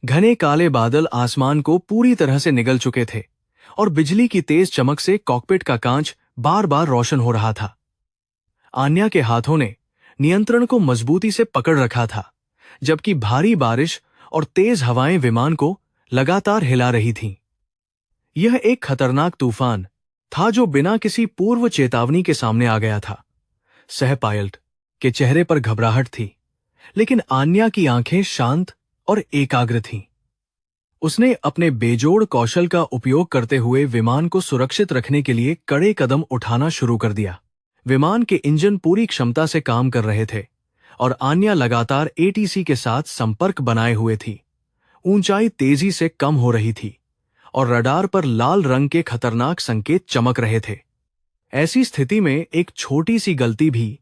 घने काले बादल आसमान को पूरी तरह से निगल चुके थे और बिजली की तेज चमक से कॉकपिट का कांच बार बार रोशन हो रहा था। आन्या के हाथों ने नियंत्रण को मजबूती से पकड़ रखा था, जबकि भारी बारिश और तेज हवाएं विमान को लगातार हिला रही थीं। यह एक खतरनाक तूफान था जो बिना किसी पूर्व चेतावनी के सामने आ गया था। सह पायलट के चेहरे पर घबराहट थी, लेकिन आन्या की आंखें शांत और एकाग्र थीं। उसने अपने बेजोड़ कौशल का उपयोग करते हुए विमान को सुरक्षित रखने के लिए कड़े कदम उठाना शुरू कर दिया। विमान के इंजन पूरी क्षमता से काम कर रहे थे और आन्या लगातार एटीसी के साथ संपर्क बनाए हुए थी। ऊंचाई तेजी से कम हो रही थी और रडार पर लाल रंग के खतरनाक संकेत चमक रहे थे। ऐसी स्थिति में एक छोटी सी गलती भी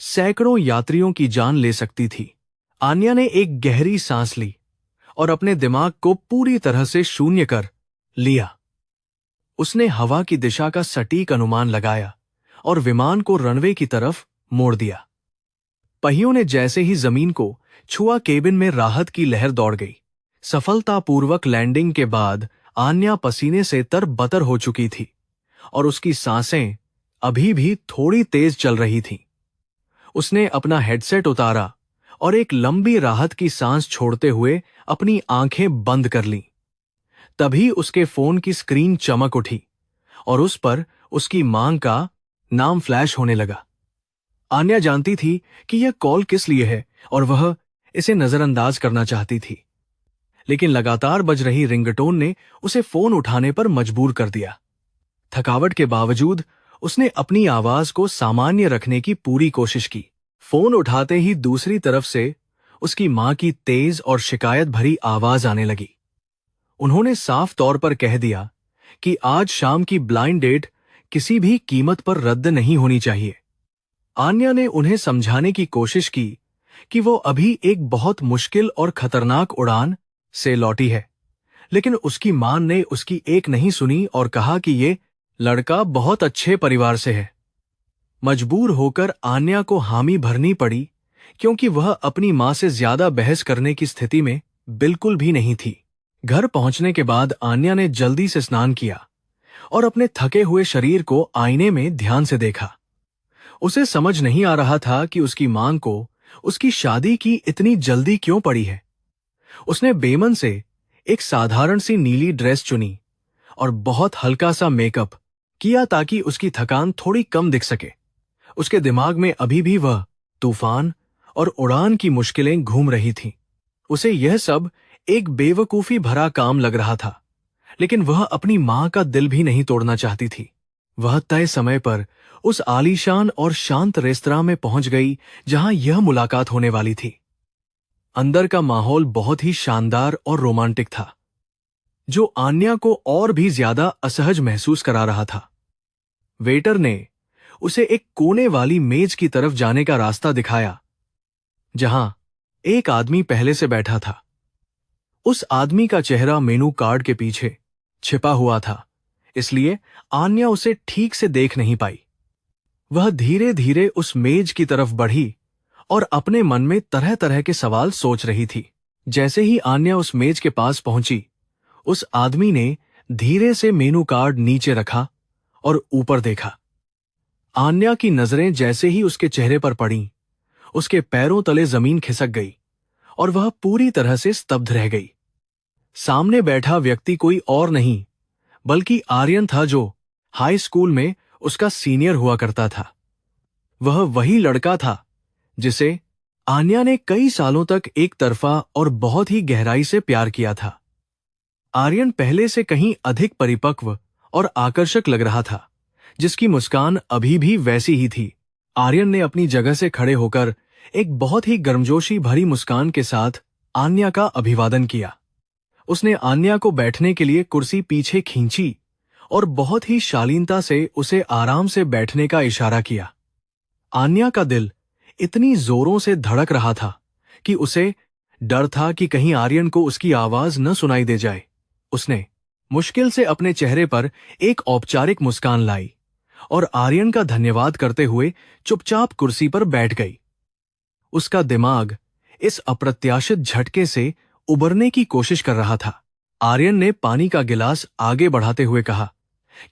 सैकड़ों यात्रियों की जान ले सकती थी। आन्या ने एक गहरी सांस ली और अपने दिमाग को पूरी तरह से शून्य कर लिया। उसने हवा की दिशा का सटीक अनुमान लगाया और विमान को रनवे की तरफ मोड़ दिया। पहियों ने जैसे ही जमीन को छुआ, केबिन में राहत की लहर दौड़ गई। सफलतापूर्वक लैंडिंग के बाद आन्या पसीने से तरबतर हो चुकी थी और उसकी सांसें अभी भी थोड़ी तेज चल रही थीं। उसने अपना हेडसेट उतारा और एक लंबी राहत की सांस छोड़ते हुए अपनी आंखें बंद कर लीं। तभी उसके फोन की स्क्रीन चमक उठी और उस पर उसकी मां का नाम फ्लैश होने लगा। आन्या जानती थी कि यह कॉल किस लिए है और वह इसे नजरअंदाज करना चाहती थी, लेकिन लगातार बज रही रिंगटोन ने उसे फोन उठाने पर मजबूर कर दिया। थकावट के बावजूद उसने अपनी आवाज को सामान्य रखने की पूरी कोशिश की। फोन उठाते ही दूसरी तरफ से उसकी मां की तेज और शिकायत भरी आवाज आने लगी। उन्होंने साफ तौर पर कह दिया कि आज शाम की ब्लाइंड डेट किसी भी कीमत पर रद्द नहीं होनी चाहिए। आन्या ने उन्हें समझाने की कोशिश की कि वो अभी एक बहुत मुश्किल और खतरनाक उड़ान से लौटी है, लेकिन उसकी मां ने उसकी एक नहीं सुनी और कहा कि ये लड़का बहुत अच्छे परिवार से है। मजबूर होकर आन्या को हामी भरनी पड़ी, क्योंकि वह अपनी मां से ज्यादा बहस करने की स्थिति में बिल्कुल भी नहीं थी। घर पहुंचने के बाद आन्या ने जल्दी से स्नान किया और अपने थके हुए शरीर को आईने में ध्यान से देखा। उसे समझ नहीं आ रहा था कि उसकी मां को उसकी शादी की इतनी जल्दी क्यों पड़ी है। उसने बेमन से एक साधारण सी नीली ड्रेस चुनी और बहुत हल्का सा मेकअप किया ताकि उसकी थकान थोड़ी कम दिख सके। उसके दिमाग में अभी भी वह तूफान और उड़ान की मुश्किलें घूम रही थीं। उसे यह सब एक बेवकूफी भरा काम लग रहा था, लेकिन वह अपनी मां का दिल भी नहीं तोड़ना चाहती थी। वह तय समय पर उस आलीशान और शांत रेस्तरां में पहुंच गई जहां यह मुलाकात होने वाली थी। अंदर का माहौल बहुत ही शानदार और रोमांटिक था, जो आन्या को और भी ज्यादा असहज महसूस करा रहा था। वेटर ने उसे एक कोने वाली मेज की तरफ जाने का रास्ता दिखाया, जहां एक आदमी पहले से बैठा था। उस आदमी का चेहरा मेनू कार्ड के पीछे छिपा हुआ था, इसलिए आन्या उसे ठीक से देख नहीं पाई। वह धीरे धीरे उस मेज की तरफ बढ़ी और अपने मन में तरह तरह के सवाल सोच रही थी। जैसे ही आन्या उस मेज के पास पहुंची, उस आदमी ने धीरे से मेनू कार्ड नीचे रखा और ऊपर देखा। आन्या की नजरें जैसे ही उसके चेहरे पर पड़ीं, उसके पैरों तले जमीन खिसक गई और वह पूरी तरह से स्तब्ध रह गई। सामने बैठा व्यक्ति कोई और नहीं बल्कि आर्यन था, जो हाई स्कूल में उसका सीनियर हुआ करता था। वह वही लड़का था जिसे आन्या ने कई सालों तक एक तरफा और बहुत ही गहराई से प्यार किया था। आर्यन पहले से कहीं अधिक परिपक्व और आकर्षक लग रहा था, जिसकी मुस्कान अभी भी वैसी ही थी। आर्यन ने अपनी जगह से खड़े होकर एक बहुत ही गर्मजोशी भरी मुस्कान के साथ आन्या का अभिवादन किया। उसने आन्या को बैठने के लिए कुर्सी पीछे खींची और बहुत ही शालीनता से उसे आराम से बैठने का इशारा किया। आन्या का दिल इतनी जोरों से धड़क रहा था कि उसे डर था कि कहीं आर्यन को उसकी आवाज न सुनाई दे जाए। उसने मुश्किल से अपने चेहरे पर एक औपचारिक मुस्कान लाई और आर्यन का धन्यवाद करते हुए चुपचाप कुर्सी पर बैठ गई। उसका दिमाग इस अप्रत्याशित झटके से उबरने की कोशिश कर रहा था। आर्यन ने पानी का गिलास आगे बढ़ाते हुए कहा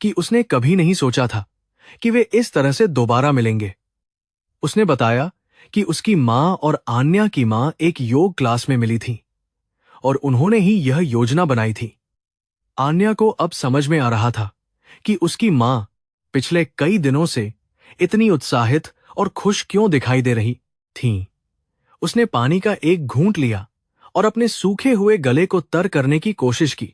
कि उसने कभी नहीं सोचा था कि वे इस तरह से दोबारा मिलेंगे। उसने बताया कि उसकी माँ और आन्या की माँ एक योग क्लास में मिली थी और उन्होंने ही यह योजना बनाई थी। आन्या को अब समझ में आ रहा था कि उसकी माँ पिछले कई दिनों से इतनी उत्साहित और खुश क्यों दिखाई दे रही थीं। उसने पानी का एक घूंट लिया और अपने सूखे हुए गले को तर करने की कोशिश की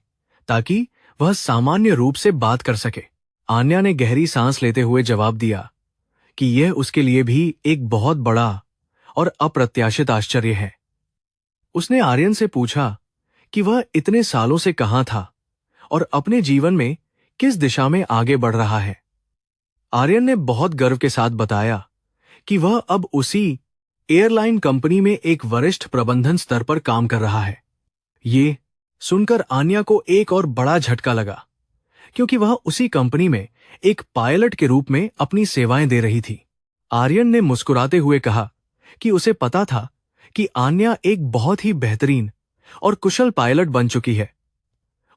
ताकि वह सामान्य रूप से बात कर सके। आन्या ने गहरी सांस लेते हुए जवाब दिया कि यह उसके लिए भी एक बहुत बड़ा और अप्रत्याशित आश्चर्य है। उसने आर्यन से पूछा कि वह इतने सालों से कहां था और अपने जीवन में किस दिशा में आगे बढ़ रहा है। आर्यन ने बहुत गर्व के साथ बताया कि वह अब उसी एयरलाइन कंपनी में एक वरिष्ठ प्रबंधन स्तर पर काम कर रहा है। ये सुनकर आन्या को एक और बड़ा झटका लगा, क्योंकि वह उसी कंपनी में एक पायलट के रूप में अपनी सेवाएं दे रही थी। आर्यन ने मुस्कुराते हुए कहा कि उसे पता था कि आन्या एक बहुत ही बेहतरीन और कुशल पायलट बन चुकी है।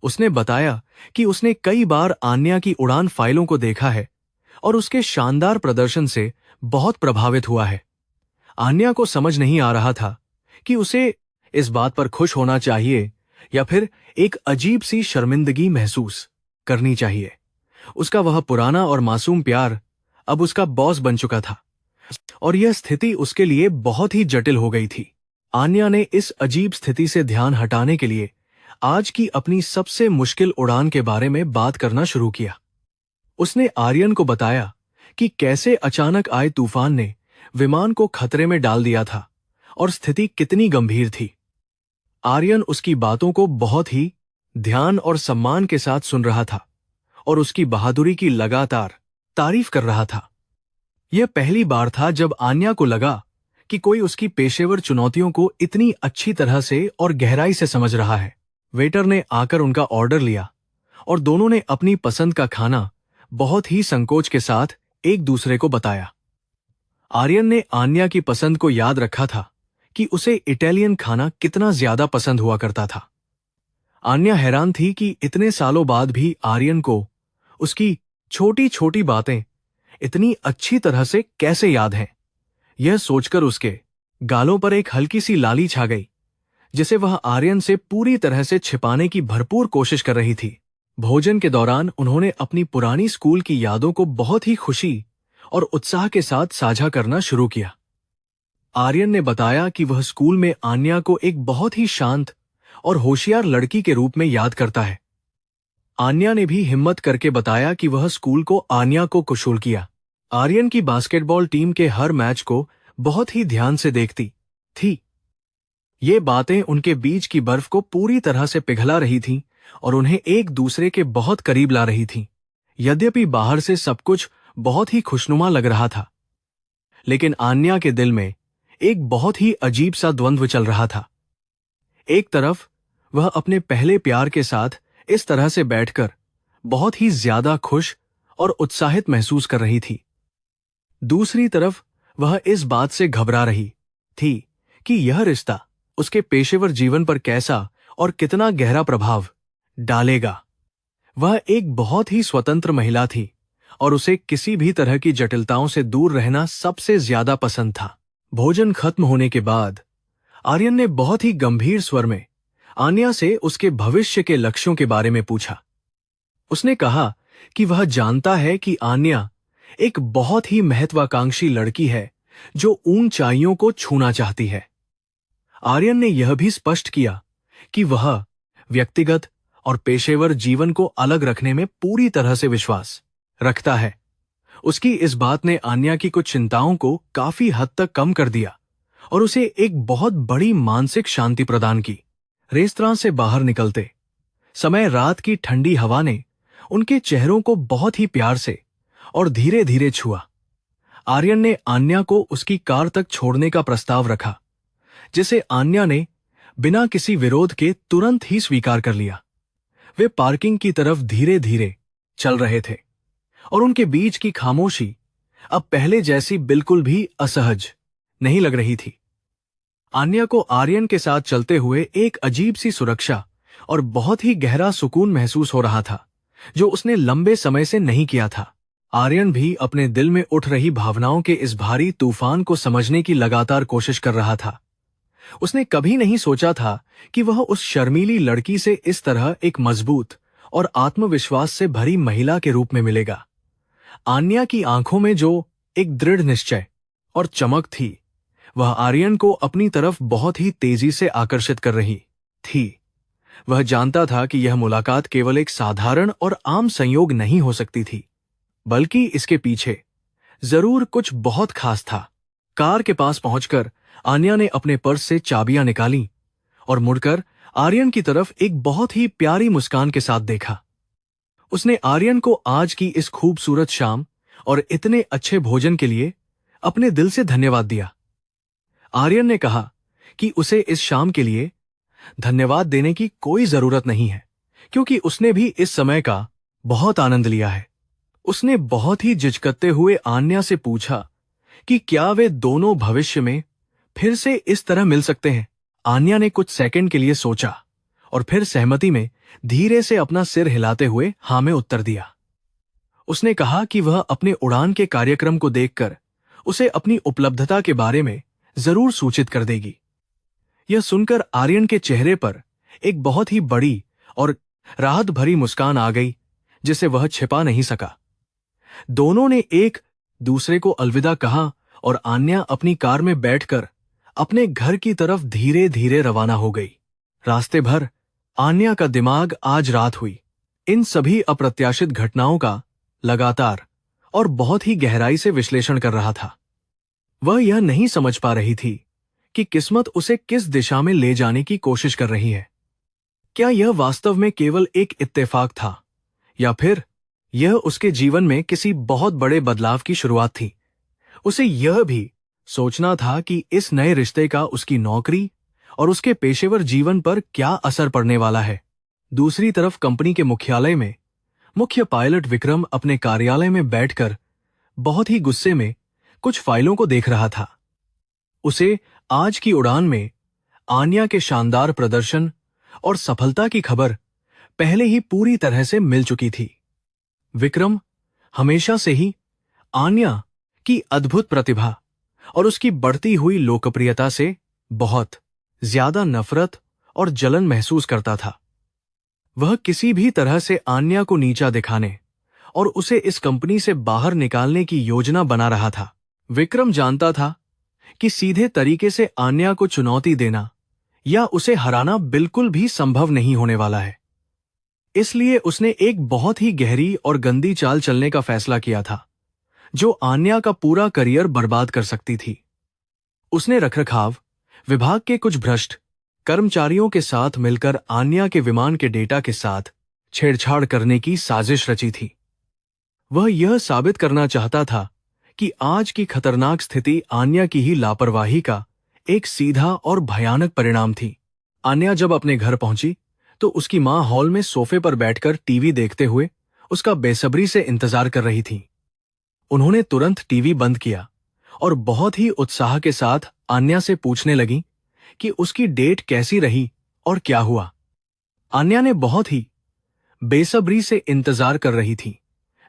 उसने बताया कि उसने कई बार आन्या की उड़ान फाइलों को देखा है और उसके शानदार प्रदर्शन से बहुत प्रभावित हुआ है। आन्या को समझ नहीं आ रहा था कि उसे इस बात पर खुश होना चाहिए या फिर एक अजीब सी शर्मिंदगी महसूस करनी चाहिए। उसका वह पुराना और मासूम प्यार अब उसका बॉस बन चुका था और यह स्थिति उसके लिए बहुत ही जटिल हो गई थी। आन्या ने इस अजीब स्थिति से ध्यान हटाने के लिए आज की अपनी सबसे मुश्किल उड़ान के बारे में बात करना शुरू किया। उसने आर्यन को बताया कि कैसे अचानक आए तूफान ने विमान को खतरे में डाल दिया था और स्थिति कितनी गंभीर थी। आर्यन उसकी बातों को बहुत ही ध्यान और सम्मान के साथ सुन रहा था और उसकी बहादुरी की लगातार तारीफ कर रहा था। यह पहली बार था जब आन्या को लगा कि कोई उसकी पेशेवर चुनौतियों को इतनी अच्छी तरह से और गहराई से समझ रहा है। वेटर ने आकर उनका ऑर्डर लिया और दोनों ने अपनी पसंद का खाना बहुत ही संकोच के साथ एक दूसरे को बताया। आर्यन ने आन्या की पसंद को याद रखा था कि उसे इटालियन खाना कितना ज्यादा पसंद हुआ करता था। आन्या हैरान थी कि इतने सालों बाद भी आर्यन को उसकी छोटी छोटी बातें इतनी अच्छी तरह से कैसे याद हैं। यह सोचकर उसके गालों पर एक हल्की सी लाली छा गई, जिसे वह आर्यन से पूरी तरह से छिपाने की भरपूर कोशिश कर रही थी। भोजन के दौरान उन्होंने अपनी पुरानी स्कूल की यादों को बहुत ही खुशी और उत्साह के साथ साझा करना शुरू किया। आर्यन ने बताया कि वह स्कूल में आन्या को एक बहुत ही शांत और होशियार लड़की के रूप में याद करता है। आन्या ने भी हिम्मत करके बताया कि वह स्कूल को आन्या को कुशल किया। आर्यन की बास्केटबॉल टीम के हर मैच को बहुत ही ध्यान से देखती थी। ये बातें उनके बीच की बर्फ को पूरी तरह से पिघला रही थीं और उन्हें एक दूसरे के बहुत करीब ला रही थीं। यद्यपि बाहर से सब कुछ बहुत ही खुशनुमा लग रहा था, लेकिन आन्या के दिल में एक बहुत ही अजीब सा द्वंद्व चल रहा था। एक तरफ वह अपने पहले प्यार के साथ इस तरह से बैठकर बहुत ही ज्यादा खुश और उत्साहित महसूस कर रही थी। दूसरी तरफ वह इस बात से घबरा रही थी कि यह रिश्ता उसके पेशेवर जीवन पर कैसा और कितना गहरा प्रभाव डालेगा। वह एक बहुत ही स्वतंत्र महिला थी और उसे किसी भी तरह की जटिलताओं से दूर रहना सबसे ज्यादा पसंद था। भोजन खत्म होने के बाद आर्यन ने बहुत ही गंभीर स्वर में आन्या से उसके भविष्य के लक्ष्यों के बारे में पूछा। उसने कहा कि वह जानता है कि आन्या एक बहुत ही महत्वाकांक्षी लड़की है जो ऊंचाइयों को छूना चाहती है। आर्यन ने यह भी स्पष्ट किया कि वह व्यक्तिगत और पेशेवर जीवन को अलग रखने में पूरी तरह से विश्वास रखता है। उसकी इस बात ने आन्या की कुछ चिंताओं को काफी हद तक कम कर दिया और उसे एक बहुत बड़ी मानसिक शांति प्रदान की। रेस्तरां से बाहर निकलते समय रात की ठंडी हवा ने उनके चेहरों को बहुत ही प्यार से और धीरे धीरे छुआ। आर्यन ने आन्या को उसकी कार तक छोड़ने का प्रस्ताव रखा, जिसे आन्या ने बिना किसी विरोध के तुरंत ही स्वीकार कर लिया। वे पार्किंग की तरफ धीरे धीरे चल रहे थे और उनके बीच की खामोशी अब पहले जैसी बिल्कुल भी असहज नहीं लग रही थी। आन्या को आर्यन के साथ चलते हुए एक अजीब सी सुरक्षा और बहुत ही गहरा सुकून महसूस हो रहा था, जो उसने लंबे समय से नहीं किया था। आर्यन भी अपने दिल में उठ रही भावनाओं के इस भारी तूफान को समझने की लगातार कोशिश कर रहा था। उसने कभी नहीं सोचा था कि वह उस शर्मीली लड़की से इस तरह एक मजबूत और आत्मविश्वास से भरी महिला के रूप में मिलेगा। आन्या की आंखों में जो एक दृढ़ निश्चय और चमक थी, वह आर्यन को अपनी तरफ बहुत ही तेजी से आकर्षित कर रही थी। वह जानता था कि यह मुलाकात केवल एक साधारण और आम संयोग नहीं हो सकती थी, बल्कि इसके पीछे जरूर कुछ बहुत खास था। कार के पास पहुंचकर आन्या ने अपने पर्स से चाबियां निकाली और मुड़कर आर्यन की तरफ एक बहुत ही प्यारी मुस्कान के साथ देखा। उसने आर्यन को आज की इस खूबसूरत शाम और इतने अच्छे भोजन के लिए अपने दिल से धन्यवाद दिया। आर्यन ने कहा कि उसे इस शाम के लिए धन्यवाद देने की कोई जरूरत नहीं है, क्योंकि उसने भी इस समय का बहुत आनंद लिया है। उसने बहुत ही झिझकते हुए आन्या से पूछा कि क्या वे दोनों भविष्य में फिर से इस तरह मिल सकते हैं। आन्या ने कुछ सेकंड के लिए सोचा और फिर सहमति में धीरे से अपना सिर हिलाते हुए हाँ में उत्तर दिया। उसने कहा कि वह अपने उड़ान के कार्यक्रम को देखकर उसे अपनी उपलब्धता के बारे में जरूर सूचित कर देगी। यह सुनकर आर्यन के चेहरे पर एक बहुत ही बड़ी और राहत भरी मुस्कान आ गई, जिसे वह छिपा नहीं सका। दोनों ने एक दूसरे को अलविदा कहा और आन्या अपनी कार में बैठकर अपने घर की तरफ धीरे धीरे रवाना हो गई। रास्ते भर आन्या का दिमाग आज रात हुई इन सभी अप्रत्याशित घटनाओं का लगातार और बहुत ही गहराई से विश्लेषण कर रहा था। वह यह नहीं समझ पा रही थी कि किस्मत उसे किस दिशा में ले जाने की कोशिश कर रही है। क्या यह वास्तव में केवल एक इत्तेफाक था, या फिर यह उसके जीवन में किसी बहुत बड़े बदलाव की शुरुआत थी। उसे यह भी सोचना था कि इस नए रिश्ते का उसकी नौकरी और उसके पेशेवर जीवन पर क्या असर पड़ने वाला है। दूसरी तरफ कंपनी के मुख्यालय में मुख्य पायलट विक्रम अपने कार्यालय में बैठकर बहुत ही गुस्से में कुछ फाइलों को देख रहा था। उसे आज की उड़ान में आन्या के शानदार प्रदर्शन और सफलता की खबर पहले ही पूरी तरह से मिल चुकी थी। विक्रम हमेशा से ही आन्या की अद्भुत प्रतिभा और उसकी बढ़ती हुई लोकप्रियता से बहुत ज्यादा नफरत और जलन महसूस करता था। वह किसी भी तरह से आन्या को नीचा दिखाने और उसे इस कंपनी से बाहर निकालने की योजना बना रहा था। विक्रम जानता था कि सीधे तरीके से आन्या को चुनौती देना या उसे हराना बिल्कुल भी संभव नहीं होने वाला है। इसलिए उसने एक बहुत ही गहरी और गंदी चाल चलने का फैसला किया था, जो आन्या का पूरा करियर बर्बाद कर सकती थी। उसने रखरखाव विभाग के कुछ भ्रष्ट कर्मचारियों के साथ मिलकर आन्या के विमान के डेटा के साथ छेड़छाड़ करने की साजिश रची थी। वह यह साबित करना चाहता था कि आज की खतरनाक स्थिति आन्या की ही लापरवाही का एक सीधा और भयानक परिणाम थी। आन्या जब अपने घर पहुंची तो उसकी मां हॉल में सोफे पर बैठकर टीवी देखते हुए उसका बेसब्री से इंतजार कर रही थी। उन्होंने तुरंत टीवी बंद किया और बहुत ही उत्साह के साथ आन्या से पूछने लगी कि उसकी डेट कैसी रही और क्या हुआ। आन्या ने बहुत ही बेसब्री से इंतजार कर रही थी,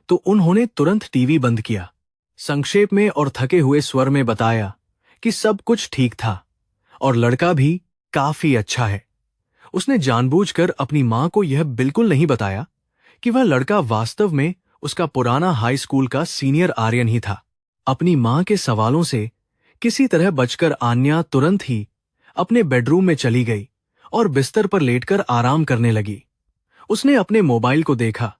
तो उन्होंने तुरंत टीवी बंद किया, संक्षेप में और थके हुए स्वर में बताया कि सब कुछ ठीक था और लड़का भी काफी अच्छा है। उसने जानबूझकर अपनी मां को यह बिल्कुल नहीं बताया कि वह लड़का वास्तव में उसका पुराना हाई स्कूल का सीनियर आर्यन ही था। अपनी मां के सवालों से किसी तरह बचकर आन्या तुरंत ही अपने बेडरूम में चली गई और बिस्तर पर लेटकर आराम करने लगी। उसने अपने मोबाइल को देखा,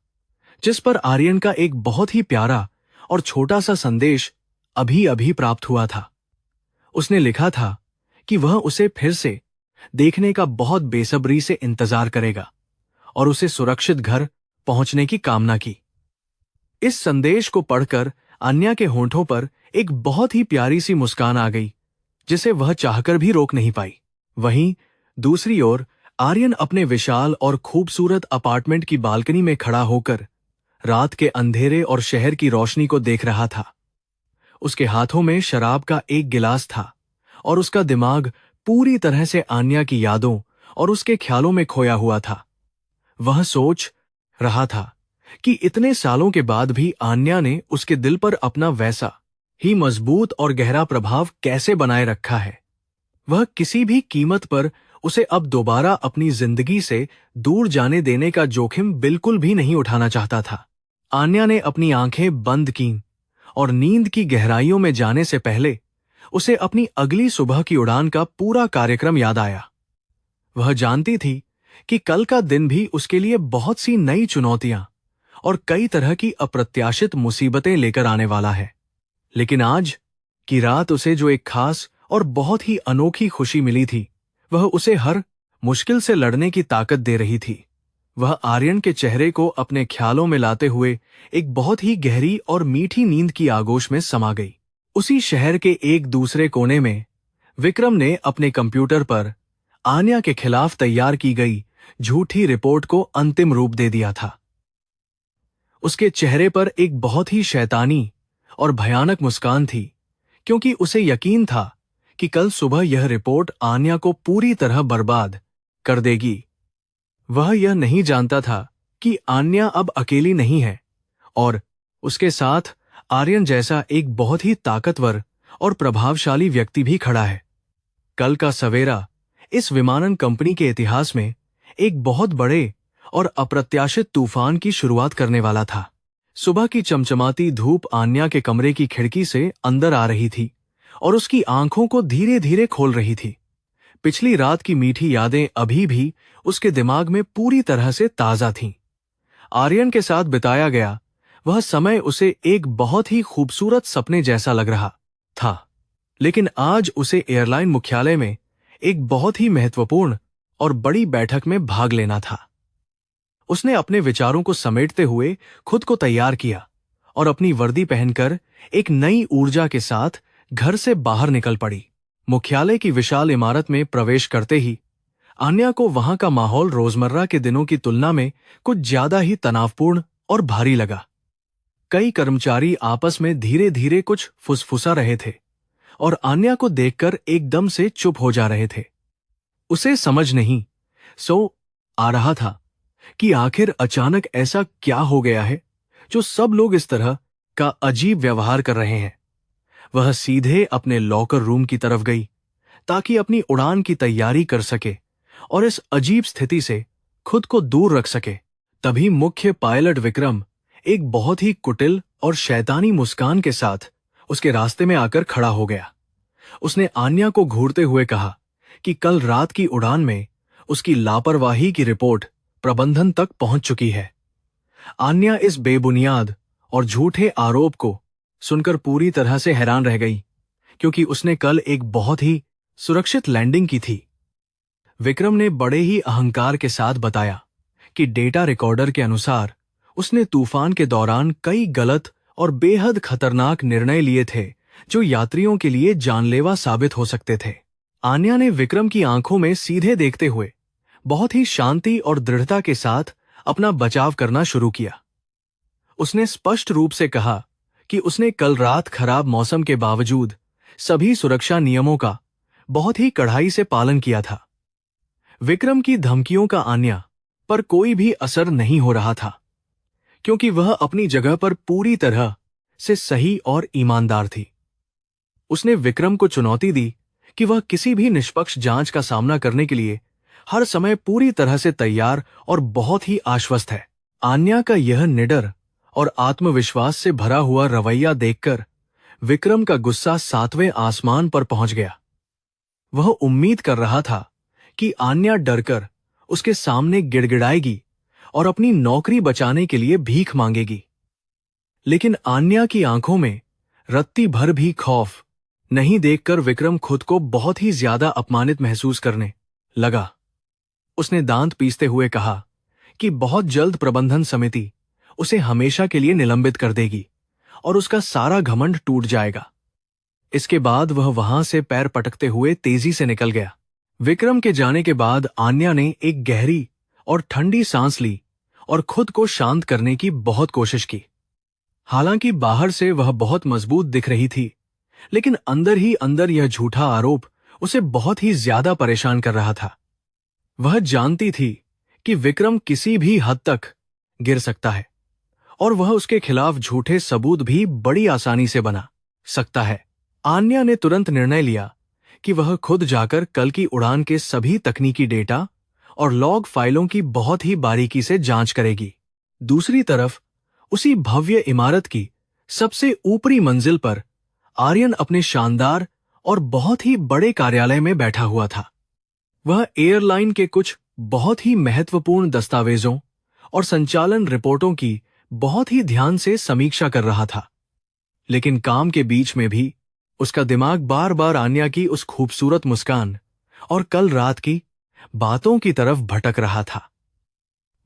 जिस पर आर्यन का एक बहुत ही प्यारा और छोटा सा संदेश अभी अभी प्राप्त हुआ था। उसने लिखा था कि वह उसे फिर से देखने का बहुत बेसब्री से इंतजार करेगा और उसे सुरक्षित घर पहुंचने की कामना की। इस संदेश को पढ़कर आन्या के होंठों पर एक बहुत ही प्यारी सी मुस्कान आ गई, जिसे वह चाहकर भी रोक नहीं पाई। वहीं दूसरी ओर आर्यन अपने विशाल और खूबसूरत अपार्टमेंट की बालकनी में खड़ा होकर रात के अंधेरे और शहर की रोशनी को देख रहा था। उसके हाथों में शराब का एक गिलास था और उसका दिमाग पूरी तरह से आन्या की यादों और उसके ख्यालों में खोया हुआ था। वह सोच रहा था कि इतने सालों के बाद भी आन्या ने उसके दिल पर अपना वैसा ही मजबूत और गहरा प्रभाव कैसे बनाए रखा है। वह किसी भी कीमत पर उसे अब दोबारा अपनी जिंदगी से दूर जाने देने का जोखिम बिल्कुल भी नहीं उठाना चाहता था। आन्या ने अपनी आंखें बंद कीं और नींद की गहराइयों में जाने से पहले उसे अपनी अगली सुबह की उड़ान का पूरा कार्यक्रम याद आया। वह जानती थी कि कल का दिन भी उसके लिए बहुत सी नई चुनौतियां और कई तरह की अप्रत्याशित मुसीबतें लेकर आने वाला है। लेकिन आज की रात उसे जो एक खास और बहुत ही अनोखी खुशी मिली थी, वह उसे हर मुश्किल से लड़ने की ताकत दे रही थी। वह आर्यन के चेहरे को अपने ख्यालों में लाते हुए एक बहुत ही गहरी और मीठी नींद की आगोश में समा गई। उसी शहर के एक दूसरे कोने में विक्रम ने अपने कंप्यूटर पर आन्या के खिलाफ तैयार की गई झूठी रिपोर्ट को अंतिम रूप दे दिया था। उसके चेहरे पर एक बहुत ही शैतानी और भयानक मुस्कान थी, क्योंकि उसे यकीन था कि कल सुबह यह रिपोर्ट आन्या को पूरी तरह बर्बाद कर देगी। वह यह नहीं जानता था कि आन्या अब अकेली नहीं है और उसके साथ आर्यन जैसा एक बहुत ही ताकतवर और प्रभावशाली व्यक्ति भी खड़ा है। कल का सवेरा इस विमानन कंपनी के इतिहास में एक बहुत बड़े और अप्रत्याशित तूफान की शुरुआत करने वाला था। सुबह की चमचमाती धूप आन्या के कमरे की खिड़की से अंदर आ रही थी और उसकी आंखों को धीरे धीरे खोल रही थी। पिछली रात की मीठी यादें अभी भी उसके दिमाग में पूरी तरह से ताजा थीं। आर्यन के साथ बिताया गया वह समय उसे एक बहुत ही खूबसूरत सपने जैसा लग रहा था, लेकिन आज उसे एयरलाइन मुख्यालय में एक बहुत ही महत्वपूर्ण और बड़ी बैठक में भाग लेना था। उसने अपने विचारों को समेटते हुए खुद को तैयार किया और अपनी वर्दी पहनकर एक नई ऊर्जा के साथ घर से बाहर निकल पड़ी। मुख्यालय की विशाल इमारत में प्रवेश करते ही आन्या को वहां का माहौल रोजमर्रा के दिनों की तुलना में कुछ ज्यादा ही तनावपूर्ण और भारी लगा। कई कर्मचारी आपस में धीरे धीरे कुछ फुसफुसा रहे थे और आन्या को देखकर एकदम से चुप हो जा रहे थे। उसे समझ नहीं आ रहा था कि आखिर अचानक ऐसा क्या हो गया है जो सब लोग इस तरह का अजीब व्यवहार कर रहे हैं। वह सीधे अपने लॉकर रूम की तरफ गई ताकि अपनी उड़ान की तैयारी कर सके और इस अजीब स्थिति से खुद को दूर रख सके। तभी मुख्य पायलट विक्रम एक बहुत ही कुटिल और शैतानी मुस्कान के साथ उसके रास्ते में आकर खड़ा हो गया। उसने आन्या को घूरते हुए कहा कि कल रात की उड़ान में उसकी लापरवाही की रिपोर्ट प्रबंधन तक पहुंच चुकी है। आन्या इस बेबुनियाद और झूठे आरोप को सुनकर पूरी तरह से हैरान रह गई, क्योंकि उसने कल एक बहुत ही सुरक्षित लैंडिंग की थी। विक्रम ने बड़े ही अहंकार के साथ बताया कि डेटा रिकॉर्डर के अनुसार उसने तूफान के दौरान कई गलत और बेहद खतरनाक निर्णय लिए थे जो यात्रियों के लिए जानलेवा साबित हो सकते थे। आन्या ने विक्रम की आंखों में सीधे देखते हुए बहुत ही शांति और दृढ़ता के साथ अपना बचाव करना शुरू किया। उसने स्पष्ट रूप से कहा कि उसने कल रात खराब मौसम के बावजूद सभी सुरक्षा नियमों का बहुत ही कड़ाई से पालन किया था। विक्रम की धमकियों का आन्या पर कोई भी असर नहीं हो रहा था, क्योंकि वह अपनी जगह पर पूरी तरह से सही और ईमानदार थी। उसने विक्रम को चुनौती दी कि वह किसी भी निष्पक्ष जांच का सामना करने के लिए हर समय पूरी तरह से तैयार और बहुत ही आश्वस्त है। आन्या का यह निडर और आत्मविश्वास से भरा हुआ रवैया देखकर विक्रम का गुस्सा 7वें आसमान पर पहुंच गया। वह उम्मीद कर रहा था कि आन्या डरकर उसके सामने गिड़गिड़ाएगी और अपनी नौकरी बचाने के लिए भीख मांगेगी, लेकिन आन्या की आंखों में रत्ती भर भी खौफ नहीं देखकर विक्रम खुद को बहुत ही ज्यादा अपमानित महसूस करने लगा। उसने दांत पीसते हुए कहा कि बहुत जल्द प्रबंधन समिति उसे हमेशा के लिए निलंबित कर देगी और उसका सारा घमंड टूट जाएगा। इसके बाद वह वहां से पैर पटकते हुए तेजी से निकल गया। विक्रम के जाने के बाद आन्या ने एक गहरी और ठंडी सांस ली और खुद को शांत करने की बहुत कोशिश की। हालांकि बाहर से वह बहुत मजबूत दिख रही थी, लेकिन अंदर ही अंदर यह झूठा आरोप उसे बहुत ही ज्यादा परेशान कर रहा था। वह जानती थी कि विक्रम किसी भी हद तक गिर सकता है और वह उसके खिलाफ झूठे सबूत भी बड़ी आसानी से बना सकता है। आन्या ने तुरंत निर्णय लिया कि वह खुद जाकर कल की उड़ान के सभी तकनीकी डेटा और लॉग फाइलों की बहुत ही बारीकी से जांच करेगी। दूसरी तरफ उसी भव्य इमारत की सबसे ऊपरी मंजिल पर आर्यन अपने शानदार और बहुत ही बड़े कार्यालय में बैठा हुआ था। वह एयरलाइन के कुछ बहुत ही महत्वपूर्ण दस्तावेजों और संचालन रिपोर्टों की बहुत ही ध्यान से समीक्षा कर रहा था, लेकिन काम के बीच में भी उसका दिमाग बार बार आन्या की उस खूबसूरत मुस्कान और कल रात की बातों की तरफ भटक रहा था।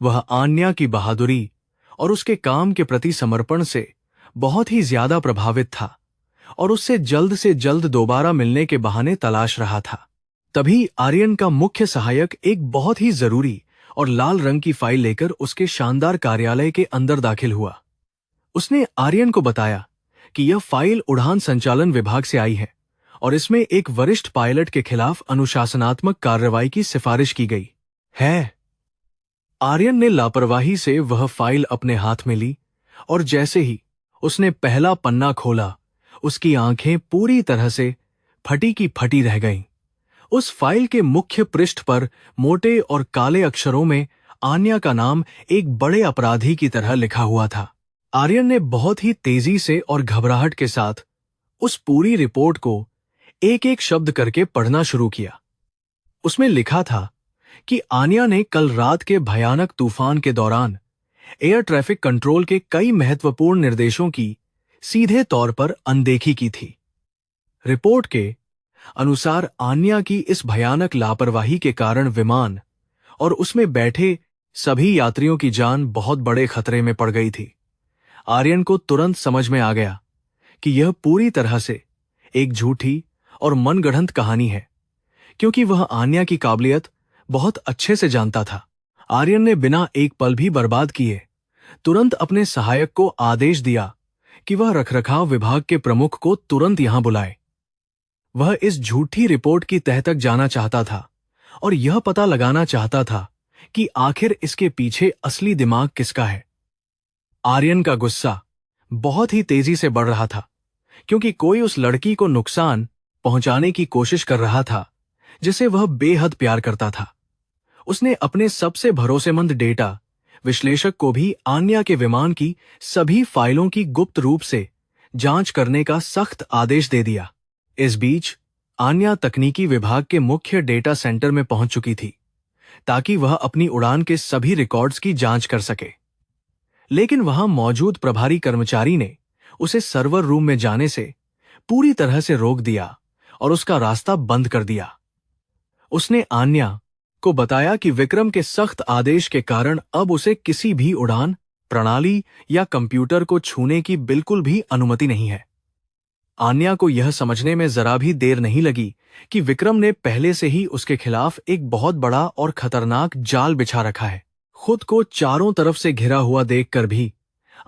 वह आन्या की बहादुरी और उसके काम के प्रति समर्पण से बहुत ही ज्यादा प्रभावित था और उससे जल्द से जल्द दोबारा मिलने के बहाने तलाश रहा था। तभी आर्यन का मुख्य सहायक एक बहुत ही जरूरी और लाल रंग की फाइल लेकर उसके शानदार कार्यालय के अंदर दाखिल हुआ। उसने आर्यन को बताया कि यह फाइल उड़ान संचालन विभाग से आई है और इसमें एक वरिष्ठ पायलट के खिलाफ अनुशासनात्मक कार्रवाई की सिफारिश की गई है। आर्यन ने लापरवाही से वह फाइल अपने हाथ में ली और जैसे ही उसने पहला पन्ना खोला, उसकी आंखें पूरी तरह से फटी की फटी रह गईं। उस फाइल के मुख्य पृष्ठ पर मोटे और काले अक्षरों में आन्या का नाम एक बड़े अपराधी की तरह लिखा हुआ था। आर्यन ने बहुत ही तेजी से और घबराहट के साथ उस पूरी रिपोर्ट को एक एक शब्द करके पढ़ना शुरू किया। उसमें लिखा था कि आन्या ने कल रात के भयानक तूफान के दौरान एयर ट्रैफिक कंट्रोल के कई महत्वपूर्ण निर्देशों की सीधे तौर पर अनदेखी की थी। रिपोर्ट के अनुसार आन्या की इस भयानक लापरवाही के कारण विमान और उसमें बैठे सभी यात्रियों की जान बहुत बड़े खतरे में पड़ गई थी। आर्यन को तुरंत समझ में आ गया कि यह पूरी तरह से एक झूठी और मनगढ़ंत कहानी है, क्योंकि वह आन्या की काबिलियत बहुत अच्छे से जानता था। आर्यन ने बिना एक पल भी बर्बाद किए तुरंत अपने सहायक को आदेश दिया कि वह रखरखाव विभाग के प्रमुख को तुरंत यहां बुलाए। वह इस झूठी रिपोर्ट की तह तक जाना चाहता था और यह पता लगाना चाहता था कि आखिर इसके पीछे असली दिमाग किसका है। आर्यन का गुस्सा बहुत ही तेजी से बढ़ रहा था, क्योंकि कोई उस लड़की को नुकसान पहुंचाने की कोशिश कर रहा था जिसे वह बेहद प्यार करता था। उसने अपने सबसे भरोसेमंद डेटा विश्लेषक को भी आन्या के विमान की सभी फाइलों की गुप्त रूप से जांच करने का सख्त आदेश दे दिया। इस बीच आन्या तकनीकी विभाग के मुख्य डेटा सेंटर में पहुंच चुकी थी ताकि वह अपनी उड़ान के सभी रिकॉर्ड्स की जांच कर सके, लेकिन वहां मौजूद प्रभारी कर्मचारी ने उसे सर्वर रूम में जाने से पूरी तरह से रोक दिया और उसका रास्ता बंद कर दिया। उसने आन्या को बताया कि विक्रम के सख्त आदेश के कारण अब उसे किसी भी उड़ान प्रणाली या कंप्यूटर को छूने की बिल्कुल भी अनुमति नहीं है। आन्या को यह समझने में जरा भी देर नहीं लगी कि विक्रम ने पहले से ही उसके खिलाफ एक बहुत बड़ा और खतरनाक जाल बिछा रखा है। खुद को चारों तरफ से घिरा हुआ देखकर भी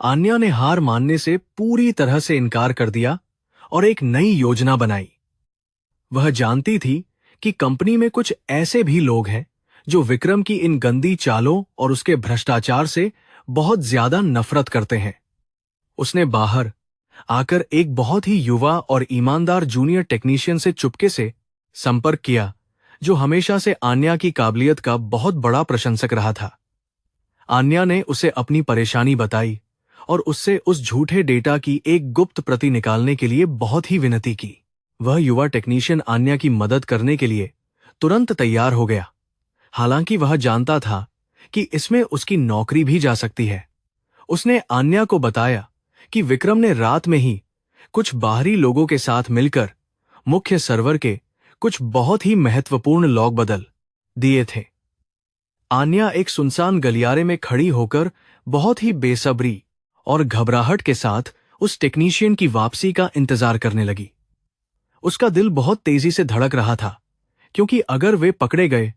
आन्या ने हार मानने से पूरी तरह से इनकार कर दिया और एक नई योजना बनाई। वह जानती थी कि कंपनी में कुछ ऐसे भी लोग हैं जो विक्रम की इन गंदी चालों और उसके भ्रष्टाचार से बहुत ज्यादा नफरत करते हैं। उसने बाहर आकर एक बहुत ही युवा और ईमानदार जूनियर टेक्नीशियन से चुपके से संपर्क किया, जो हमेशा से आन्या की काबिलियत का बहुत बड़ा प्रशंसक रहा था। आन्या ने उसे अपनी परेशानी बताई और उससे उस झूठे डेटा की एक गुप्त प्रति निकालने के लिए बहुत ही विनती की। वह युवा टेक्नीशियन आन्या की मदद करने के लिए तुरंत तैयार हो गया, हालांकि वह जानता था कि इसमें उसकी नौकरी भी जा सकती है। उसने आन्या को बताया कि विक्रम ने रात में ही कुछ बाहरी लोगों के साथ मिलकर मुख्य सर्वर के कुछ बहुत ही महत्वपूर्ण लॉग बदल दिए थे। आन्या एक सुनसान गलियारे में खड़ी होकर बहुत ही बेसब्री और घबराहट के साथ उस टेक्नीशियन की वापसी का इंतजार करने लगी। उसका दिल बहुत तेजी से धड़क रहा था, क्योंकि अगर वे पकड़े गए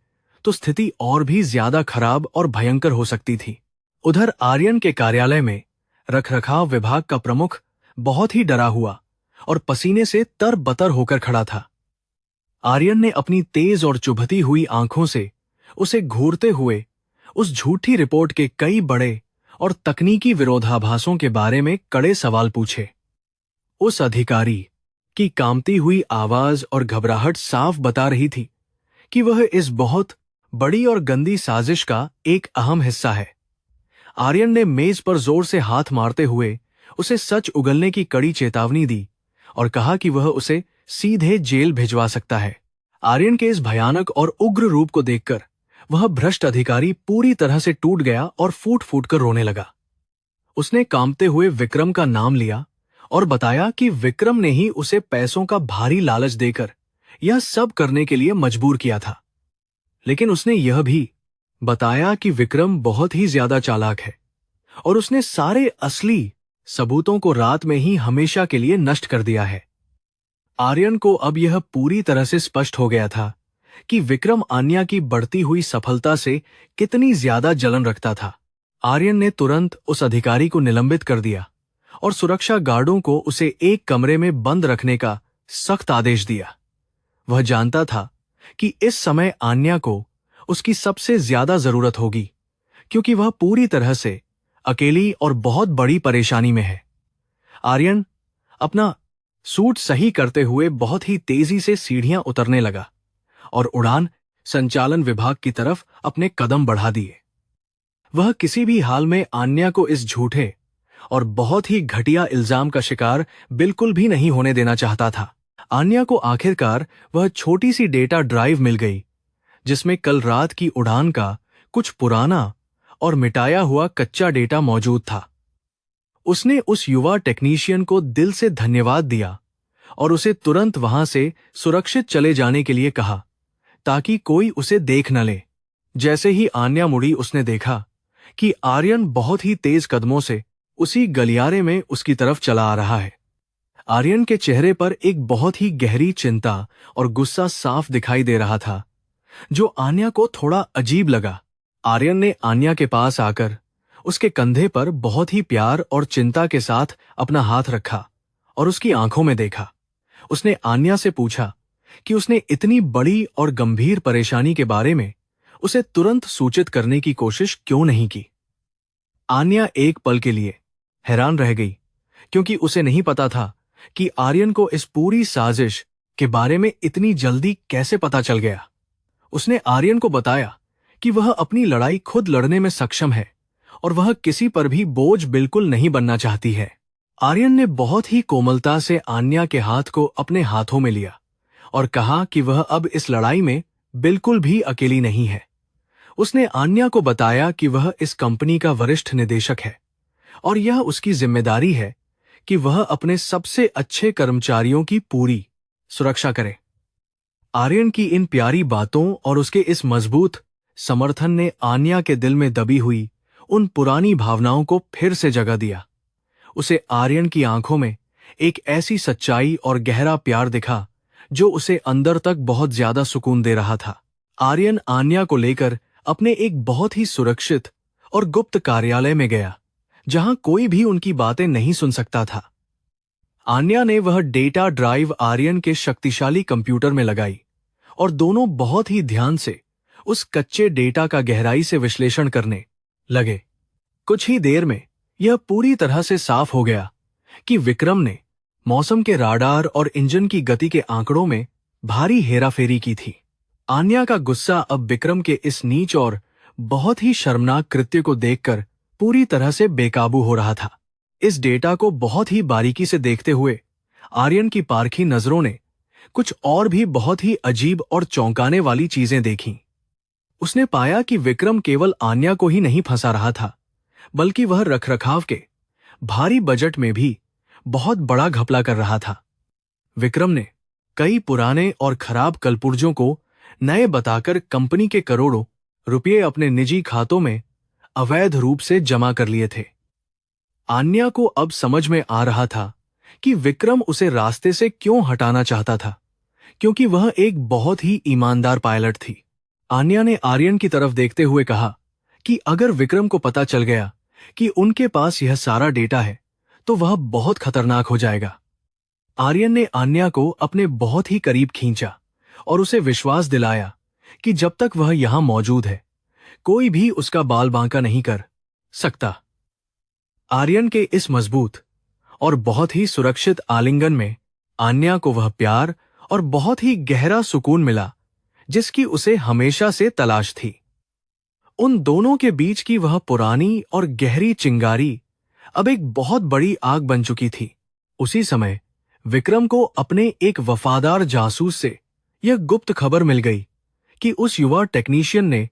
तो स्थिति और भी ज्यादा खराब और भयंकर हो सकती थी। उधर आर्यन के कार्यालय में रखरखाव विभाग का प्रमुख बहुत ही डरा हुआ और पसीने से तरबतर होकर खड़ा था। आर्यन ने अपनी तेज और चुभती हुई आंखों से उसे घूरते हुए उस झूठी रिपोर्ट के कई बड़े और तकनीकी विरोधाभासों के बारे में कड़े सवाल पूछे। उस अधिकारी की कांपती हुई आवाज और घबराहट साफ बता रही थी कि वह इस बहुत बड़ी और गंदी साजिश का एक अहम हिस्सा है। आर्यन ने मेज पर जोर से हाथ मारते हुए उसे सच उगलने की कड़ी चेतावनी दी और कहा कि वह उसे सीधे जेल भिजवा सकता है। आर्यन के इस भयानक और उग्र रूप को देखकर वह भ्रष्ट अधिकारी पूरी तरह से टूट गया और फूट फूट कर रोने लगा। उसने कांपते हुए विक्रम का नाम लिया और बताया कि विक्रम ने ही उसे पैसों का भारी लालच देकर यह सब करने के लिए मजबूर किया था। लेकिन उसने यह भी बताया कि विक्रम बहुत ही ज्यादा चालाक है और उसने सारे असली सबूतों को रात में ही हमेशा के लिए नष्ट कर दिया है। आर्यन को अब यह पूरी तरह से स्पष्ट हो गया था कि विक्रम आन्या की बढ़ती हुई सफलता से कितनी ज्यादा जलन रखता था। आर्यन ने तुरंत उस अधिकारी को निलंबित कर दिया और सुरक्षा गार्डों को उसे एक कमरे में बंद रखने का सख्त आदेश दिया। वह जानता था कि इस समय आन्या को उसकी सबसे ज्यादा जरूरत होगी, क्योंकि वह पूरी तरह से अकेली और बहुत बड़ी परेशानी में है। आर्यन अपना सूट सही करते हुए बहुत ही तेजी से सीढ़ियां उतरने लगा और उड़ान संचालन विभाग की तरफ अपने कदम बढ़ा दिए। वह किसी भी हाल में आन्या को इस झूठे और बहुत ही घटिया इल्जाम का शिकार बिल्कुल भी नहीं होने देना चाहता था। आन्या को आखिरकार वह छोटी सी डेटा ड्राइव मिल गई जिसमें कल रात की उड़ान का कुछ पुराना और मिटाया हुआ कच्चा डेटा मौजूद था। उसने उस युवा टेक्नीशियन को दिल से धन्यवाद दिया और उसे तुरंत वहां से सुरक्षित चले जाने के लिए कहा ताकि कोई उसे देख न ले। जैसे ही आन्या मुड़ी उसने देखा कि आर्यन बहुत ही तेज कदमों से उसी गलियारे में उसकी तरफ चला आ रहा है। आर्यन के चेहरे पर एक बहुत ही गहरी चिंता और गुस्सा साफ दिखाई दे रहा था, जो आन्या को थोड़ा अजीब लगा। आर्यन ने आन्या के पास आकर उसके कंधे पर बहुत ही प्यार और चिंता के साथ अपना हाथ रखा और उसकी आंखों में देखा। उसने आन्या से पूछा कि उसने इतनी बड़ी और गंभीर परेशानी के बारे में उसे तुरंत सूचित करने की कोशिश क्यों नहीं की। आन्या एक पल के लिए हैरान रह गई, क्योंकि उसे नहीं पता था कि आर्यन को इस पूरी साजिश के बारे में इतनी जल्दी कैसे पता चल गया। उसने आर्यन को बताया कि वह अपनी लड़ाई खुद लड़ने में सक्षम है और वह किसी पर भी बोझ बिल्कुल नहीं बनना चाहती है। आर्यन ने बहुत ही कोमलता से आन्या के हाथ को अपने हाथों में लिया और कहा कि वह अब इस लड़ाई में बिल्कुल भी अकेली नहीं है। उसने आन्या को बताया कि वह इस कंपनी का वरिष्ठ निदेशक है और यह उसकी जिम्मेदारी है कि वह अपने सबसे अच्छे कर्मचारियों की पूरी सुरक्षा करे। आर्यन की इन प्यारी बातों और उसके इस मजबूत समर्थन ने आन्या के दिल में दबी हुई उन पुरानी भावनाओं को फिर से जगा दिया। उसे आर्यन की आंखों में एक ऐसी सच्चाई और गहरा प्यार दिखा जो उसे अंदर तक बहुत ज्यादा सुकून दे रहा था। आर्यन आन्या को लेकर अपने एक बहुत ही सुरक्षित और गुप्त कार्यालय में गया, जहां कोई भी उनकी बातें नहीं सुन सकता था। आन्या ने वह डेटा ड्राइव आर्यन के शक्तिशाली कंप्यूटर में लगाई और दोनों बहुत ही ध्यान से उस कच्चे डेटा का गहराई से विश्लेषण करने लगे। कुछ ही देर में यह पूरी तरह से साफ हो गया कि विक्रम ने मौसम के राडार और इंजन की गति के आंकड़ों में भारी हेराफेरी की थी। आन्या का गुस्सा अब विक्रम के इस नीच और बहुत ही शर्मनाक कृत्य को देखकर पूरी तरह से बेकाबू हो रहा था। इस डेटा को बहुत ही बारीकी से देखते हुए आर्यन की पारखी नजरों ने कुछ और भी बहुत ही अजीब और चौंकाने वाली चीजें देखीं। उसने पाया कि विक्रम केवल आन्या को ही नहीं फंसा रहा था, बल्कि वह रखरखाव के भारी बजट में भी बहुत बड़ा घपला कर रहा था। विक्रम ने कई पुराने और खराब कलपुर्जों को नए बताकर कंपनी के करोड़ों रुपये अपने निजी खातों में अवैध रूप से जमा कर लिए थे। आन्या को अब समझ में आ रहा था कि विक्रम उसे रास्ते से क्यों हटाना चाहता था, क्योंकि वह एक बहुत ही ईमानदार पायलट थी। आन्या ने आर्यन की तरफ देखते हुए कहा कि अगर विक्रम को पता चल गया कि उनके पास यह सारा डेटा है तो वह बहुत खतरनाक हो जाएगा। आर्यन ने आन्या को अपने बहुत ही करीब खींचा और उसे विश्वास दिलाया कि जब तक वह यहां मौजूद है कोई भी उसका बाल बांका नहीं कर सकता। आर्यन के इस मजबूत और बहुत ही सुरक्षित आलिंगन में आन्या को वह प्यार और बहुत ही गहरा सुकून मिला जिसकी उसे हमेशा से तलाश थी। उन दोनों के बीच की वह पुरानी और गहरी चिंगारी अब एक बहुत बड़ी आग बन चुकी थी। उसी समय विक्रम को अपने एक वफादार जासूस से यह गुप्त खबर मिल गई कि उस युवा टेक्नीशियन ने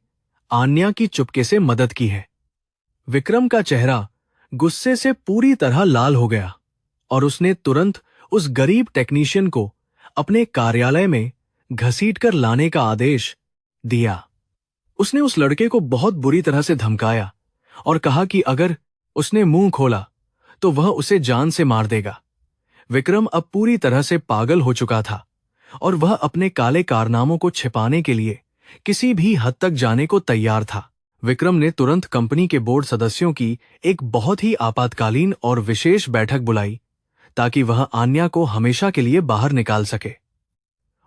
आन्या की चुपके से मदद की है। विक्रम का चेहरा गुस्से से पूरी तरह लाल हो गया और उसने तुरंत उस गरीब टेक्नीशियन को अपने कार्यालय में घसीटकर लाने का आदेश दिया। उसने उस लड़के को बहुत बुरी तरह से धमकाया और कहा कि अगर उसने मुंह खोला तो वह उसे जान से मार देगा। विक्रम अब पूरी तरह से पागल हो चुका था और वह अपने काले कारनामों को छिपाने के लिए किसी भी हद तक जाने को तैयार था। विक्रम ने तुरंत कंपनी के बोर्ड सदस्यों की एक बहुत ही आपातकालीन और विशेष बैठक बुलाई ताकि वह आन्या को हमेशा के लिए बाहर निकाल सके।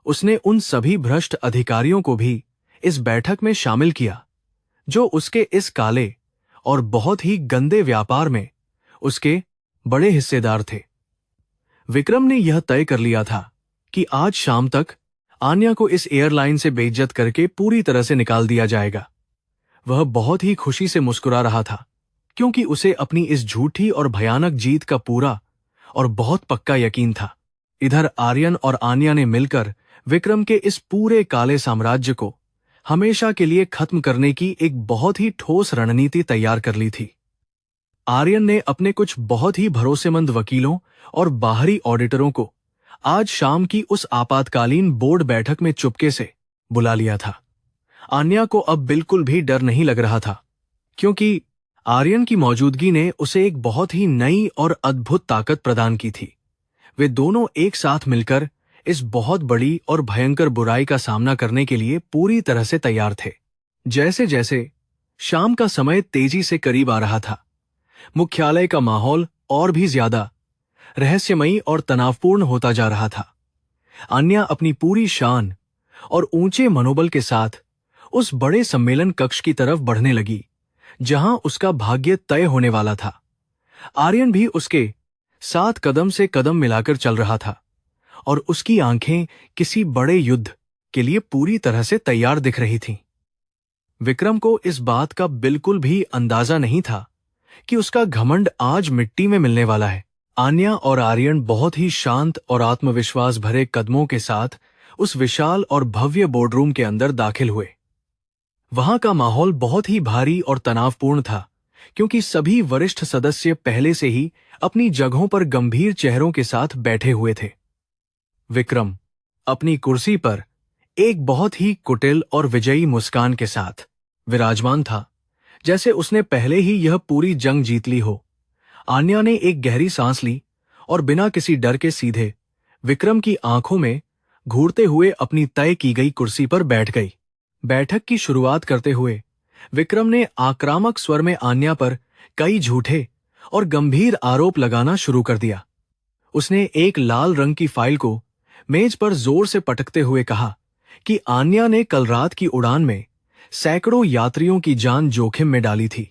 उसने उन सभी भ्रष्ट अधिकारियों को भी इस बैठक में शामिल किया जो उसके इस काले और बहुत ही गंदे व्यापार में उसके बड़े हिस्सेदार थे। विक्रम ने यह तय कर लिया था कि आज शाम तक आन्या को इस एयरलाइन से बेइज्जत करके पूरी तरह से निकाल दिया जाएगा। वह बहुत ही खुशी से मुस्कुरा रहा था क्योंकि उसे अपनी इस झूठी और भयानक जीत का पूरा और बहुत पक्का यकीन था। इधर आर्यन और आन्या ने मिलकर विक्रम के इस पूरे काले साम्राज्य को हमेशा के लिए खत्म करने की एक बहुत ही ठोस रणनीति तैयार कर ली थी। आर्यन ने अपने कुछ बहुत ही भरोसेमंद वकीलों और बाहरी ऑडिटरों को आज शाम की उस आपातकालीन बोर्ड बैठक में चुपके से बुला लिया था। आन्या को अब बिल्कुल भी डर नहीं लग रहा था क्योंकि आर्यन की मौजूदगी ने उसे एक बहुत ही नई और अद्भुत ताकत प्रदान की थी। वे दोनों एक साथ मिलकर इस बहुत बड़ी और भयंकर बुराई का सामना करने के लिए पूरी तरह से तैयार थे। जैसे जैसे शाम का समय तेजी से करीब आ रहा था, मुख्यालय का माहौल और भी ज्यादा रहस्यमयी और तनावपूर्ण होता जा रहा था। आन्या अपनी पूरी शान और ऊंचे मनोबल के साथ उस बड़े सम्मेलन कक्ष की तरफ बढ़ने लगी जहां उसका भाग्य तय होने वाला था। आर्यन भी उसके साथ कदम से कदम मिलाकर चल रहा था और उसकी आंखें किसी बड़े युद्ध के लिए पूरी तरह से तैयार दिख रही थीं। विक्रम को इस बात का बिल्कुल भी अंदाजा नहीं था कि उसका घमंड आज मिट्टी में मिलने वाला है। आन्या और आर्यन बहुत ही शांत और आत्मविश्वास भरे कदमों के साथ उस विशाल और भव्य बोर्डरूम के अंदर दाखिल हुए। वहां का माहौल बहुत ही भारी और तनावपूर्ण था क्योंकि सभी वरिष्ठ सदस्य पहले से ही अपनी जगहों पर गंभीर चेहरों के साथ बैठे हुए थे। विक्रम अपनी कुर्सी पर एक बहुत ही कुटिल और विजयी मुस्कान के साथ विराजमान था, जैसे उसने पहले ही यह पूरी जंग जीत ली हो। आन्या ने एक गहरी सांस ली और बिना किसी डर के सीधे विक्रम की आंखों में घूरते हुए अपनी तय की गई कुर्सी पर बैठ गई। बैठक की शुरुआत करते हुए विक्रम ने आक्रामक स्वर में आन्या पर कई झूठे और गंभीर आरोप लगाना शुरू कर दिया। उसने एक लाल रंग की फाइल को मेज पर जोर से पटकते हुए कहा कि आन्या ने कल रात की उड़ान में सैकड़ों यात्रियों की जान जोखिम में डाली थी।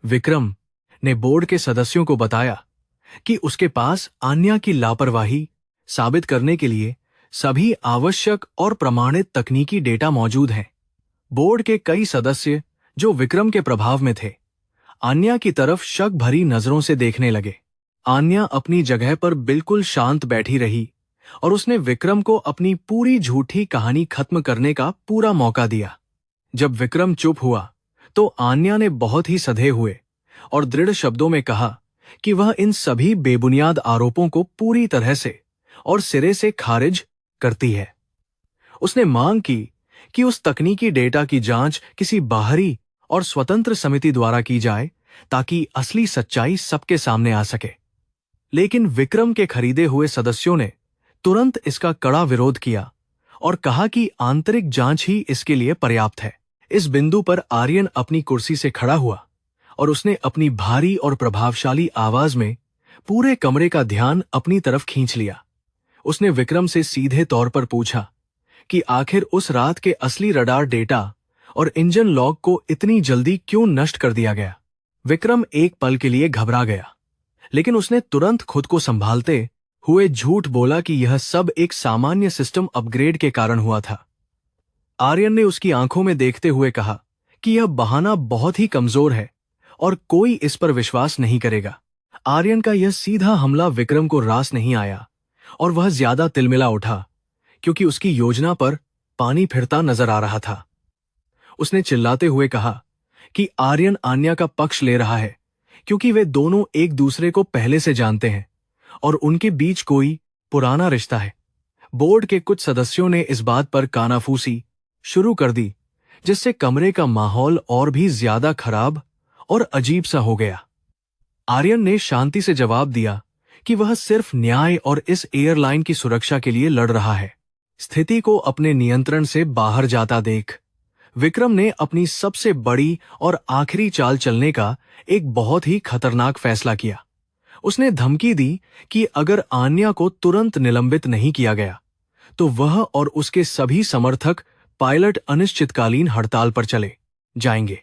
विक्रम ने बोर्ड के सदस्यों को बताया कि उसके पास आन्या की लापरवाही साबित करने के लिए सभी आवश्यक और प्रमाणित तकनीकी डेटा मौजूद हैं। बोर्ड के कई सदस्य जो विक्रम के प्रभाव में थे, आन्या की तरफ शक भरी नजरों से देखने लगे। आन्या अपनी जगह पर बिल्कुल शांत बैठी रही और उसने विक्रम को अपनी पूरी झूठी कहानी खत्म करने का पूरा मौका दिया। जब विक्रम चुप हुआ तो आन्या ने बहुत ही सधे हुए और दृढ़ शब्दों में कहा कि वह इन सभी बेबुनियाद आरोपों को पूरी तरह से और सिरे से खारिज करती है। उसने मांग की कि उस तकनीकी डेटा की जांच किसी बाहरी और स्वतंत्र समिति द्वारा की जाए ताकि असली सच्चाई सबके सामने आ सके। लेकिन विक्रम के खरीदे हुए सदस्यों ने तुरंत इसका कड़ा विरोध किया और कहा कि आंतरिक जांच ही इसके लिए पर्याप्त है। इस बिंदु पर आर्यन अपनी कुर्सी से खड़ा हुआ और उसने अपनी भारी और प्रभावशाली आवाज में पूरे कमरे का ध्यान अपनी तरफ खींच लिया। उसने विक्रम से सीधे तौर पर पूछा कि आखिर उस रात के असली रडार डेटा और इंजन लॉग को इतनी जल्दी क्यों नष्ट कर दिया गया। विक्रम एक पल के लिए घबरा गया, लेकिन उसने तुरंत खुद को संभालते हुए झूठ बोला कि यह सब एक सामान्य सिस्टम अपग्रेड के कारण हुआ था। आर्यन ने उसकी आंखों में देखते हुए कहा कि यह बहाना बहुत ही कमजोर है और कोई इस पर विश्वास नहीं करेगा। आर्यन का यह सीधा हमला विक्रम को रास नहीं आया और वह ज्यादा तिलमिला उठा, क्योंकि उसकी योजना पर पानी फिरता नजर आ रहा था। उसने चिल्लाते हुए कहा कि आर्यन आन्या का पक्ष ले रहा है, क्योंकि वे दोनों एक दूसरे को पहले से जानते हैं और उनके बीच कोई पुराना रिश्ता है। बोर्ड के कुछ सदस्यों ने इस बात पर कानाफूसी शुरू कर दी, जिससे कमरे का माहौल और भी ज्यादा खराब और अजीब सा हो गया। आर्यन ने शांति से जवाब दिया कि वह सिर्फ न्याय और इस एयरलाइन की सुरक्षा के लिए लड़ रहा है। स्थिति को अपने नियंत्रण से बाहर जाता देख विक्रम ने अपनी सबसे बड़ी और आखिरी चाल चलने का एक बहुत ही खतरनाक फैसला किया। उसने धमकी दी कि अगर आन्या को तुरंत निलंबित नहीं किया गया तो वह और उसके सभी समर्थक पायलट अनिश्चितकालीन हड़ताल पर चले जाएंगे।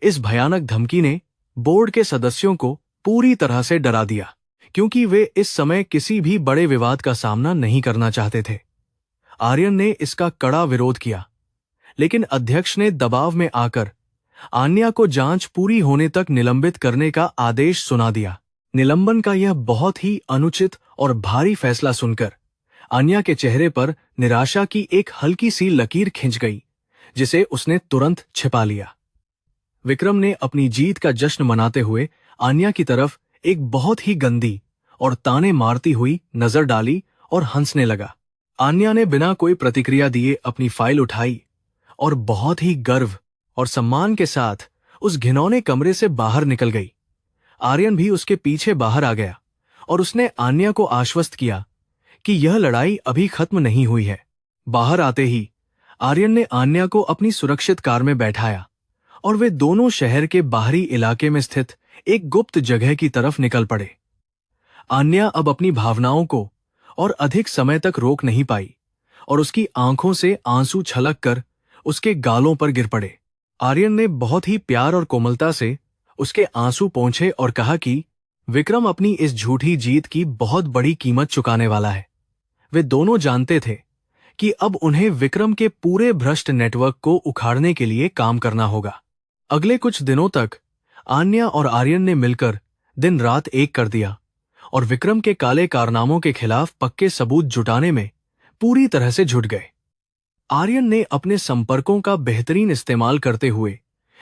इस भयानक धमकी ने बोर्ड के सदस्यों को पूरी तरह से डरा दिया, क्योंकि वे इस समय किसी भी बड़े विवाद का सामना नहीं करना चाहते थे। आर्यन ने इसका कड़ा विरोध किया, लेकिन अध्यक्ष ने दबाव में आकर आन्या को जांच पूरी होने तक निलंबित करने का आदेश सुना दिया। निलंबन का यह बहुत ही अनुचित और भारी फैसला सुनकर आन्या के चेहरे पर निराशा की एक हल्की सी लकीर खिंच गई, जिसे उसने तुरंत छिपा लिया। विक्रम ने अपनी जीत का जश्न मनाते हुए आन्या की तरफ एक बहुत ही गंदी और ताने मारती हुई नजर डाली और हंसने लगा। आन्या ने बिना कोई प्रतिक्रिया दिए अपनी फाइल उठाई और बहुत ही गर्व और सम्मान के साथ उस घिनौने कमरे से बाहर निकल गई। आर्यन भी उसके पीछे बाहर आ गया और उसने आन्या को आश्वस्त किया कि यह लड़ाई अभी खत्म नहीं हुई है। बाहर आते ही आर्यन ने आन्या को अपनी सुरक्षित कार में बैठाया और वे दोनों शहर के बाहरी इलाके में स्थित एक गुप्त जगह की तरफ निकल पड़े। आन्या अब अपनी भावनाओं को और अधिक समय तक रोक नहीं पाई और उसकी आंखों से आंसू छलक कर उसके गालों पर गिर पड़े। आर्यन ने बहुत ही प्यार और कोमलता से उसके आंसू पोंछे और कहा कि विक्रम अपनी इस झूठी जीत की बहुत बड़ी कीमत चुकाने वाला है। वे दोनों जानते थे कि अब उन्हें विक्रम के पूरे भ्रष्ट नेटवर्क को उखाड़ने के लिए काम करना होगा। अगले कुछ दिनों तक आन्या और आर्यन ने मिलकर दिन रात एक कर दिया और विक्रम के काले कारनामों के खिलाफ पक्के सबूत जुटाने में पूरी तरह से जुट गए। आर्यन ने अपने संपर्कों का बेहतरीन इस्तेमाल करते हुए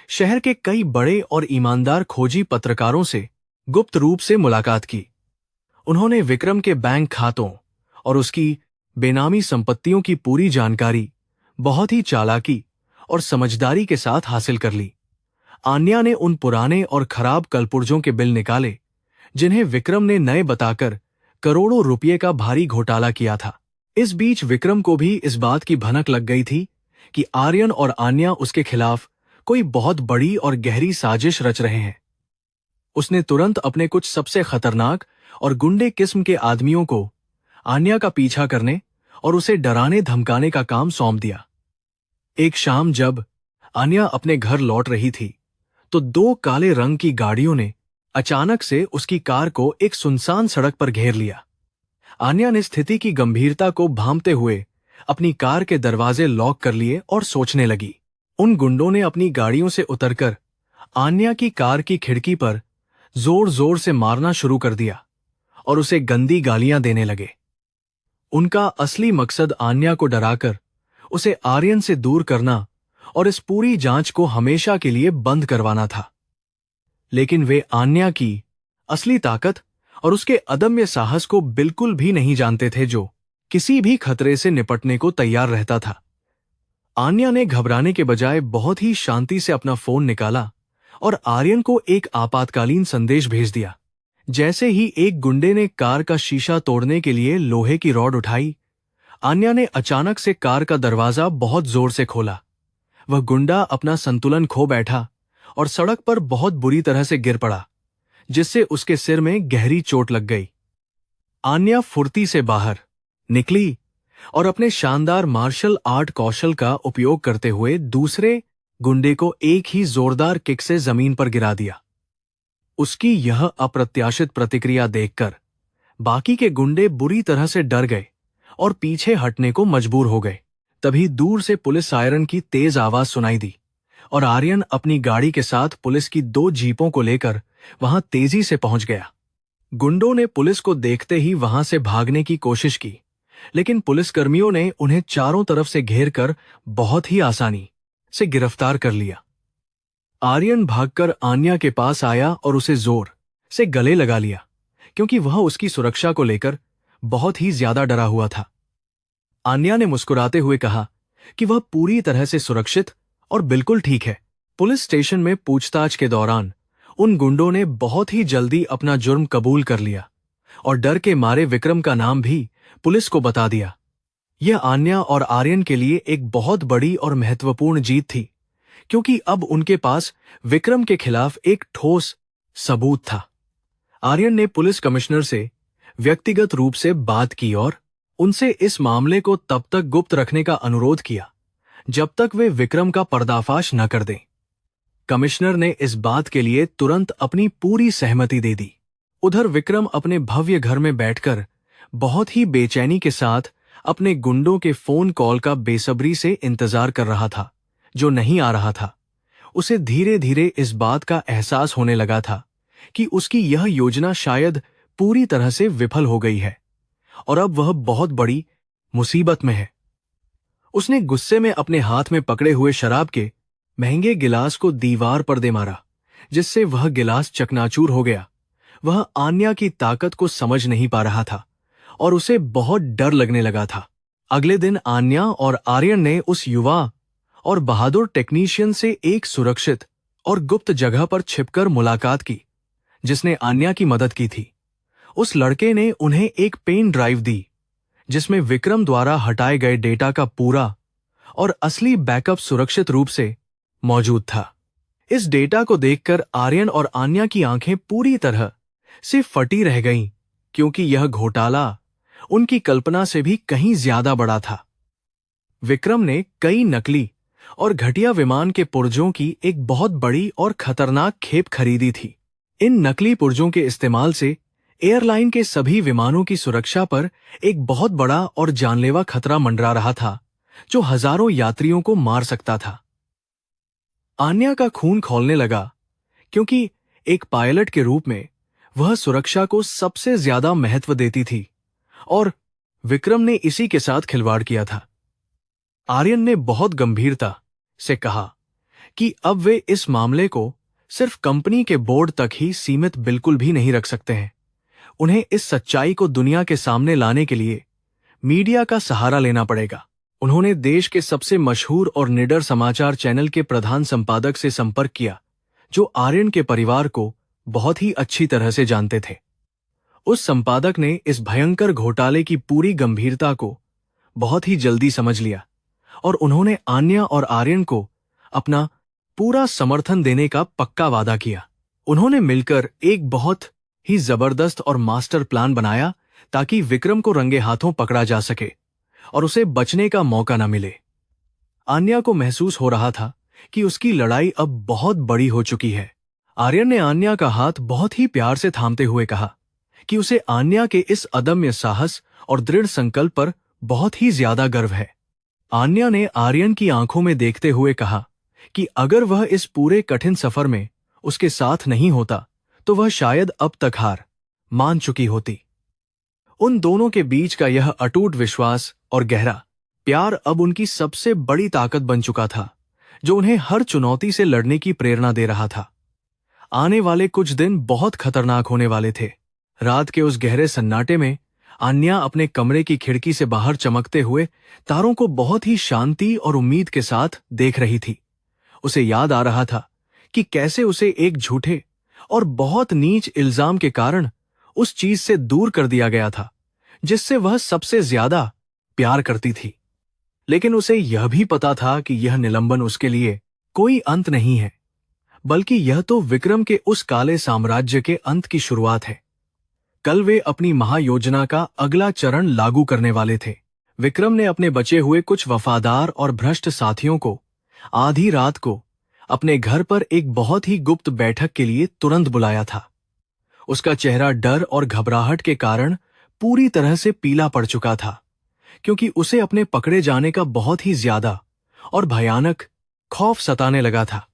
शहर के कई बड़े और ईमानदार खोजी पत्रकारों से गुप्त रूप से मुलाकात की। उन्होंने विक्रम के बैंक खातों और उसकी बेनामी संपत्तियों की पूरी जानकारी बहुत ही चालाकी और समझदारी के साथ हासिल कर ली। आन्या ने उन पुराने और खराब कलपुर्जों के बिल निकाले जिन्हें विक्रम ने नए बताकर करोड़ों रुपये का भारी घोटाला किया था। इस बीच विक्रम को भी इस बात की भनक लग गई थी कि आर्यन और आन्या उसके खिलाफ कोई बहुत बड़ी और गहरी साजिश रच रहे हैं। उसने तुरंत अपने कुछ सबसे खतरनाक और गुंडे किस्म के आदमियों को आन्या का पीछा करने और उसे डराने धमकाने का काम सौंप दिया। एक शाम जब आन्या अपने घर लौट रही थी तो दो काले रंग की गाड़ियों ने अचानक से उसकी कार को एक सुनसान सड़क पर घेर लिया। आन्या ने स्थिति की गंभीरता को भांपते हुए अपनी कार के दरवाजे लॉक कर लिए और सोचने लगी। उन गुंडों ने अपनी गाड़ियों से उतरकर आन्या की कार की खिड़की पर जोर जोर से मारना शुरू कर दिया और उसे गंदी गालियां देने लगे। उनका असली मकसद आन्या को डराकर उसे आर्यन से दूर करना और इस पूरी जांच को हमेशा के लिए बंद करवाना था। लेकिन वे आन्या की असली ताकत और उसके अदम्य साहस को बिल्कुल भी नहीं जानते थे, जो किसी भी खतरे से निपटने को तैयार रहता था। आन्या ने घबराने के बजाय बहुत ही शांति से अपना फोन निकाला और आर्यन को एक आपातकालीन संदेश भेज दिया। जैसे ही एक गुंडे ने कार का शीशा तोड़ने के लिए लोहे की रॉड उठाई, आन्या ने अचानक से कार का दरवाजा बहुत जोर से खोला। वह गुंडा अपना संतुलन खो बैठा और सड़क पर बहुत बुरी तरह से गिर पड़ा, जिससे उसके सिर में गहरी चोट लग गई। आन्या फुर्ती से बाहर निकली, और अपने शानदार मार्शल आर्ट कौशल का उपयोग करते हुए दूसरे गुंडे को एक ही जोरदार किक से जमीन पर गिरा दिया। उसकी यह अप्रत्याशित प्रतिक्रिया देखकर बाकी के गुंडे बुरी तरह से डर गए और पीछे हटने को मजबूर हो गए। तभी दूर से पुलिस सायरन की तेज आवाज सुनाई दी और आर्यन अपनी गाड़ी के साथ पुलिस की 2 जीपों को लेकर वहां तेजी से पहुंच गया। गुंडों ने पुलिस को देखते ही वहां से भागने की कोशिश की, लेकिन पुलिसकर्मियों ने उन्हें चारों तरफ से घेर कर बहुत ही आसानी से गिरफ्तार कर लिया। आर्यन भागकर आन्या के पास आया और उसे जोर से गले लगा लिया, क्योंकि वह उसकी सुरक्षा को लेकर बहुत ही ज्यादा डरा हुआ था। आन्या ने मुस्कुराते हुए कहा कि वह पूरी तरह से सुरक्षित और बिल्कुल ठीक है। पुलिस स्टेशन में पूछताछ के दौरान उन गुंडों ने बहुत ही जल्दी अपना जुर्म कबूल कर लिया और डर के मारे विक्रम का नाम भी पुलिस को बता दिया। यह आन्या और आर्यन के लिए एक बहुत बड़ी और महत्वपूर्ण जीत थी, क्योंकि अब उनके पास विक्रम के खिलाफ एक ठोस सबूत था। आर्यन ने पुलिस कमिश्नर से व्यक्तिगत रूप से बात की और उनसे इस मामले को तब तक गुप्त रखने का अनुरोध किया जब तक वे विक्रम का पर्दाफाश न कर दें। कमिश्नर ने इस बात के लिए तुरंत अपनी पूरी सहमति दे दी। उधर विक्रम अपने भव्य घर में बैठकर बहुत ही बेचैनी के साथ अपने गुंडों के फोन कॉल का बेसब्री से इंतजार कर रहा था, जो नहीं आ रहा था। उसे धीरे धीरे इस बात का एहसास होने लगा था कि उसकी यह योजना शायद पूरी तरह से विफल हो गई है और अब वह बहुत बड़ी मुसीबत में है। उसने गुस्से में अपने हाथ में पकड़े हुए शराब के महंगे गिलास को दीवार पर दे मारा, जिससे वह गिलास चकनाचूर हो गया। वह आन्या की ताकत को समझ नहीं पा रहा था और उसे बहुत डर लगने लगा था। अगले दिन आन्या और आर्यन ने उस युवा और बहादुर टेक्नीशियन से एक सुरक्षित और गुप्त जगह पर छिपकर मुलाकात की, जिसने आन्या की मदद की थी। उस लड़के ने उन्हें एक पेन ड्राइव दी, जिसमें विक्रम द्वारा हटाए गए डेटा का पूरा और असली बैकअप सुरक्षित रूप से मौजूद था। इस डेटा को देखकर आर्यन और आन्या की आंखें पूरी तरह से फटी रह गईं, क्योंकि यह घोटाला उनकी कल्पना से भी कहीं ज्यादा बड़ा था। विक्रम ने कई नकली और घटिया विमान के पुर्जों की एक बहुत बड़ी और खतरनाक खेप खरीदी थी। इन नकली पुर्जों के इस्तेमाल से एयरलाइन के सभी विमानों की सुरक्षा पर एक बहुत बड़ा और जानलेवा खतरा मंडरा रहा था, जो हजारों यात्रियों को मार सकता था। आन्या का खून खौलने लगा, क्योंकि एक पायलट के रूप में वह सुरक्षा को सबसे ज्यादा महत्व देती थी और विक्रम ने इसी के साथ खिलवाड़ किया था। आर्यन ने बहुत गंभीरता से कहा कि अब वे इस मामले को सिर्फ कंपनी के बोर्ड तक ही सीमित बिल्कुल भी नहीं रख सकते हैं। उन्हें इस सच्चाई को दुनिया के सामने लाने के लिए मीडिया का सहारा लेना पड़ेगा। उन्होंने देश के सबसे मशहूर और निडर समाचार चैनल के प्रधान संपादक से संपर्क किया, जो आर्यन के परिवार को बहुत ही अच्छी तरह से जानते थे। उस संपादक ने इस भयंकर घोटाले की पूरी गंभीरता को बहुत ही जल्दी समझ लिया और उन्होंने आन्या और आर्यन को अपना पूरा समर्थन देने का पक्का वादा किया। उन्होंने मिलकर एक बहुत ही जबरदस्त और मास्टर प्लान बनाया ताकि विक्रम को रंगे हाथों पकड़ा जा सके और उसे बचने का मौका न मिले। आन्या को महसूस हो रहा था कि उसकी लड़ाई अब बहुत बड़ी हो चुकी है। आर्यन ने आन्या का हाथ बहुत ही प्यार से थामते हुए कहा कि उसे आन्या के इस अदम्य साहस और दृढ़ संकल्प पर बहुत ही ज्यादा गर्व है। आन्या ने आर्यन की आंखों में देखते हुए कहा कि अगर वह इस पूरे कठिन सफर में उसके साथ नहीं होता तो वह शायद अब तक हार मान चुकी होती। उन दोनों के बीच का यह अटूट विश्वास और गहरा प्यार अब उनकी सबसे बड़ी ताकत बन चुका था, जो उन्हें हर चुनौती से लड़ने की प्रेरणा दे रहा था। आने वाले कुछ दिन बहुत खतरनाक होने वाले थे। रात के उस गहरे सन्नाटे में आन्या अपने कमरे की खिड़की से बाहर चमकते हुए तारों को बहुत ही शांति और उम्मीद के साथ देख रही थी। उसे याद आ रहा था कि कैसे उसे एक झूठे और बहुत नीच इल्जाम के कारण उस चीज से दूर कर दिया गया था जिससे वह सबसे ज्यादा प्यार करती थी। लेकिन उसे यह भी पता था कि यह निलंबन उसके लिए कोई अंत नहीं है, बल्कि यह तो विक्रम के उस काले साम्राज्य के अंत की शुरुआत है। कल वे अपनी महायोजना का अगला चरण लागू करने वाले थे। विक्रम ने अपने बचे हुए कुछ वफादार और भ्रष्ट साथियों को आधी रात को अपने घर पर एक बहुत ही गुप्त बैठक के लिए तुरंत बुलाया था। उसका चेहरा डर और घबराहट के कारण पूरी तरह से पीला पड़ चुका था, क्योंकि उसे अपने पकड़े जाने का बहुत ही ज्यादा और भयानक खौफ सताने लगा था।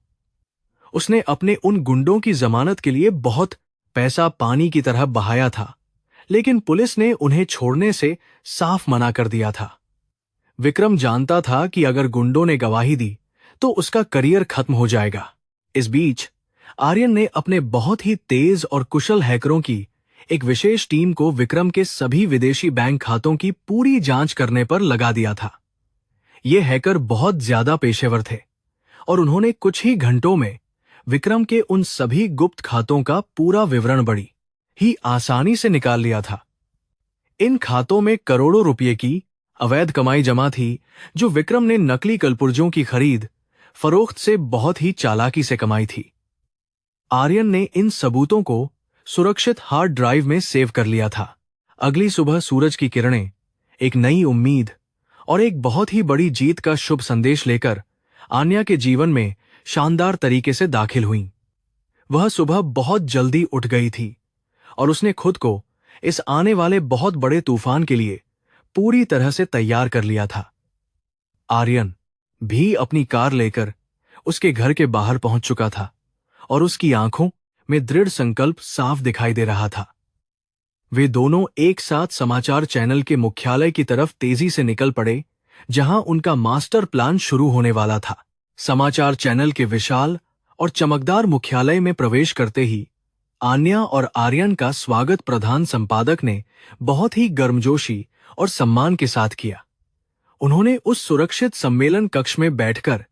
उसने अपने उन गुंडों की जमानत के लिए बहुत पैसा पानी की तरह बहाया था, लेकिन पुलिस ने उन्हें छोड़ने से साफ मना कर दिया था। विक्रम जानता था कि अगर गुंडों ने गवाही दी तो उसका करियर खत्म हो जाएगा। इस बीच आर्यन ने अपने बहुत ही तेज और कुशल हैकरों की एक विशेष टीम को विक्रम के सभी विदेशी बैंक खातों की पूरी जांच करने पर लगा दिया था। ये हैकर बहुत ज्यादा पेशेवर थे और उन्होंने कुछ ही घंटों में विक्रम के उन सभी गुप्त खातों का पूरा विवरण बड़ी ही आसानी से निकाल लिया था। इन खातों में करोड़ों रुपए की अवैध कमाई जमा थी, जो विक्रम ने नकली कलपुर्जों की खरीद फरोख्त से बहुत ही चालाकी से कमाई थी। आर्यन ने इन सबूतों को सुरक्षित हार्ड ड्राइव में सेव कर लिया था। अगली सुबह सूरज की किरणें एक नई उम्मीद और एक बहुत ही बड़ी जीत का शुभ संदेश लेकर आन्या के जीवन में शानदार तरीके से दाखिल हुईं। वह सुबह बहुत जल्दी उठ गई थी और उसने खुद को इस आने वाले बहुत बड़े तूफान के लिए पूरी तरह से तैयार कर लिया था। आर्यन भी अपनी कार लेकर उसके घर के बाहर पहुंच चुका था और उसकी आंखों में दृढ़ संकल्प साफ दिखाई दे रहा था। वे दोनों एक साथ समाचार चैनल के मुख्यालय की तरफ तेजी से निकल पड़े, जहां उनका मास्टर प्लान शुरू होने वाला था। समाचार चैनल के विशाल और चमकदार मुख्यालय में प्रवेश करते ही आन्या और आर्यन का स्वागत प्रधान संपादक ने बहुत ही गर्मजोशी और सम्मान के साथ किया। उन्होंने उस सुरक्षित सम्मेलन कक्ष में बैठकर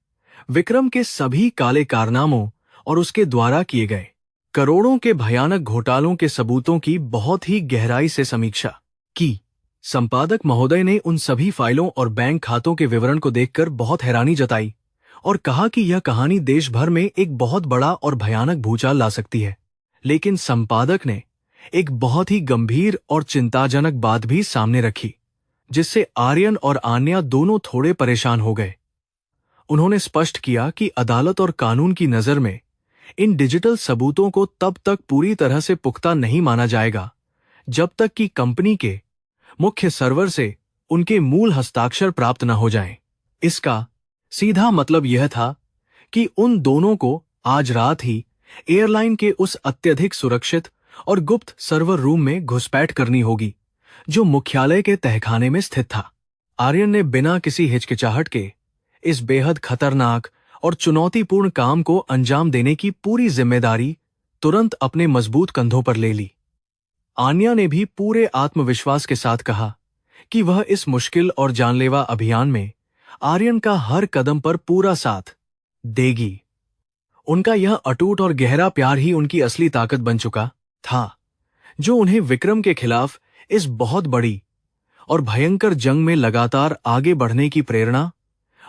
विक्रम के सभी काले कारनामों और उसके द्वारा किए गए करोड़ों के भयानक घोटालों के सबूतों की बहुत ही गहराई से समीक्षा की। संपादक महोदय ने उन सभी फाइलों और बैंक खातों के विवरण को देखकर बहुत हैरानी जताई और कहा कि यह कहानी देश भर में एक बहुत बड़ा और भयानक भूचाल ला सकती है। लेकिन संपादक ने एक बहुत ही गंभीर और चिंताजनक बात भी सामने रखी, जिससे आर्यन और आन्या दोनों थोड़े परेशान हो गए। उन्होंने स्पष्ट किया कि अदालत और कानून की नजर में इन डिजिटल सबूतों को तब तक पूरी तरह से पुख्ता नहीं माना जाएगा जब तक कि कंपनी के मुख्य सर्वर से उनके मूल हस्ताक्षर प्राप्त न हो जाएं। इसका सीधा मतलब यह था कि उन दोनों को आज रात ही एयरलाइन के उस अत्यधिक सुरक्षित और गुप्त सर्वर रूम में घुसपैठ करनी होगी, जो मुख्यालय के तहखाने में स्थित था। आर्यन ने बिना किसी हिचकिचाहट के इस बेहद खतरनाक और चुनौतीपूर्ण काम को अंजाम देने की पूरी जिम्मेदारी तुरंत अपने मजबूत कंधों पर ले ली। आन्या ने भी पूरे आत्मविश्वास के साथ कहा कि वह इस मुश्किल और जानलेवा अभियान में आर्यन का हर कदम पर पूरा साथ देगी। उनका यह अटूट और गहरा प्यार ही उनकी असली ताकत बन चुका था, जो उन्हें विक्रम के खिलाफ इस बहुत बड़ी और भयंकर जंग में लगातार आगे बढ़ने की प्रेरणा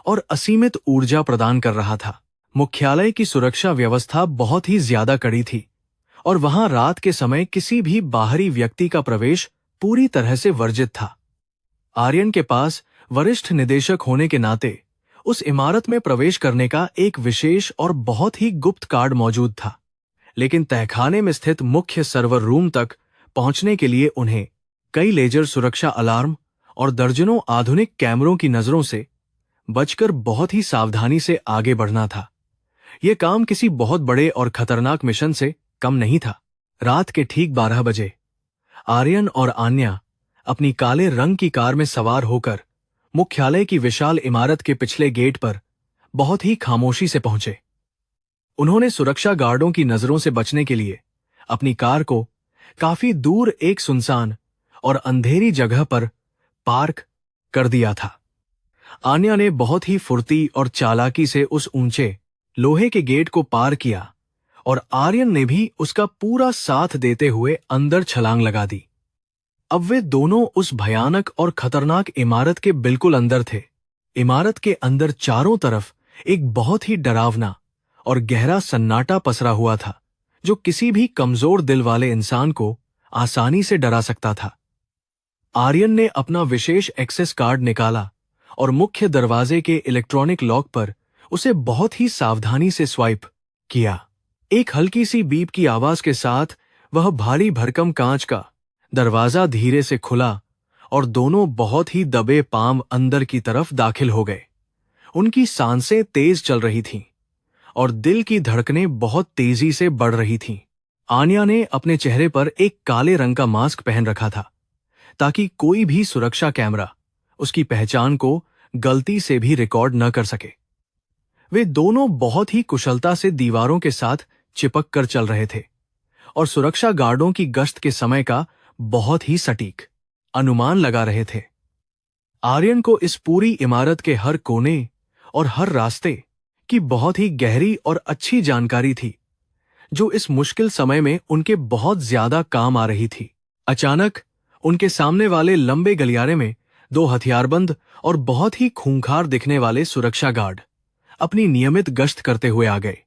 और असीमित ऊर्जा प्रदान कर रहा था। मुख्यालय की सुरक्षा व्यवस्था बहुत ही ज्यादा कड़ी थी और वहां रात के समय किसी भी बाहरी व्यक्ति का प्रवेश पूरी तरह से वर्जित था। आर्यन के पास वरिष्ठ निदेशक होने के नाते उस इमारत में प्रवेश करने का एक विशेष और बहुत ही गुप्त कार्ड मौजूद था, लेकिन तहखाने में स्थित मुख्य सर्वर रूम तक पहुंचने के लिए उन्हें कई लेजर सुरक्षा अलार्म और दर्जनों आधुनिक कैमरों की नजरों से बचकर बहुत ही सावधानी से आगे बढ़ना था। यह काम किसी बहुत बड़े और खतरनाक मिशन से कम नहीं था। रात के ठीक 12 बजे आर्यन और आन्या अपनी काले रंग की कार में सवार होकर मुख्यालय की विशाल इमारत के पिछले गेट पर बहुत ही खामोशी से पहुंचे। उन्होंने सुरक्षा गार्डों की नजरों से बचने के लिए अपनी कार को काफी दूर एक सुनसान और अंधेरी जगह पर पार्क कर दिया था। आन्या ने बहुत ही फुर्ती और चालाकी से उस ऊंचे लोहे के गेट को पार किया और आर्यन ने भी उसका पूरा साथ देते हुए अंदर छलांग लगा दी। अब वे दोनों उस भयानक और खतरनाक इमारत के बिल्कुल अंदर थे। इमारत के अंदर चारों तरफ एक बहुत ही डरावना और गहरा सन्नाटा पसरा हुआ था, जो किसी भी कमजोर दिल वाले इंसान को आसानी से डरा सकता था। आर्यन ने अपना विशेष एक्सेस कार्ड निकाला और मुख्य दरवाजे के इलेक्ट्रॉनिक लॉक पर उसे बहुत ही सावधानी से स्वाइप किया। एक हल्की सी बीप की आवाज के साथ वह भारी भरकम कांच का दरवाजा धीरे से खुला और दोनों बहुत ही दबे पांव अंदर की तरफ दाखिल हो गए। उनकी सांसें तेज चल रही थीं और दिल की धड़कनें बहुत तेजी से बढ़ रही थीं। आन्या ने अपने चेहरे पर एक काले रंग का मास्क पहन रखा था ताकि कोई भी सुरक्षा कैमरा उसकी पहचान को गलती से भी रिकॉर्ड न कर सके। वे दोनों बहुत ही कुशलता से दीवारों के साथ चिपक कर चल रहे थे और सुरक्षा गार्डों की गश्त के समय का बहुत ही सटीक अनुमान लगा रहे थे। आर्यन को इस पूरी इमारत के हर कोने और हर रास्ते की बहुत ही गहरी और अच्छी जानकारी थी, जो इस मुश्किल समय में उनके बहुत ज्यादा काम आ रही थी। अचानक उनके सामने वाले लंबे गलियारे में दो हथियारबंद और बहुत ही खूंखार दिखने वाले सुरक्षा गार्ड अपनी नियमित गश्त करते हुए आ गए।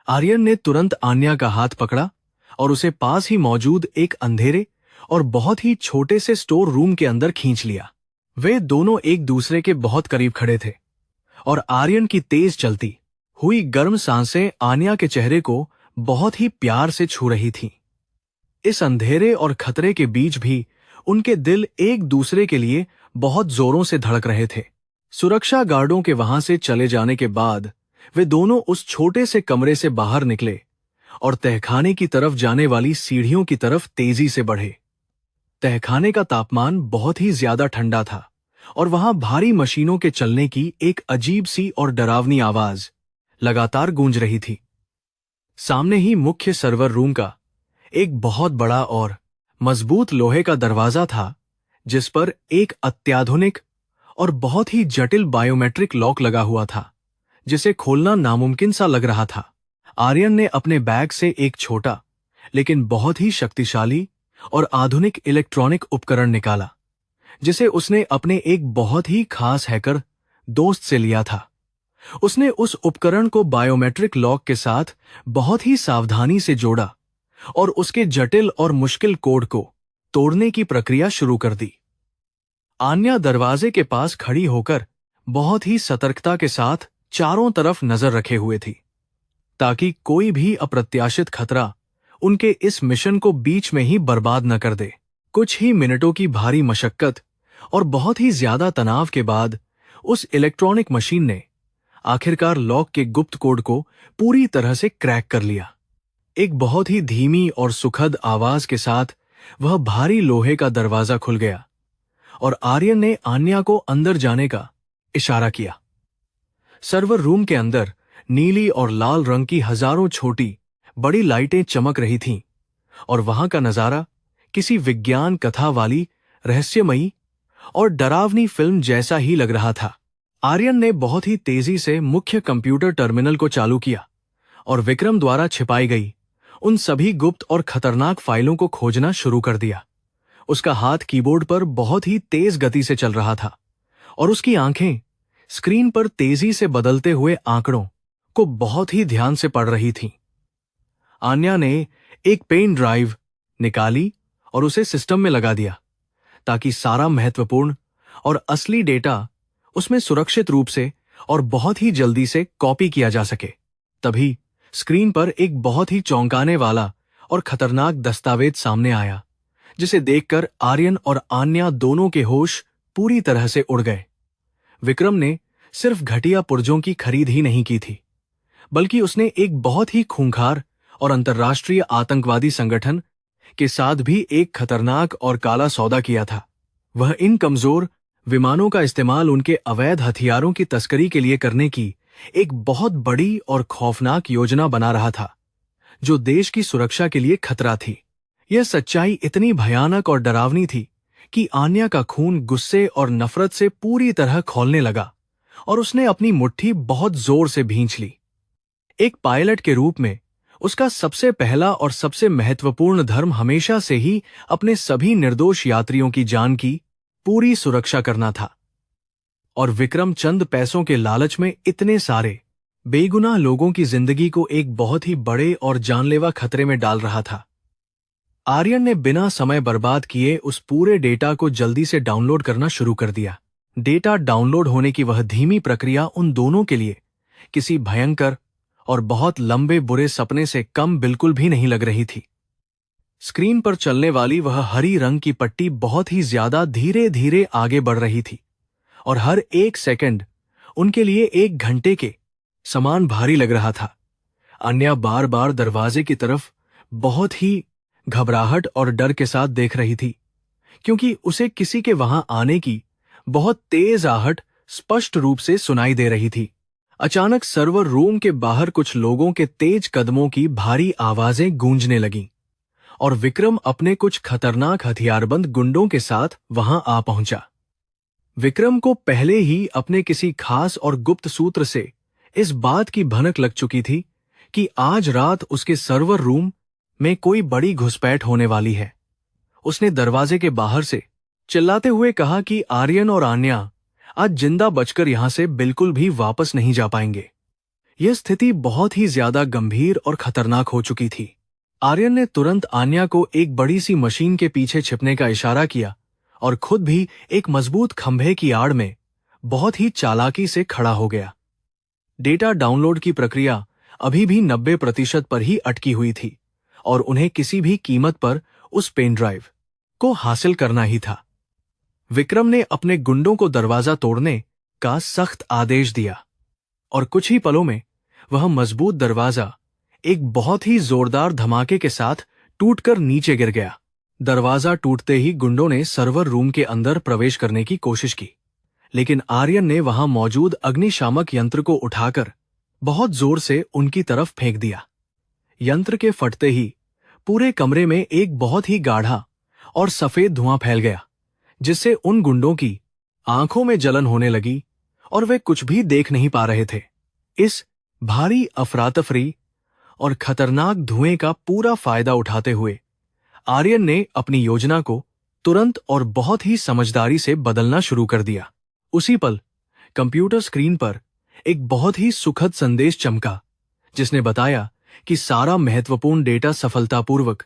आर्यन ने तुरंत आन्या का हाथ पकड़ा और उसे पास ही मौजूद एक अंधेरे और बहुत ही छोटे से स्टोर रूम के अंदर खींच लिया। वे दोनों एक दूसरे के बहुत करीब खड़े थे और आर्यन की तेज चलती हुई गर्म सांसें आन्या के चेहरे को बहुत ही प्यार से छू रही थीं। इस अंधेरे और खतरे के बीच भी उनके दिल एक दूसरे के लिए बहुत जोरों से धड़क रहे थे। सुरक्षा गार्डों के वहां से चले जाने के बाद वे दोनों उस छोटे से कमरे से बाहर निकले और तहखाने की तरफ जाने वाली सीढ़ियों की तरफ तेजी से बढ़े। तहखाने का तापमान बहुत ही ज्यादा ठंडा था और वहां भारी मशीनों के चलने की एक अजीब सी और डरावनी आवाज लगातार गूंज रही थी। सामने ही मुख्य सर्वर रूम का एक बहुत बड़ा और मजबूत लोहे का दरवाजा था, जिस पर एक अत्याधुनिक और बहुत ही जटिल बायोमेट्रिक लॉक लगा हुआ था, जिसे खोलना नामुमकिन सा लग रहा था। आर्यन ने अपने बैग से एक छोटा लेकिन बहुत ही शक्तिशाली और आधुनिक इलेक्ट्रॉनिक उपकरण निकाला, जिसे उसने अपने एक बहुत ही खास हैकर दोस्त से लिया था। उसने उस उपकरण को बायोमेट्रिक लॉक के साथ बहुत ही सावधानी से जोड़ा और उसके जटिल और मुश्किल कोड को तोड़ने की प्रक्रिया शुरू कर दी। आन्या दरवाजे के पास खड़ी होकर बहुत ही सतर्कता के साथ चारों तरफ नजर रखे हुए थी, ताकि कोई भी अप्रत्याशित खतरा उनके इस मिशन को बीच में ही बर्बाद न कर दे। कुछ ही मिनटों की भारी मशक्कत और बहुत ही ज्यादा तनाव के बाद उस इलेक्ट्रॉनिक मशीन ने आखिरकार लॉक के गुप्त कोड को पूरी तरह से क्रैक कर लिया। एक बहुत ही धीमी और सुखद आवाज के साथ वह भारी लोहे का दरवाजा खुल गया और आर्यन ने आन्या को अंदर जाने का इशारा किया। सर्वर रूम के अंदर नीली और लाल रंग की हजारों छोटी बड़ी लाइटें चमक रही थीं और वहां का नजारा किसी विज्ञान कथा वाली रहस्यमयी और डरावनी फिल्म जैसा ही लग रहा था। आर्यन ने बहुत ही तेजी से मुख्य कंप्यूटर टर्मिनल को चालू किया और विक्रम द्वारा छिपाई गई उन सभी गुप्त और खतरनाक फाइलों को खोजना शुरू कर दिया। उसका हाथ कीबोर्ड पर बहुत ही तेज गति से चल रहा था और उसकी आंखें स्क्रीन पर तेजी से बदलते हुए आंकड़ों को बहुत ही ध्यान से पढ़ रही थीं। आन्या ने एक पेन ड्राइव निकाली और उसे सिस्टम में लगा दिया, ताकि सारा महत्वपूर्ण और असली डेटा उसमें सुरक्षित रूप से और बहुत ही जल्दी से कॉपी किया जा सके। तभी स्क्रीन पर एक बहुत ही चौंकाने वाला और खतरनाक दस्तावेज सामने आया, जिसे देखकर आर्यन और आन्या दोनों के होश पूरी तरह से उड़ गए। विक्रम ने सिर्फ घटिया पुर्जों की खरीद ही नहीं की थी, बल्कि उसने एक बहुत ही खूंखार और अंतर्राष्ट्रीय आतंकवादी संगठन के साथ भी एक खतरनाक और काला सौदा किया था। वह इन कमजोर विमानों का इस्तेमाल उनके अवैध हथियारों की तस्करी के लिए करने की एक बहुत बड़ी और खौफनाक योजना बना रहा था, जो देश की सुरक्षा के लिए खतरा थी। यह सच्चाई इतनी भयानक और डरावनी थी कि आन्या का खून गुस्से और नफरत से पूरी तरह खौलने लगा और उसने अपनी मुट्ठी बहुत जोर से भींच ली। एक पायलट के रूप में उसका सबसे पहला और सबसे महत्वपूर्ण धर्म हमेशा से ही अपने सभी निर्दोष यात्रियों की जान की पूरी सुरक्षा करना था, और विक्रम चंद पैसों के लालच में इतने सारे बेगुनाह लोगों की जिंदगी को एक बहुत ही बड़े और जानलेवा खतरे में डाल रहा था। आर्यन ने बिना समय बर्बाद किए उस पूरे डेटा को जल्दी से डाउनलोड करना शुरू कर दिया। डेटा डाउनलोड होने की वह धीमी प्रक्रिया उन दोनों के लिए किसी भयंकर और बहुत लंबे बुरे सपने से कम बिल्कुल भी नहीं लग रही थी। स्क्रीन पर चलने वाली वह हरी रंग की पट्टी बहुत ही ज्यादा धीरे धीरे आगे बढ़ रही थी और हर एक सेकंड उनके लिए 1 घंटे के समान भारी लग रहा था। अन्या बार बार दरवाजे की तरफ बहुत ही घबराहट और डर के साथ देख रही थी, क्योंकि उसे किसी के वहां आने की बहुत तेज आहट स्पष्ट रूप से सुनाई दे रही थी। अचानक सर्वर रूम के बाहर कुछ लोगों के तेज कदमों की भारी आवाजें गूंजने लगीं और विक्रम अपने कुछ खतरनाक हथियारबंद गुंडों के साथ वहां आ पहुंचा। विक्रम को पहले ही अपने किसी खास और गुप्त सूत्र से इस बात की भनक लग चुकी थी कि आज रात उसके सर्वर रूम में कोई बड़ी घुसपैठ होने वाली है। उसने दरवाजे के बाहर से चिल्लाते हुए कहा कि आर्यन और आन्या आज जिंदा बचकर यहां से बिल्कुल भी वापस नहीं जा पाएंगे। यह स्थिति बहुत ही ज्यादा गंभीर और खतरनाक हो चुकी थी। आर्यन ने तुरंत आन्या को एक बड़ी सी मशीन के पीछे छिपने का इशारा किया और खुद भी एक मजबूत खंभे की आड़ में बहुत ही चालाकी से खड़ा हो गया। डेटा डाउनलोड की प्रक्रिया अभी भी 90% पर ही अटकी हुई थी और उन्हें किसी भी कीमत पर उस पेन ड्राइव को हासिल करना ही था। विक्रम ने अपने गुंडों को दरवाजा तोड़ने का सख्त आदेश दिया और कुछ ही पलों में वह मजबूत दरवाजा एक बहुत ही जोरदार धमाके के साथ टूटकर नीचे गिर गया। दरवाजा टूटते ही गुंडों ने सर्वर रूम के अंदर प्रवेश करने की कोशिश की, लेकिन आर्यन ने वहां मौजूद अग्निशामक यंत्र को उठाकर बहुत जोर से उनकी तरफ फेंक दिया। यंत्र के फटते ही पूरे कमरे में एक बहुत ही गाढ़ा और सफेद धुआं फैल गया, जिससे उन गुंडों की आंखों में जलन होने लगी और वे कुछ भी देख नहीं पा रहे थे। इस भारी अफरातफरी और खतरनाक धुएं का पूरा फायदा उठाते हुए आर्यन ने अपनी योजना को तुरंत और बहुत ही समझदारी से बदलना शुरू कर दिया। उसी पल कंप्यूटर स्क्रीन पर एक बहुत ही सुखद संदेश चमका, जिसने बताया कि सारा महत्वपूर्ण डेटा सफलतापूर्वक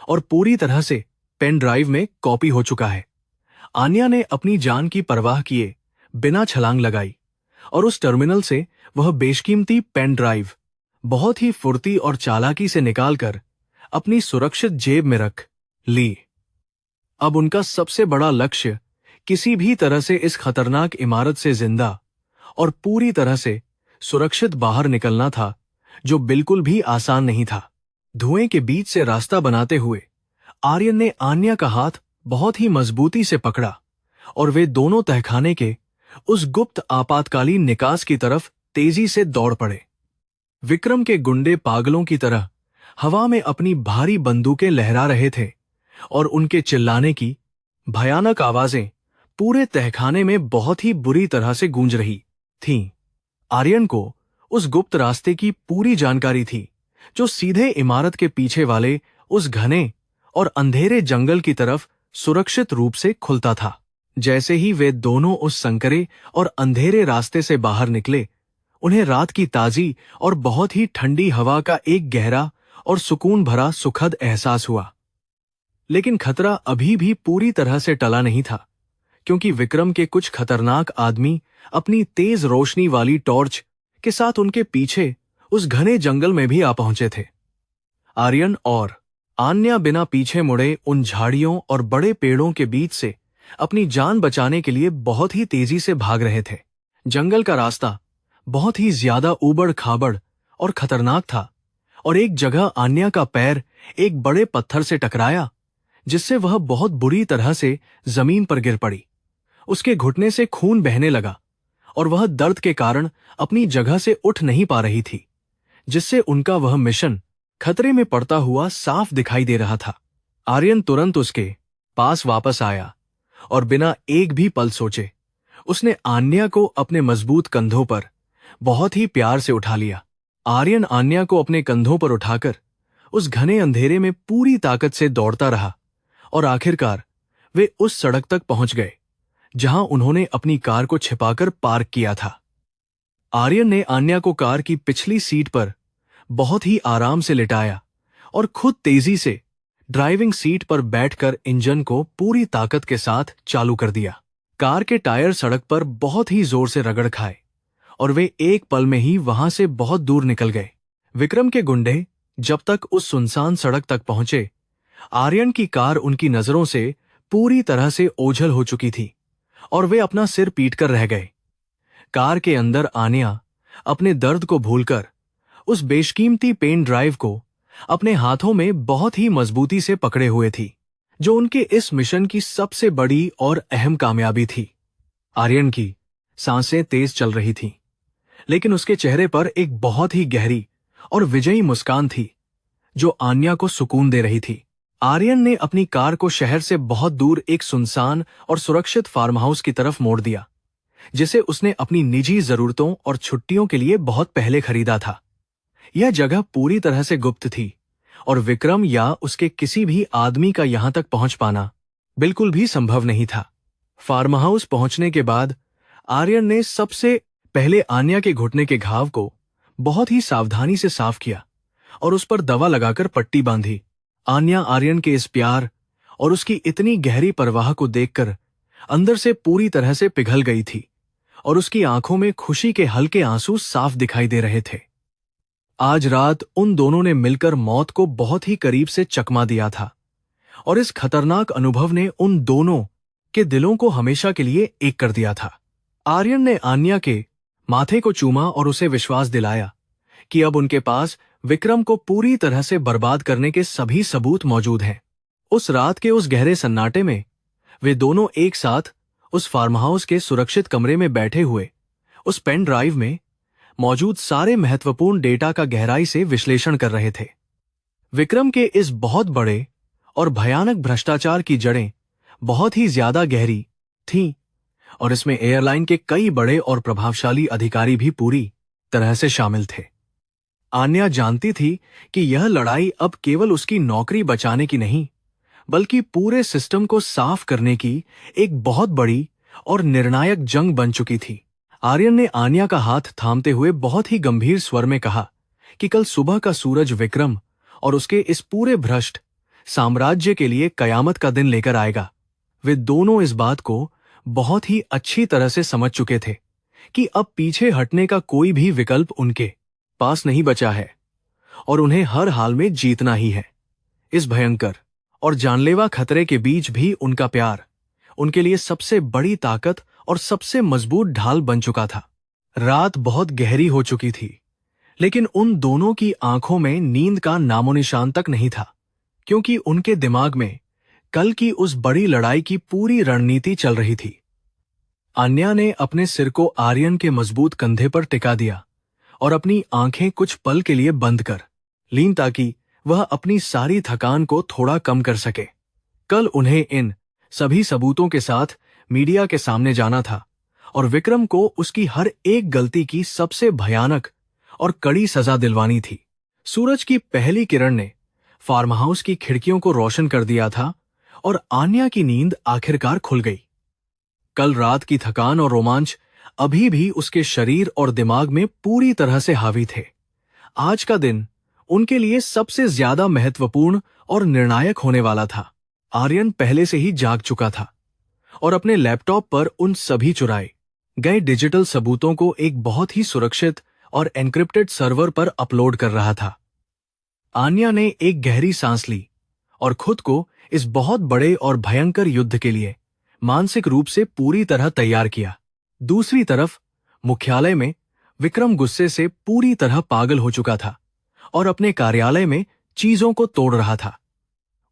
और पूरी तरह से पेन ड्राइव में कॉपी हो चुका है। आन्या ने अपनी जान की परवाह किए बिना छलांग लगाई और उस टर्मिनल से वह बेशकीमती पेन ड्राइव बहुत ही फुर्ती और चालाकी से निकालकर अपनी सुरक्षित जेब में रख ली। अब उनका सबसे बड़ा लक्ष्य किसी भी तरह से इस खतरनाक इमारत से जिंदा और पूरी तरह से सुरक्षित बाहर निकलना था, जो बिल्कुल भी आसान नहीं था। धुएं के बीच से रास्ता बनाते हुए आर्यन ने आन्या का हाथ बहुत ही मजबूती से पकड़ा और वे दोनों तहखाने के उस गुप्त आपातकालीन निकास की तरफ तेजी से दौड़ पड़े। विक्रम के गुंडे पागलों की तरह हवा में अपनी भारी बंदूकें लहरा रहे थे और उनके चिल्लाने की भयानक आवाजें पूरे तहखाने में बहुत ही बुरी तरह से गूंज रही थीं। आर्यन को उस गुप्त रास्ते की पूरी जानकारी थी, जो सीधे इमारत के पीछे वाले उस घने और अंधेरे जंगल की तरफ सुरक्षित रूप से खुलता था। जैसे ही वे दोनों उस संकरे और अंधेरे रास्ते से बाहर निकले, उन्हें रात की ताजी और बहुत ही ठंडी हवा का एक गहरा और सुकून भरा सुखद एहसास हुआ। लेकिन खतरा अभी भी पूरी तरह से टला नहीं था, क्योंकि विक्रम के कुछ खतरनाक आदमी अपनी तेज रोशनी वाली टॉर्च के साथ उनके पीछे उस घने जंगल में भी आ पहुंचे थे। आर्यन और आन्या बिना पीछे मुड़े उन झाड़ियों और बड़े पेड़ों के बीच से अपनी जान बचाने के लिए बहुत ही तेजी से भाग रहे थे। जंगल का रास्ता बहुत ही ज्यादा ऊबड़ खाबड़ और खतरनाक था और एक जगह आन्या का पैर एक बड़े पत्थर से टकराया, जिससे वह बहुत बुरी तरह से जमीन पर गिर पड़ी। उसके घुटने से खून बहने लगा और वह दर्द के कारण अपनी जगह से उठ नहीं पा रही थी, जिससे उनका वह मिशन खतरे में पड़ता हुआ साफ दिखाई दे रहा था। आर्यन तुरंत उसके पास वापस आया और बिना एक भी पल सोचे उसने आन्या को अपने मजबूत कंधों पर बहुत ही प्यार से उठा लिया। आर्यन आन्या को अपने कंधों पर उठाकर उस घने अंधेरे में पूरी ताकत से दौड़ता रहा और आखिरकार वे उस सड़क तक पहुंच गए जहां उन्होंने अपनी कार को छिपाकर पार्क किया था। आर्यन ने आन्या को कार की पिछली सीट पर बहुत ही आराम से लिटाया और खुद तेजी से ड्राइविंग सीट पर बैठकर इंजन को पूरी ताकत के साथ चालू कर दिया। कार के टायर सड़क पर बहुत ही जोर से रगड़ खाए और वे एक पल में ही वहां से बहुत दूर निकल गए। विक्रम के गुंडे जब तक उस सुनसान सड़क तक पहुंचे, आर्यन की कार उनकी नजरों से पूरी तरह से ओझल हो चुकी थी और वे अपना सिर पीटकर रह गए। कार के अंदर आन्या अपने दर्द को भूलकर उस बेशकीमती पेन ड्राइव को अपने हाथों में बहुत ही मजबूती से पकड़े हुए थी, जो उनके इस मिशन की सबसे बड़ी और अहम कामयाबी थी। आर्यन की सांसें तेज चल रही थीं, लेकिन उसके चेहरे पर एक बहुत ही गहरी और विजयी मुस्कान थी, जो आन्या को सुकून दे रही थी। आर्यन ने अपनी कार को शहर से बहुत दूर एक सुनसान और सुरक्षित फार्म हाउस की तरफ मोड़ दिया, जिसे उसने अपनी निजी जरूरतों और छुट्टियों के लिए बहुत पहले खरीदा था। यह जगह पूरी तरह से गुप्त थी और विक्रम या उसके किसी भी आदमी का यहां तक पहुंच पाना बिल्कुल भी संभव नहीं था। फार्म हाउस पहुंचने के बाद आर्यन ने सबसे पहले आन्या के घुटने के घाव को बहुत ही सावधानी से साफ किया और उस पर दवा लगाकर पट्टी बांधी। आन्या आर्यन के इस प्यार और उसकी इतनी गहरी परवाह को देखकर अंदर से पूरी तरह से पिघल गई थी और उसकी आंखों में खुशी के हल्के आंसू साफ दिखाई दे रहे थे। आज रात उन दोनों ने मिलकर मौत को बहुत ही करीब से चकमा दिया था और इस खतरनाक अनुभव ने उन दोनों के दिलों को हमेशा के लिए एक कर दिया था। आर्यन ने आन्या के माथे को चूमा और उसे विश्वास दिलाया कि अब उनके पास विक्रम को पूरी तरह से बर्बाद करने के सभी सबूत मौजूद हैं। उस रात के उस गहरे सन्नाटे में वे दोनों एक साथ उस फार्म हाउस के सुरक्षित कमरे में बैठे हुए उस पेन ड्राइव में मौजूद सारे महत्वपूर्ण डेटा का गहराई से विश्लेषण कर रहे थे। विक्रम के इस बहुत बड़े और भयानक भ्रष्टाचार की जड़ें बहुत ही ज्यादा गहरी थीं और इसमें एयरलाइन के कई बड़े और प्रभावशाली अधिकारी भी पूरी तरह से शामिल थे। आन्या जानती थी कि यह लड़ाई अब केवल उसकी नौकरी बचाने की नहीं, बल्कि पूरे सिस्टम को साफ करने की एक बहुत बड़ी और निर्णायक जंग बन चुकी थी। आर्यन ने आन्या का हाथ थामते हुए बहुत ही गंभीर स्वर में कहा कि कल सुबह का सूरज विक्रम और उसके इस पूरे भ्रष्ट साम्राज्य के लिए कयामत का दिन लेकर आएगा। वे दोनों इस बात को बहुत ही अच्छी तरह से समझ चुके थे कि अब पीछे हटने का कोई भी विकल्प उनके पास नहीं बचा है और उन्हें हर हाल में जीतना ही है। इस भयंकर और जानलेवा खतरे के बीच भी उनका प्यार उनके लिए सबसे बड़ी ताकत और सबसे मजबूत ढाल बन चुका था। रात बहुत गहरी हो चुकी थी, लेकिन उन दोनों की आंखों में नींद का नामोनिशान तक नहीं था, क्योंकि उनके दिमाग में कल की उस बड़ी लड़ाई की पूरी रणनीति चल रही थी। आन्या ने अपने सिर को आर्यन के मजबूत कंधे पर टिका दिया और अपनी आंखें कुछ पल के लिए बंद कर लीं ताकि वह अपनी सारी थकान को थोड़ा कम कर सके। कल उन्हें इन सभी सबूतों के साथ मीडिया के सामने जाना था और विक्रम को उसकी हर एक गलती की सबसे भयानक और कड़ी सजा दिलवानी थी। सूरज की पहली किरण ने फार्म हाउस की खिड़कियों को रोशन कर दिया था और आन्या की नींद आखिरकार खुल गई। कल रात की थकान और रोमांच अभी भी उसके शरीर और दिमाग में पूरी तरह से हावी थे। आज का दिन उनके लिए सबसे ज्यादा महत्वपूर्ण और निर्णायक होने वाला था। आर्यन पहले से ही जाग चुका था और अपने लैपटॉप पर उन सभी चुराए गए डिजिटल सबूतों को एक बहुत ही सुरक्षित और एन्क्रिप्टेड सर्वर पर अपलोड कर रहा था। आन्या ने एक गहरी सांस ली और खुद को इस बहुत बड़े और भयंकर युद्ध के लिए मानसिक रूप से पूरी तरह तैयार किया। दूसरी तरफ मुख्यालय में विक्रम गुस्से से पूरी तरह पागल हो चुका था और अपने कार्यालय में चीजों को तोड़ रहा था।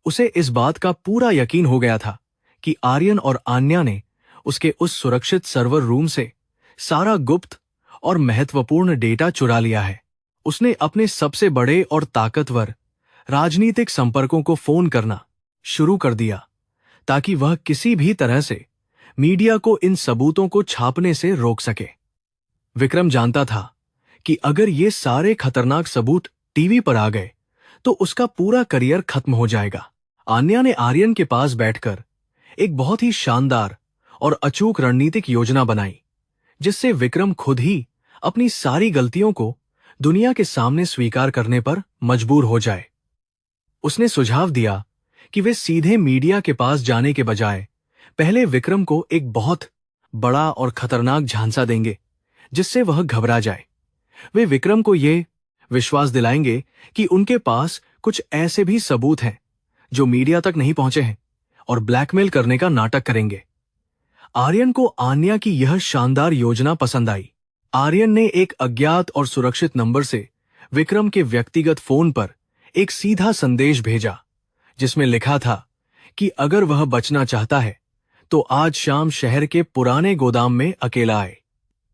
उसे इस बात का पूरा यकीन हो गया था कि आर्यन और आन्या ने उसके उस सुरक्षित सर्वर रूम से सारा गुप्त और महत्वपूर्ण डेटा चुरा लिया है। उसने अपने सबसे बड़े और ताकतवर राजनीतिक संपर्कों को फोन करना शुरू कर दिया ताकि वह किसी भी तरह से मीडिया को इन सबूतों को छापने से रोक सके। विक्रम जानता था कि अगर ये सारे खतरनाक सबूत टीवी पर आ गए तो उसका पूरा करियर खत्म हो जाएगा। आन्या ने आर्यन के पास बैठकर एक बहुत ही शानदार और अचूक रणनीतिक योजना बनाई, जिससे विक्रम खुद ही अपनी सारी गलतियों को दुनिया के सामने स्वीकार करने पर मजबूर हो जाए। उसने सुझाव दिया कि वे सीधे मीडिया के पास जाने के बजाय पहले विक्रम को एक बहुत बड़ा और खतरनाक झांसा देंगे जिससे वह घबरा जाए। वे विक्रम को यह विश्वास दिलाएंगे कि उनके पास कुछ ऐसे भी सबूत हैं जो मीडिया तक नहीं पहुंचे हैं और ब्लैकमेल करने का नाटक करेंगे। आर्यन को आन्या की यह शानदार योजना पसंद आई। आर्यन ने एक अज्ञात और सुरक्षित नंबर से विक्रम के व्यक्तिगत फोन पर एक सीधा संदेश भेजा जिसमें लिखा था कि अगर वह बचना चाहता है तो आज शाम शहर के पुराने गोदाम में अकेला आए।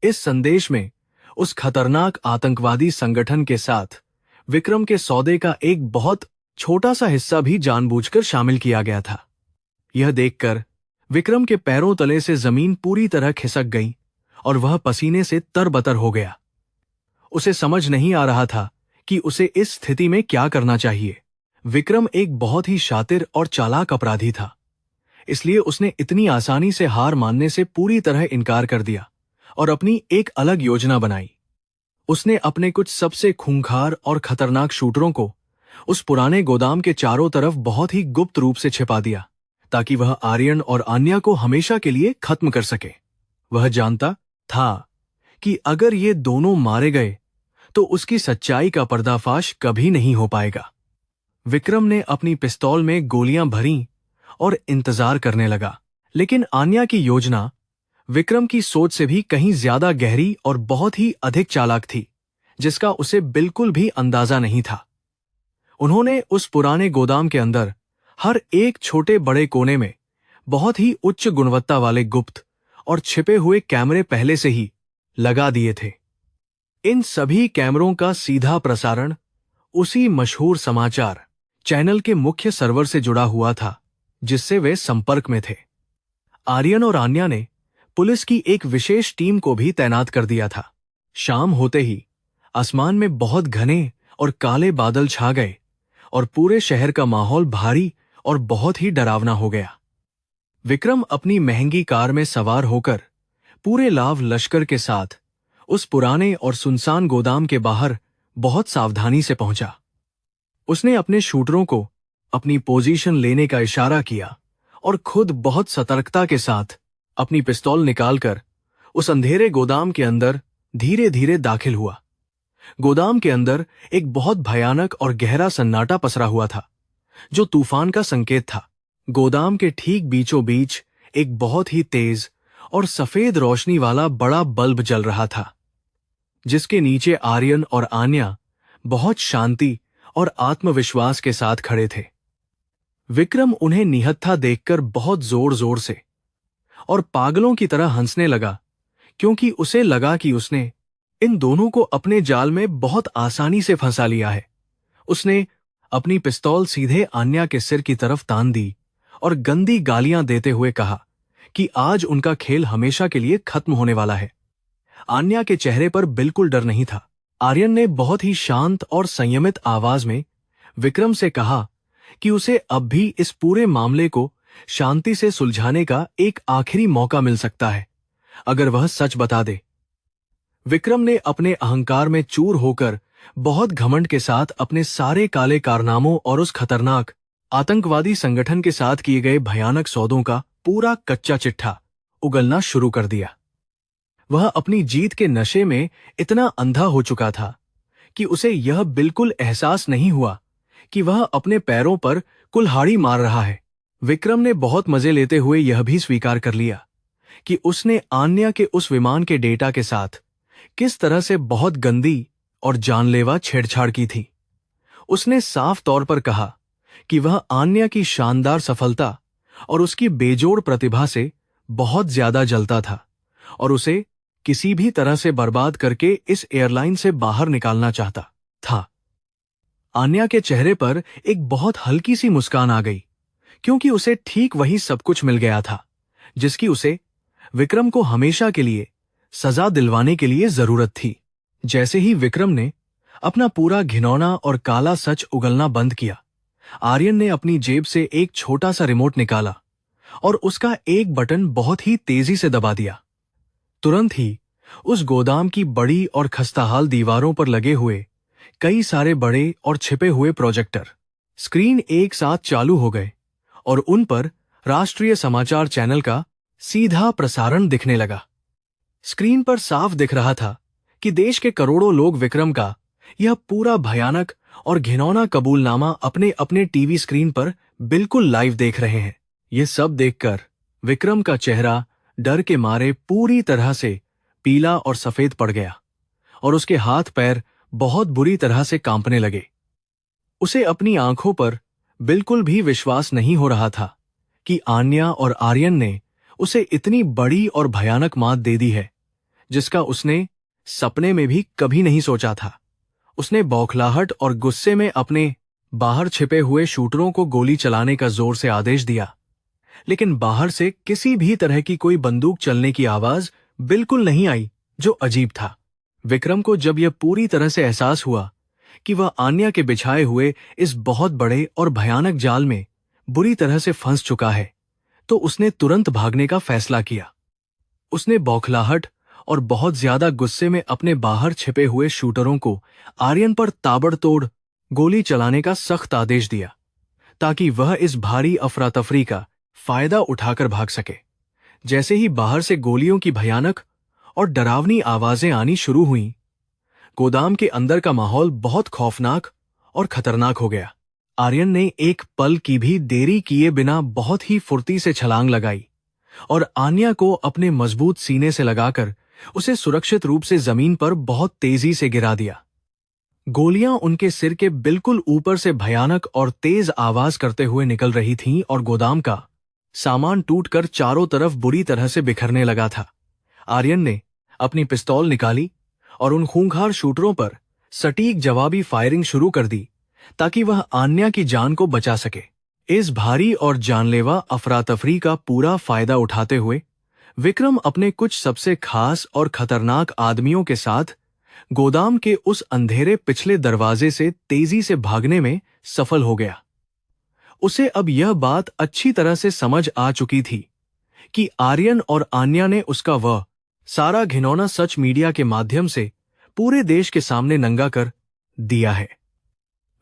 इस संदेश में उस खतरनाक आतंकवादी संगठन के साथ विक्रम के सौदे का एक बहुत छोटा सा हिस्सा भी जानबूझकर शामिल किया गया था। यह देखकर विक्रम के पैरों तले से जमीन पूरी तरह खिसक गई और वह पसीने से तरबतर हो गया। उसे समझ नहीं आ रहा था कि उसे इस स्थिति में क्या करना चाहिए। विक्रम एक बहुत ही शातिर और चालाक अपराधी था, इसलिए उसने इतनी आसानी से हार मानने से पूरी तरह इनकार कर दिया और अपनी एक अलग योजना बनाई। उसने अपने कुछ सबसे खूंखार और खतरनाक शूटरों को उस पुराने गोदाम के चारों तरफ बहुत ही गुप्त रूप से छिपा दिया ताकि वह आर्यन और आन्या को हमेशा के लिए खत्म कर सके। वह जानता था कि अगर ये दोनों मारे गए तो उसकी सच्चाई का पर्दाफाश कभी नहीं हो पाएगा। विक्रम ने अपनी पिस्तौल में गोलियां भरीं और इंतजार करने लगा, लेकिन आन्या की योजना विक्रम की सोच से भी कहीं ज्यादा गहरी और बहुत ही अधिक चालाक थी, जिसका उसे बिल्कुल भी अंदाजा नहीं था। उन्होंने उस पुराने गोदाम के अंदर हर एक छोटे बड़े कोने में बहुत ही उच्च गुणवत्ता वाले गुप्त और छिपे हुए कैमरे पहले से ही लगा दिए थे। इन सभी कैमरों का सीधा प्रसारण उसी मशहूर समाचार चैनल के मुख्य सर्वर से जुड़ा हुआ था जिससे वे संपर्क में थे। आर्यन और आन्या ने पुलिस की एक विशेष टीम को भी तैनात कर दिया था। शाम होते ही आसमान में बहुत घने और काले बादल छा गए और पूरे शहर का माहौल भारी और बहुत ही डरावना हो गया। विक्रम अपनी महंगी कार में सवार होकर पूरे लाव लश्कर के साथ उस पुराने और सुनसान गोदाम के बाहर बहुत सावधानी से पहुंचा। उसने अपने शूटरों को अपनी पोजीशन लेने का इशारा किया और खुद बहुत सतर्कता के साथ अपनी पिस्तौल निकालकर उस अंधेरे गोदाम के अंदर धीरे धीरे दाखिल हुआ। गोदाम के अंदर एक बहुत भयानक और गहरा सन्नाटा पसरा हुआ था जो तूफान का संकेत था। गोदाम के ठीक बीचों बीच एक बहुत ही तेज और सफेद रोशनी वाला बड़ा बल्ब जल रहा था, जिसके नीचे आर्यन और आन्या बहुत शांति और आत्मविश्वास के साथ खड़े थे। विक्रम उन्हें निहत्था देखकर बहुत जोर जोर से और पागलों की तरह हंसने लगा, क्योंकि उसे लगा कि उसने इन दोनों को अपने जाल में बहुत आसानी से फंसा लिया है। उसने अपनी पिस्तौल सीधे आन्या के सिर की तरफ तान दी और गंदी गालियां देते हुए कहा कि आज उनका खेल हमेशा के लिए खत्म होने वाला है। आन्या के चेहरे पर बिल्कुल डर नहीं था। आर्यन ने बहुत ही शांत और संयमित आवाज में विक्रम से कहा कि उसे अब भी इस पूरे मामले को शांति से सुलझाने का एक आखिरी मौका मिल सकता है अगर वह सच बता दे। विक्रम ने अपने अहंकार में चूर होकर बहुत घमंड के साथ अपने सारे काले कारनामों और उस खतरनाक आतंकवादी संगठन के साथ किए गए भयानक सौदों का पूरा कच्चा चिट्ठा उगलना शुरू कर दिया। वह अपनी जीत के नशे में इतना अंधा हो चुका था कि उसे यह बिल्कुल एहसास नहीं हुआ कि वह अपने पैरों पर कुल्हाड़ी मार रहा है। विक्रम ने बहुत मजे लेते हुए यह भी स्वीकार कर लिया कि उसने आन्या के उस विमान के डेटा के साथ किस तरह से बहुत गंदी और जानलेवा छेड़छाड़ की थी। उसने साफ तौर पर कहा कि वह आन्या की शानदार सफलता और उसकी बेजोड़ प्रतिभा से बहुत ज्यादा जलता था और उसे किसी भी तरह से बर्बाद करके इस एयरलाइन से बाहर निकालना चाहता था। आन्या के चेहरे पर एक बहुत हल्की सी मुस्कान आ गई, क्योंकि उसे ठीक वही सब कुछ मिल गया था जिसकी उसे विक्रम को हमेशा के लिए सजा दिलवाने के लिए जरूरत थी। जैसे ही विक्रम ने अपना पूरा घिनौना और काला सच उगलना बंद किया, आर्यन ने अपनी जेब से एक छोटा सा रिमोट निकाला और उसका एक बटन बहुत ही तेजी से दबा दिया। तुरंत ही उस गोदाम की बड़ी और खस्ताहाल दीवारों पर लगे हुए कई सारे बड़े और छिपे हुए प्रोजेक्टर स्क्रीन एक साथ चालू हो गए और उन पर राष्ट्रीय समाचार चैनल का सीधा प्रसारण दिखने लगा। स्क्रीन पर साफ दिख रहा था कि देश के करोड़ों लोग विक्रम का यह पूरा भयानक और घिनौना कबूलनामा अपने अपने टीवी स्क्रीन पर बिल्कुल लाइव देख रहे हैं। ये सब देखकर विक्रम का चेहरा डर के मारे पूरी तरह से पीला और सफेद पड़ गया और उसके हाथ पैर बहुत बुरी तरह से कांपने लगे। उसे अपनी आंखों पर बिल्कुल भी विश्वास नहीं हो रहा था कि आन्या और आर्यन ने उसे इतनी बड़ी और भयानक मात दे दी है, जिसका उसने सपने में भी कभी नहीं सोचा था। उसने बौखलाहट और गुस्से में अपने बाहर छिपे हुए शूटरों को गोली चलाने का जोर से आदेश दिया, लेकिन बाहर से किसी भी तरह की कोई बंदूक चलने की आवाज बिल्कुल नहीं आई, जो अजीब था। विक्रम को जब यह पूरी तरह से एहसास हुआ कि वह आन्या के बिछाए हुए इस बहुत बड़े और भयानक जाल में बुरी तरह से फंस चुका है, तो उसने तुरंत भागने का फैसला किया। उसने बौखलाहट और बहुत ज्यादा गुस्से में अपने बाहर छिपे हुए शूटरों को आर्यन पर ताबड़तोड़ गोली चलाने का सख्त आदेश दिया, ताकि वह इस भारी अफरा तफरी का फायदा उठाकर भाग सके। जैसे ही बाहर से गोलियों की भयानक और डरावनी आवाजें आनी शुरू हुईं, गोदाम के अंदर का माहौल बहुत खौफनाक और खतरनाक हो गया। आर्यन ने एक पल की भी देरी किए बिना बहुत ही फुर्ती से छलांग लगाई और आन्या को अपने मजबूत सीने से लगाकर उसे सुरक्षित रूप से जमीन पर बहुत तेजी से गिरा दिया। गोलियां उनके सिर के बिल्कुल ऊपर से भयानक और तेज आवाज करते हुए निकल रही थीं और गोदाम का सामान टूटकर चारों तरफ बुरी तरह से बिखरने लगा था। आर्यन ने अपनी पिस्तौल निकाली और उन खूंखार शूटरों पर सटीक जवाबी फायरिंग शुरू कर दी, ताकि वह आन्या की जान को बचा सके। इस भारी और जानलेवा अफरा तफरी का पूरा फायदा उठाते हुए विक्रम अपने कुछ सबसे खास और खतरनाक आदमियों के साथ गोदाम के उस अंधेरे पिछले दरवाजे से तेजी से भागने में सफल हो गया। उसे अब यह बात अच्छी तरह से समझ आ चुकी थी कि आर्यन और आन्या ने उसका वह सारा घिनौना सच मीडिया के माध्यम से पूरे देश के सामने नंगा कर दिया है।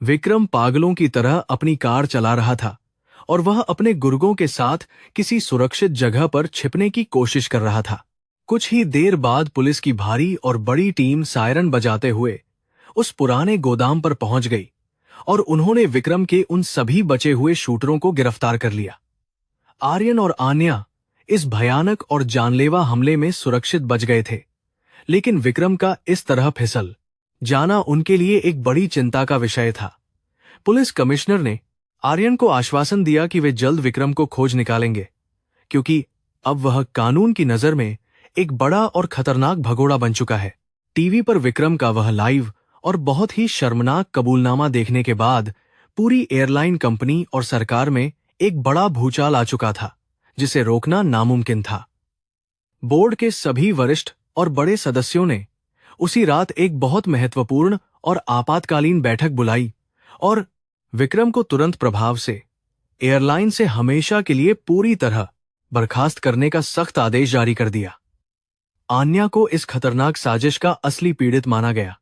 विक्रम पागलों की तरह अपनी कार चला रहा था और वह अपने गुर्गों के साथ किसी सुरक्षित जगह पर छिपने की कोशिश कर रहा था। कुछ ही देर बाद पुलिस की भारी और बड़ी टीम सायरन बजाते हुए उस पुराने गोदाम पर पहुंच गई और उन्होंने विक्रम के उन सभी बचे हुए शूटरों को गिरफ्तार कर लिया। आर्यन और आन्या इस भयानक और जानलेवा हमले में सुरक्षित बच गए थे, लेकिन विक्रम का इस तरह फिसल जाना उनके लिए एक बड़ी चिंता का विषय था। पुलिस कमिश्नर ने आर्यन को आश्वासन दिया कि वे जल्द विक्रम को खोज निकालेंगे, क्योंकि अब वह कानून की नजर में एक बड़ा और खतरनाक भगोड़ा बन चुका है। टीवी पर विक्रम का वह लाइव और बहुत ही शर्मनाक कबूलनामा देखने के बाद पूरी एयरलाइन कंपनी और सरकार में एक बड़ा भूचाल आ चुका था, जिसे रोकना नामुमकिन था। बोर्ड के सभी वरिष्ठ और बड़े सदस्यों ने उसी रात एक बहुत महत्वपूर्ण और आपातकालीन बैठक बुलाई और विक्रम को तुरंत प्रभाव से एयरलाइन से हमेशा के लिए पूरी तरह बर्खास्त करने का सख्त आदेश जारी कर दिया। आन्या को इस खतरनाक साजिश का असली पीड़ित माना गया,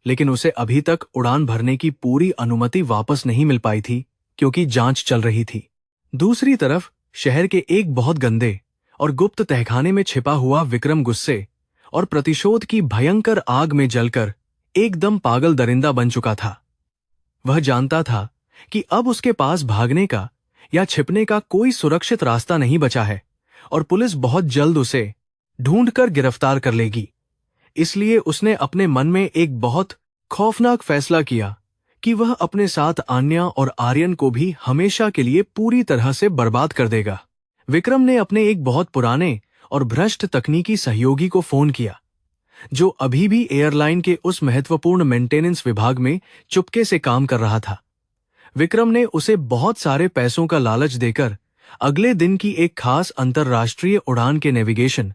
लेकिन उसे अभी तक उड़ान भरने की पूरी अनुमति वापस नहीं मिल पाई थी, क्योंकि जांच चल रही थी। दूसरी तरफ शहर के एक बहुत गंदे और गुप्त तहखाने में छिपा हुआ विक्रम गुस्से और प्रतिशोध की भयंकर आग में जलकर एकदम पागल दरिंदा बन चुका था। वह जानता था कि अब उसके पास भागने का या छिपने का कोई सुरक्षित रास्ता नहीं बचा है और पुलिस बहुत जल्द उसे ढूंढकर गिरफ्तार कर लेगी। इसलिए उसने अपने मन में एक बहुत खौफनाक फैसला किया कि वह अपने साथ आन्या और आर्यन को भी हमेशा के लिए पूरी तरह से बर्बाद कर देगा। विक्रम ने अपने एक बहुत पुराने और भ्रष्ट तकनीकी सहयोगी को फोन किया, जो अभी भी एयरलाइन के उस महत्वपूर्ण मेंटेनेंस विभाग में चुपके से काम कर रहा था। विक्रम ने उसे बहुत सारे पैसों का लालच देकर अगले दिन की एक खास अंतर्राष्ट्रीय उड़ान के नेविगेशन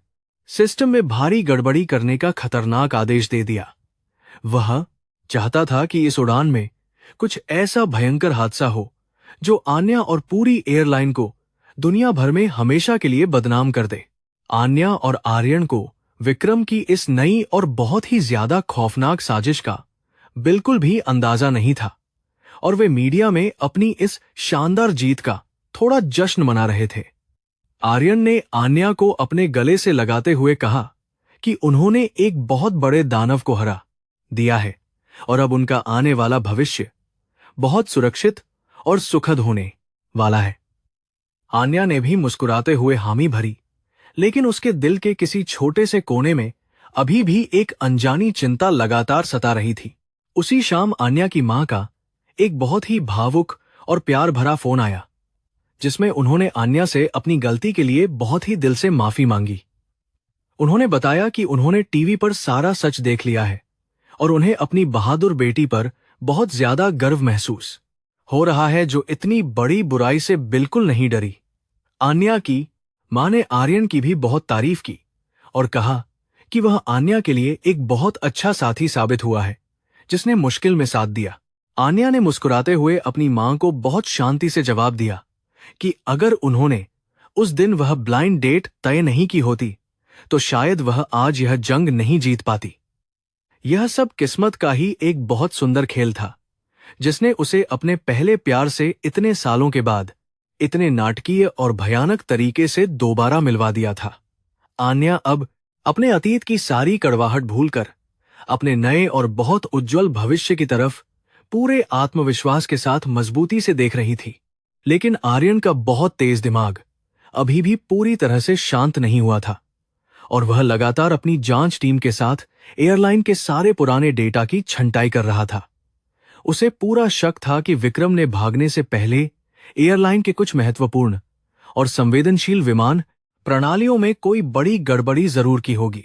सिस्टम में भारी गड़बड़ी करने का खतरनाक आदेश दे दिया। वह चाहता था कि इस उड़ान में कुछ ऐसा भयंकर हादसा हो जो आन्या और पूरी एयरलाइन को दुनिया भर में हमेशा के लिए बदनाम कर दे। आन्या और आर्यन को विक्रम की इस नई और बहुत ही ज्यादा खौफनाक साजिश का बिल्कुल भी अंदाजा नहीं था और वे मीडिया में अपनी इस शानदार जीत का थोड़ा जश्न मना रहे थे। आर्यन ने आन्या को अपने गले से लगाते हुए कहा कि उन्होंने एक बहुत बड़े दानव को हरा दिया है और अब उनका आने वाला भविष्य बहुत सुरक्षित और सुखद होने वाला है। आन्या ने भी मुस्कुराते हुए हामी भरी, लेकिन उसके दिल के किसी छोटे से कोने में अभी भी एक अनजानी चिंता लगातार सता रही थी। उसी शाम आन्या की मां का एक बहुत ही भावुक और प्यार भरा फोन आया, जिसमें उन्होंने आन्या से अपनी गलती के लिए बहुत ही दिल से माफी मांगी। उन्होंने बताया कि उन्होंने टीवी पर सारा सच देख लिया है और उन्हें अपनी बहादुर बेटी पर बहुत ज्यादा गर्व महसूस हो रहा है, जो इतनी बड़ी बुराई से बिल्कुल नहीं डरी। आन्या की मां ने आर्यन की भी बहुत तारीफ की और कहा कि वह आन्या के लिए एक बहुत अच्छा साथी साबित हुआ है, जिसने मुश्किल में साथ दिया। आन्या ने मुस्कुराते हुए अपनी मां को बहुत शांति से जवाब दिया कि अगर उन्होंने उस दिन वह ब्लाइंड डेट तय नहीं की होती तो शायद वह आज यह जंग नहीं जीत पाती। यह सब किस्मत का ही एक बहुत सुंदर खेल था, जिसने उसे अपने पहले प्यार से इतने सालों के बाद इतने नाटकीय और भयानक तरीके से दोबारा मिलवा दिया था। आन्या अब अपने अतीत की सारी कड़वाहट भूलकर अपने नए और बहुत उज्जवल भविष्य की तरफ पूरे आत्मविश्वास के साथ मजबूती से देख रही थी। लेकिन आर्यन का बहुत तेज दिमाग अभी भी पूरी तरह से शांत नहीं हुआ था और वह लगातार अपनी जांच टीम के साथ एयरलाइन के सारे पुराने डेटा की छंटाई कर रहा था। उसे पूरा शक था कि विक्रम ने भागने से पहले एयरलाइन के कुछ महत्वपूर्ण और संवेदनशील विमान प्रणालियों में कोई बड़ी गड़बड़ी जरूर की होगी,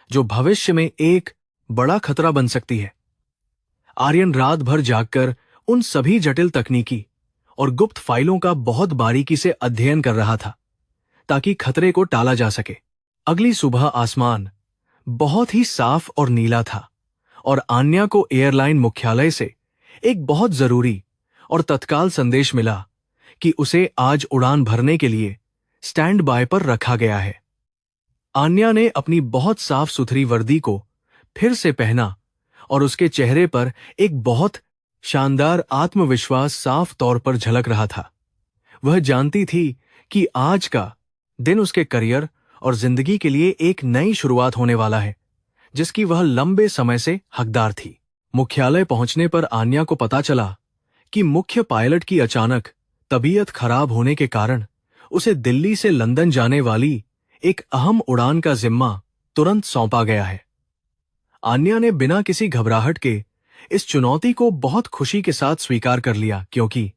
जो भविष्य में एक बड़ा खतरा बन सकती है। आर्यन रात भर जागकर उन सभी जटिल तकनीकी और गुप्त फाइलों का बहुत बारीकी से अध्ययन कर रहा था, ताकि खतरे को टाला जा सके। अगली सुबह आसमान बहुत ही साफ और नीला था और आन्या को एयरलाइन मुख्यालय से एक बहुत जरूरी और तत्काल संदेश मिला कि उसे आज उड़ान भरने के लिए स्टैंड बाय पर रखा गया है। आन्या ने अपनी बहुत साफ सुथरी वर्दी को फिर से पहना और उसके चेहरे पर एक बहुत शानदार आत्मविश्वास साफ तौर पर झलक रहा था। वह जानती थी कि आज का दिन उसके करियर और जिंदगी के लिए एक नई शुरुआत होने वाला है, जिसकी वह लंबे समय से हकदार थी। मुख्यालय पहुंचने पर आन्या को पता चला कि मुख्य पायलट की अचानक तबीयत खराब होने के कारण उसे दिल्ली से लंदन जाने वाली एक अहम उड़ान का जिम्मा तुरंत सौंपा गया है। आन्या ने बिना किसी घबराहट के इस चुनौती को बहुत खुशी के साथ स्वीकार कर लिया, क्योंकि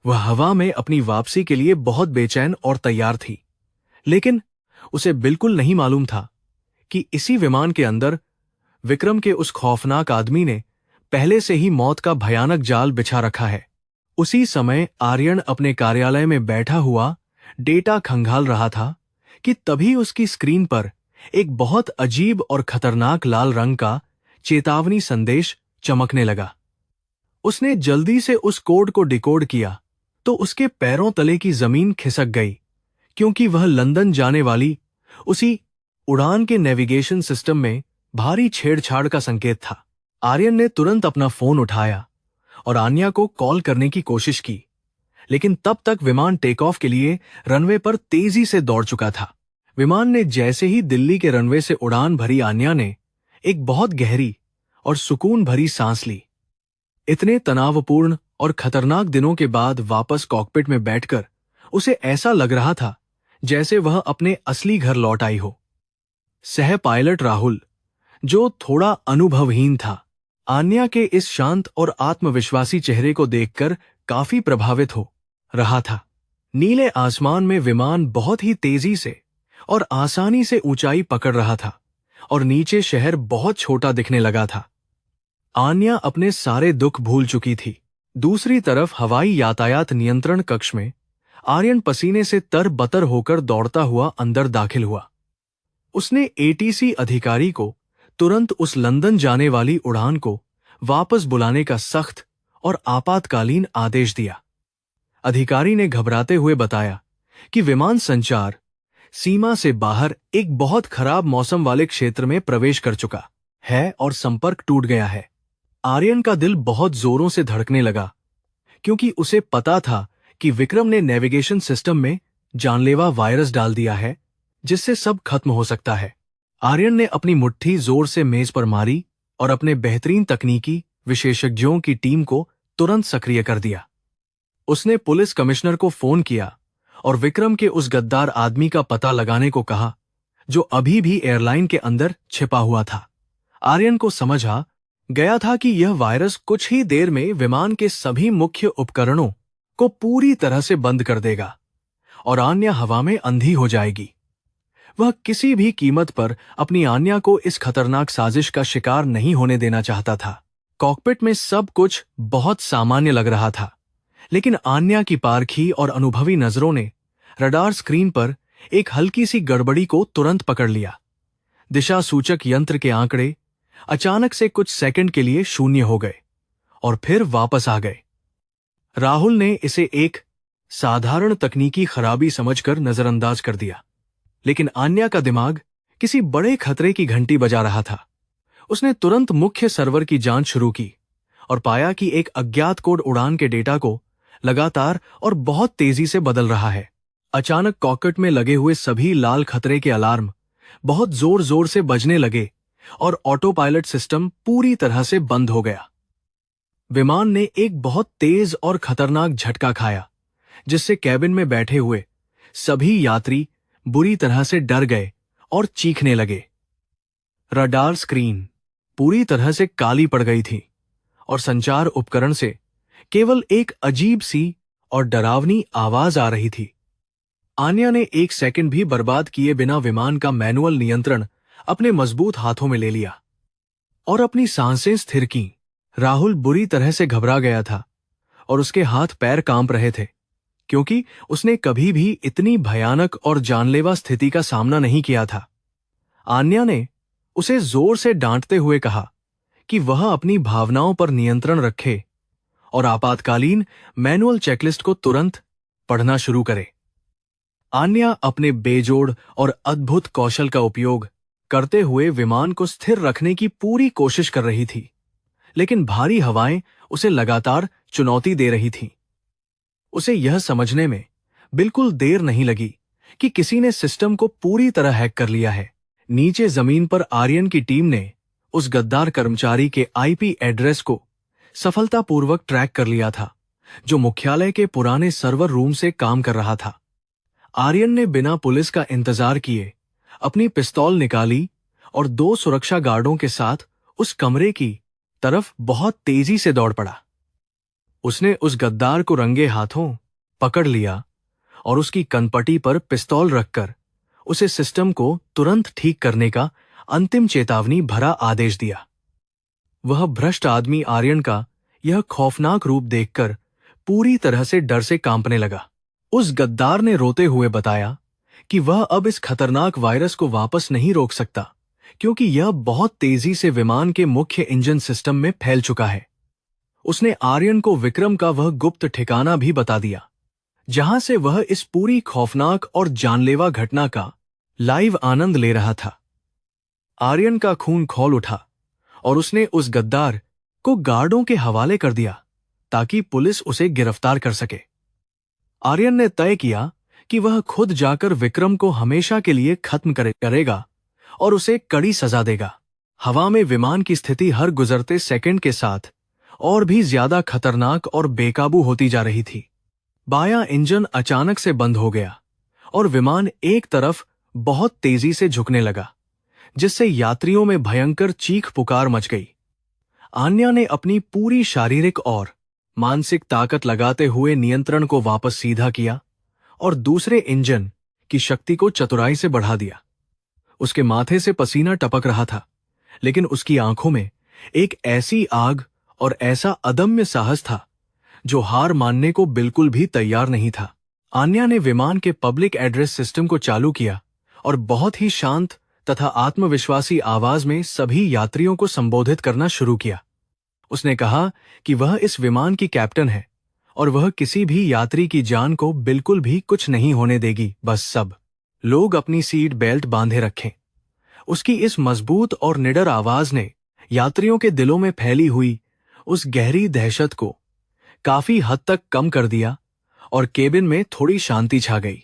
वह हवा में अपनी वापसी के लिए बहुत बेचैन और तैयार थी। लेकिन उसे बिल्कुल नहीं मालूम था कि इसी विमान के अंदर विक्रम के उस खौफनाक आदमी ने पहले से ही मौत का भयानक जाल बिछा रखा है। उसी समय आर्यन अपने कार्यालय में बैठा हुआ डेटा खंगाल रहा था कि तभी उसकी स्क्रीन पर एक बहुत अजीब और खतरनाक लाल रंग का चेतावनी संदेश चमकने लगा। उसने जल्दी से उस कोड को डिकोड किया तो उसके पैरों तले की जमीन खिसक गई, क्योंकि वह लंदन जाने वाली उसी उड़ान के नेविगेशन सिस्टम में भारी छेड़छाड़ का संकेत था। आर्यन ने तुरंत अपना फोन उठाया और आन्या को कॉल करने की कोशिश की, लेकिन तब तक विमान टेक ऑफ के लिए रनवे पर तेजी से दौड़ चुका था। विमान ने जैसे ही दिल्ली के रनवे से उड़ान भरी, आन्या ने एक बहुत गहरी और सुकून भरी सांस ली। इतने तनावपूर्ण और खतरनाक दिनों के बाद वापस कॉकपिट में बैठकर उसे ऐसा लग रहा था जैसे वह अपने असली घर लौट आई हो। सह पायलट राहुल, जो थोड़ा अनुभवहीन था, आन्या के इस शांत और आत्मविश्वासी चेहरे को देखकर काफी प्रभावित हो रहा था। नीले आसमान में विमान बहुत ही तेजी से और आसानी से ऊंचाई पकड़ रहा था और नीचे शहर बहुत छोटा दिखने लगा था। आन्या अपने सारे दुख भूल चुकी थी। दूसरी तरफ हवाई यातायात नियंत्रण कक्ष में आर्यन पसीने से तरबतर होकर दौड़ता हुआ अंदर दाखिल हुआ। उसने एटीसी अधिकारी को तुरंत उस लंदन जाने वाली उड़ान को वापस बुलाने का सख्त और आपातकालीन आदेश दिया। अधिकारी ने घबराते हुए बताया कि विमान संचार सीमा से बाहर एक बहुत खराब मौसम वाले क्षेत्र में प्रवेश कर चुका है और संपर्क टूट गया है। आर्यन का दिल बहुत जोरों से धड़कने लगा, क्योंकि उसे पता था कि विक्रम ने नेविगेशन सिस्टम में जानलेवा वायरस डाल दिया है जिससे सब खत्म हो सकता है। आर्यन ने अपनी मुट्ठी जोर से मेज पर मारी और अपने बेहतरीन तकनीकी विशेषज्ञों की टीम को तुरंत सक्रिय कर दिया। उसने पुलिस कमिश्नर को फोन किया और विक्रम के उस गद्दार आदमी का पता लगाने को कहा जो अभी भी एयरलाइन के अंदर छिपा हुआ था। आर्यन को समझ आ गया था कि यह वायरस कुछ ही देर में विमान के सभी मुख्य उपकरणों को पूरी तरह से बंद कर देगा और आन्या हवा में अंधी हो जाएगी। वह किसी भी कीमत पर अपनी आन्या को इस खतरनाक साजिश का शिकार नहीं होने देना चाहता था। कॉकपिट में सब कुछ बहुत सामान्य लग रहा था, लेकिन आन्या की पारखी और अनुभवी नजरों ने रडार स्क्रीन पर एक हल्की सी गड़बड़ी को तुरंत पकड़ लिया। दिशा सूचक यंत्र के आंकड़े अचानक से कुछ सेकंड के लिए शून्य हो गए और फिर वापस आ गए। राहुल ने इसे एक साधारण तकनीकी खराबी समझकर नजरअंदाज कर दिया, लेकिन आन्या का दिमाग किसी बड़े खतरे की घंटी बजा रहा था। उसने तुरंत मुख्य सर्वर की जांच शुरू की और पाया कि एक अज्ञात कोड उड़ान के डेटा को लगातार और बहुत तेजी से बदल रहा है। अचानक कॉकपिट में लगे हुए सभी लाल खतरे के अलार्म बहुत जोर जोर से बजने लगे और ऑटो पायलट सिस्टम पूरी तरह से बंद हो गया। विमान ने एक बहुत तेज और खतरनाक झटका खाया, जिससे कैबिन में बैठे हुए सभी यात्री बुरी तरह से डर गए और चीखने लगे। रडार स्क्रीन पूरी तरह से काली पड़ गई थी और संचार उपकरण से केवल एक अजीब सी और डरावनी आवाज आ रही थी। आन्या ने एक सेकंड भी बर्बाद किए बिना विमान का मैनुअल नियंत्रण अपने मजबूत हाथों में ले लिया और अपनी सांसें स्थिर की। राहुल बुरी तरह से घबरा गया था और उसके हाथ पैर कांप रहे थे, क्योंकि उसने कभी भी इतनी भयानक और जानलेवा स्थिति का सामना नहीं किया था। आन्या ने उसे जोर से डांटते हुए कहा कि वह अपनी भावनाओं पर नियंत्रण रखे और आपातकालीन मैनुअल चेकलिस्ट को तुरंत पढ़ना शुरू करे। आन्या अपने बेजोड़ और अद्भुत कौशल का उपयोग करते हुए विमान को स्थिर रखने की पूरी कोशिश कर रही थी, लेकिन भारी हवाएं उसे लगातार चुनौती दे रही थीं। उसे यह समझने में बिल्कुल देर नहीं लगी कि किसी ने सिस्टम को पूरी तरह हैक कर लिया है। नीचे जमीन पर आर्यन की टीम ने उस गद्दार कर्मचारी के आईपी एड्रेस को सफलतापूर्वक ट्रैक कर लिया था, जो मुख्यालय के पुराने सर्वर रूम से काम कर रहा था। आर्यन ने बिना पुलिस का इंतजार किए अपनी पिस्तौल निकाली और 2 सुरक्षा गार्डों के साथ उस कमरे की तरफ बहुत तेजी से दौड़ पड़ा। उसने उस गद्दार को रंगे हाथों पकड़ लिया और उसकी कनपटी पर पिस्तौल रखकर उसे सिस्टम को तुरंत ठीक करने का अंतिम चेतावनी भरा आदेश दिया। वह भ्रष्ट आदमी आर्यन का यह खौफनाक रूप देखकर पूरी तरह से डर से कांपने लगा। उस गद्दार ने रोते हुए बताया कि वह अब इस खतरनाक वायरस को वापस नहीं रोक सकता, क्योंकि यह बहुत तेजी से विमान के मुख्य इंजन सिस्टम में फैल चुका है। उसने आर्यन को विक्रम का वह गुप्त ठिकाना भी बता दिया, जहां से वह इस पूरी खौफनाक और जानलेवा घटना का लाइव आनंद ले रहा था। आर्यन का खून खौल उठा और उसने उस गद्दार को गार्डों के हवाले कर दिया ताकि पुलिस उसे गिरफ्तार कर सके। आर्यन ने तय किया कि वह खुद जाकर विक्रम को हमेशा के लिए खत्म करेगा और उसे कड़ी सजा देगा। हवा में विमान की स्थिति हर गुजरते सेकंड के साथ और भी ज्यादा खतरनाक और बेकाबू होती जा रही थी। बायां इंजन अचानक से बंद हो गया और विमान एक तरफ बहुत तेजी से झुकने लगा, जिससे यात्रियों में भयंकर चीख पुकार मच गई। आन्या ने अपनी पूरी शारीरिक और मानसिक ताकत लगाते हुए नियंत्रण को वापस सीधा किया और दूसरे इंजन की शक्ति को चतुराई से बढ़ा दिया। उसके माथे से पसीना टपक रहा था, लेकिन उसकी आंखों में एक ऐसी आग और ऐसा अदम्य साहस था जो हार मानने को बिल्कुल भी तैयार नहीं था। आन्या ने विमान के पब्लिक एड्रेस सिस्टम को चालू किया और बहुत ही शांत तथा आत्मविश्वासी आवाज में सभी यात्रियों को संबोधित करना शुरू किया। उसने कहा कि वह इस विमान की कैप्टन है और वह किसी भी यात्री की जान को बिल्कुल भी कुछ नहीं होने देगी। बस सब लोग अपनी सीट बेल्ट बांधे रखें। उसकी इस मजबूत और निडर आवाज ने यात्रियों के दिलों में फैली हुई उस गहरी दहशत को काफी हद तक कम कर दिया और केबिन में थोड़ी शांति छा गई।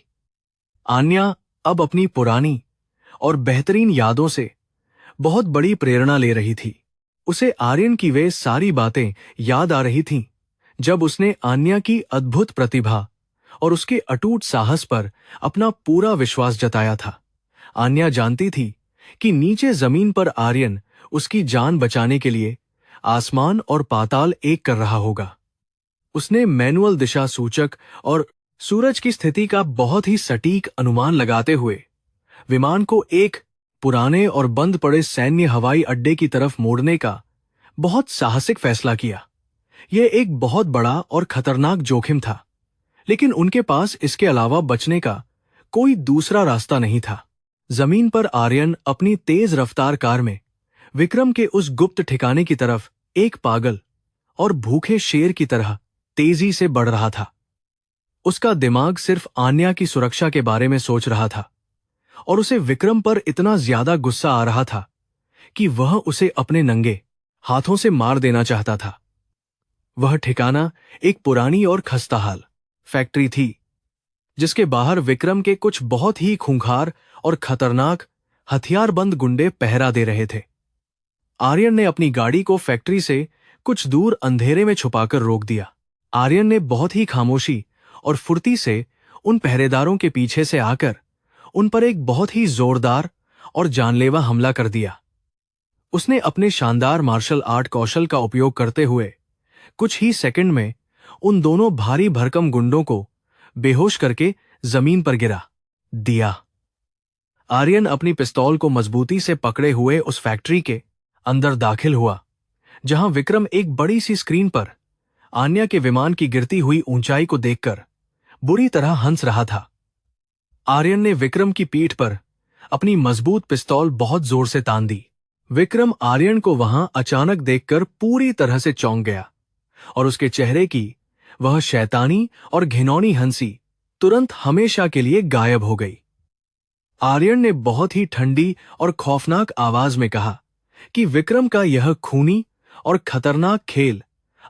आन्या अब अपनी पुरानी और बेहतरीन यादों से बहुत बड़ी प्रेरणा ले रही थी। उसे आर्यन की वे सारी बातें याद आ रही थीं, जब उसने आन्या की अद्भुत प्रतिभा और उसके अटूट साहस पर अपना पूरा विश्वास जताया था। आन्या जानती थी कि नीचे जमीन पर आर्यन उसकी जान बचाने के लिए आसमान और पाताल एक कर रहा होगा। उसने मैनुअल दिशा सूचक और सूरज की स्थिति का बहुत ही सटीक अनुमान लगाते हुए विमान को एक पुराने और बंद पड़े सैन्य हवाई अड्डे की तरफ मोड़ने का बहुत साहसिक फैसला किया। यह एक बहुत बड़ा और खतरनाक जोखिम था, लेकिन उनके पास इसके अलावा बचने का कोई दूसरा रास्ता नहीं था। जमीन पर आर्यन अपनी तेज रफ्तार कार में विक्रम के उस गुप्त ठिकाने की तरफ एक पागल और भूखे शेर की तरह तेजी से बढ़ रहा था। उसका दिमाग सिर्फ आन्या की सुरक्षा के बारे में सोच रहा था और उसे विक्रम पर इतना ज्यादा गुस्सा आ रहा था कि वह उसे अपने नंगे हाथों से मार देना चाहता था। वह ठिकाना एक पुरानी और खस्ताहाल फैक्ट्री थी, जिसके बाहर विक्रम के कुछ बहुत ही खूंखार और खतरनाक हथियारबंद गुंडे पहरा दे रहे थे। आर्यन ने अपनी गाड़ी को फैक्ट्री से कुछ दूर अंधेरे में छुपाकर रोक दिया। आर्यन ने बहुत ही खामोशी और फुर्ती से उन पहरेदारों के पीछे से आकर उन पर एक बहुत ही जोरदार और जानलेवा हमला कर दिया। उसने अपने शानदार मार्शल आर्ट कौशल का उपयोग करते हुए कुछ ही सेकंड में उन दोनों भारी भरकम गुंडों को बेहोश करके जमीन पर गिरा दिया। आर्यन अपनी पिस्तौल को मजबूती से पकड़े हुए उस फैक्ट्री के अंदर दाखिल हुआ, जहां विक्रम एक बड़ी सी स्क्रीन पर आन्या के विमान की गिरती हुई ऊंचाई को देखकर बुरी तरह हंस रहा था। आर्यन ने विक्रम की पीठ पर अपनी मजबूत पिस्तौल बहुत जोर से तान दी। विक्रम आर्यन को वहां अचानक देखकर पूरी तरह से चौंक गया और उसके चेहरे की वह शैतानी और घिनौनी हंसी तुरंत हमेशा के लिए गायब हो गई। आर्यन ने बहुत ही ठंडी और खौफनाक आवाज में कहा कि विक्रम का यह खूनी और खतरनाक खेल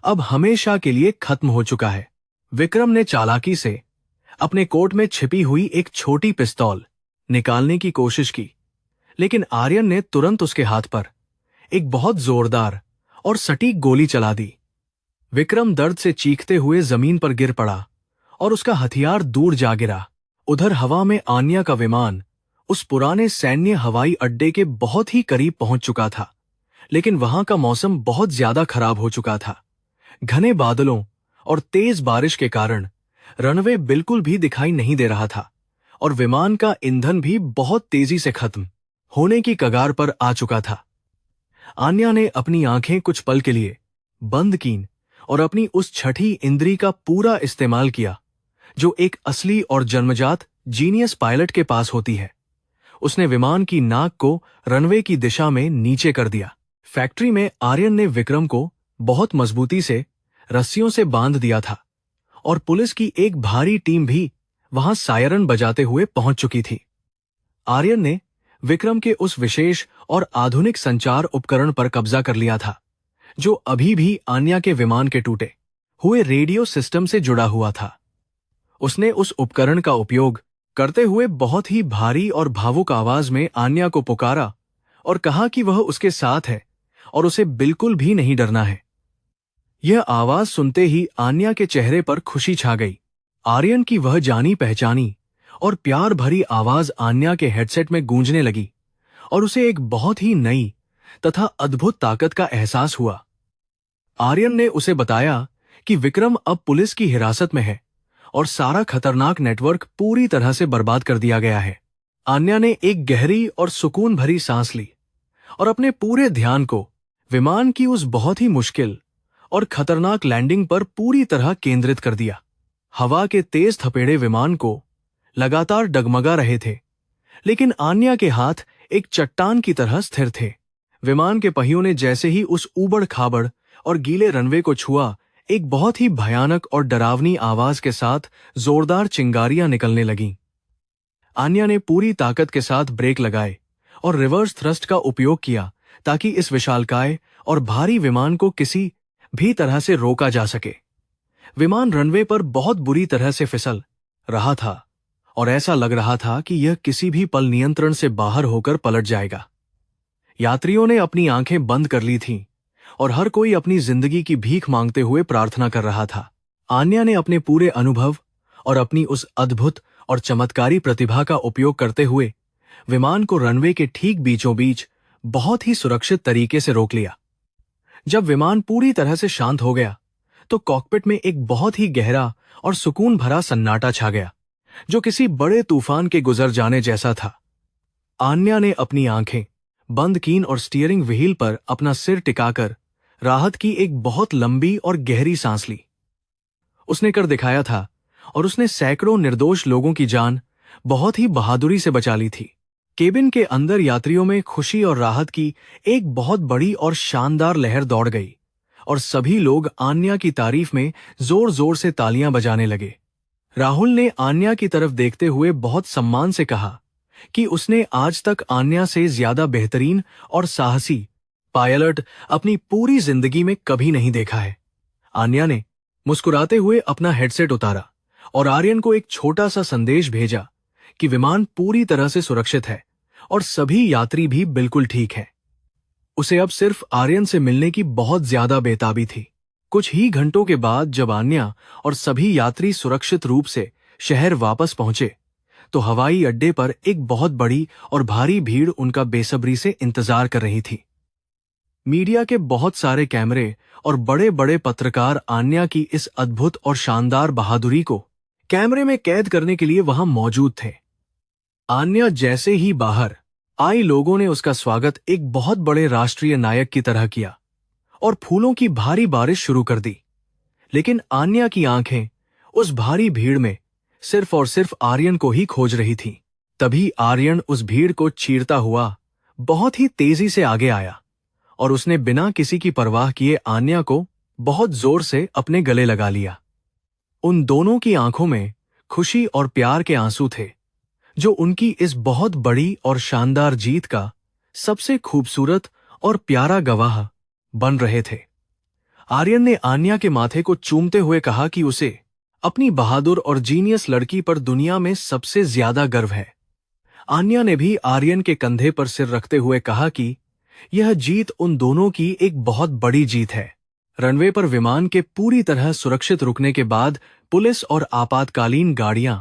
अब हमेशा के लिए खत्म हो चुका है। विक्रम ने चालाकी से अपने कोट में छिपी हुई एक छोटी पिस्तौल निकालने की कोशिश की, लेकिन आर्यन ने तुरंत उसके हाथ पर एक बहुत जोरदार और सटीक गोली चला दी। विक्रम दर्द से चीखते हुए जमीन पर गिर पड़ा और उसका हथियार दूर जा गिरा। उधर हवा में आन्या का विमान उस पुराने सैन्य हवाई अड्डे के बहुत ही करीब पहुंच चुका था, लेकिन वहां का मौसम बहुत ज्यादा खराब हो चुका था। घने बादलों और तेज बारिश के कारण रनवे बिल्कुल भी दिखाई नहीं दे रहा था और विमान का ईंधन भी बहुत तेजी से खत्म होने की कगार पर आ चुका था। आन्या ने अपनी आंखें कुछ पल के लिए बंद कीं और अपनी उस छठी इंद्री का पूरा इस्तेमाल किया जो एक असली और जन्मजात जीनियस पायलट के पास होती है। उसने विमान की नाक को रनवे की दिशा में नीचे कर दिया। फैक्ट्री में आर्यन ने विक्रम को बहुत मजबूती से रस्सियों से बांध दिया था और पुलिस की एक भारी टीम भी वहां सायरन बजाते हुए पहुंच चुकी थी। आर्यन ने विक्रम के उस विशेष और आधुनिक संचार उपकरण पर कब्जा कर लिया था, जो अभी भी आन्या के विमान के टूटे हुए रेडियो सिस्टम से जुड़ा हुआ था। उसने उस उपकरण का उपयोग करते हुए बहुत ही भारी और भावुक आवाज में आन्या को पुकारा और कहा कि वह उसके साथ है और उसे बिल्कुल भी नहीं डरना है। यह आवाज सुनते ही आन्या के चेहरे पर खुशी छा गई। आर्यन की वह जानी पहचानी और प्यार भरी आवाज आन्या के हेडसेट में गूंजने लगी और उसे एक बहुत ही नई तथा अद्भुत ताकत का एहसास हुआ। आर्यन ने उसे बताया कि विक्रम अब पुलिस की हिरासत में है और सारा खतरनाक नेटवर्क पूरी तरह से बर्बाद कर दिया गया है। आन्या ने एक गहरी और सुकून भरी सांस ली और अपने पूरे ध्यान को विमान की उस बहुत ही मुश्किल और खतरनाक लैंडिंग पर पूरी तरह केंद्रित कर दिया। हवा के तेज थपेड़े विमान को लगातार डगमगा रहे थे, लेकिन आन्या के हाथ एक चट्टान की तरह स्थिर थे। विमान के पहियों ने जैसे ही उस ऊबड़ खाबड़ और गीले रनवे को छुआ, एक बहुत ही भयानक और डरावनी आवाज के साथ जोरदार चिंगारियां निकलने लगीं। आन्या ने पूरी ताकत के साथ ब्रेक लगाए और रिवर्स थ्रस्ट का उपयोग किया ताकि इस विशालकाय और भारी विमान को किसी भी तरह से रोका जा सके। विमान रनवे पर बहुत बुरी तरह से फिसल रहा था और ऐसा लग रहा था कि यह किसी भी पल नियंत्रण से बाहर होकर पलट जाएगा। यात्रियों ने अपनी आंखें बंद कर ली थीं और हर कोई अपनी जिंदगी की भीख मांगते हुए प्रार्थना कर रहा था। आन्या ने अपने पूरे अनुभव और अपनी उस अद्भुत और चमत्कारी प्रतिभा का उपयोग करते हुए विमान को रनवे के ठीक बीचों बीच बहुत ही सुरक्षित तरीके से रोक लिया। जब विमान पूरी तरह से शांत हो गया तो कॉकपिट में एक बहुत ही गहरा और सुकून भरा सन्नाटा छा गया, जो किसी बड़े तूफान के गुजर जाने जैसा था। आन्या ने अपनी आंखें बंद कीं और स्टीयरिंग व्हील पर अपना सिर टिकाकर राहत की एक बहुत लंबी और गहरी सांस ली। उसने कर दिखाया था और उसने सैकड़ों निर्दोष लोगों की जान बहुत ही बहादुरी से बचा ली थी। केबिन के अंदर यात्रियों में खुशी और राहत की एक बहुत बड़ी और शानदार लहर दौड़ गई और सभी लोग आन्या की तारीफ में जोर जोर से तालियां बजाने लगे। राहुल ने आन्या की तरफ देखते हुए बहुत सम्मान से कहा कि उसने आज तक आन्या से ज्यादा बेहतरीन और साहसी पायलट अपनी पूरी जिंदगी में कभी नहीं देखा है। आन्या ने मुस्कुराते हुए अपना हेडसेट उतारा और आर्यन को एक छोटा सा संदेश भेजा कि विमान पूरी तरह से सुरक्षित है और सभी यात्री भी बिल्कुल ठीक हैं। उसे अब सिर्फ आर्यन से मिलने की बहुत ज्यादा बेताबी थी। कुछ ही घंटों के बाद जब आन्या और सभी यात्री सुरक्षित रूप से शहर वापस पहुंचे तो हवाई अड्डे पर एक बहुत बड़ी और भारी भीड़ उनका बेसब्री से इंतजार कर रही थी। मीडिया के बहुत सारे कैमरे और बड़े बड़े पत्रकार आन्या की इस अद्भुत और शानदार बहादुरी को कैमरे में कैद करने के लिए वहां मौजूद थे। आन्या जैसे ही बाहर आई, लोगों ने उसका स्वागत एक बहुत बड़े राष्ट्रीय नायक की तरह किया और फूलों की भारी बारिश शुरू कर दी। लेकिन आन्या की आंखें उस भारी भीड़ में सिर्फ और सिर्फ आर्यन को ही खोज रही थीं। तभी आर्यन उस भीड़ को चीरता हुआ बहुत ही तेजी से आगे आया और उसने बिना किसी की परवाह किए आन्या को बहुत जोर से अपने गले लगा लिया। उन दोनों की आंखों में खुशी और प्यार के आंसू थे, जो उनकी इस बहुत बड़ी और शानदार जीत का सबसे खूबसूरत और प्यारा गवाह बन रहे थे। आर्यन ने आन्या के माथे को चूमते हुए कहा कि उसे अपनी बहादुर और जीनियस लड़की पर दुनिया में सबसे ज्यादा गर्व है। आन्या ने भी आर्यन के कंधे पर सिर रखते हुए कहा कि यह जीत उन दोनों की एक बहुत बड़ी जीत है। रनवे पर विमान के पूरी तरह सुरक्षित रुकने के बाद पुलिस और आपातकालीन गाड़ियां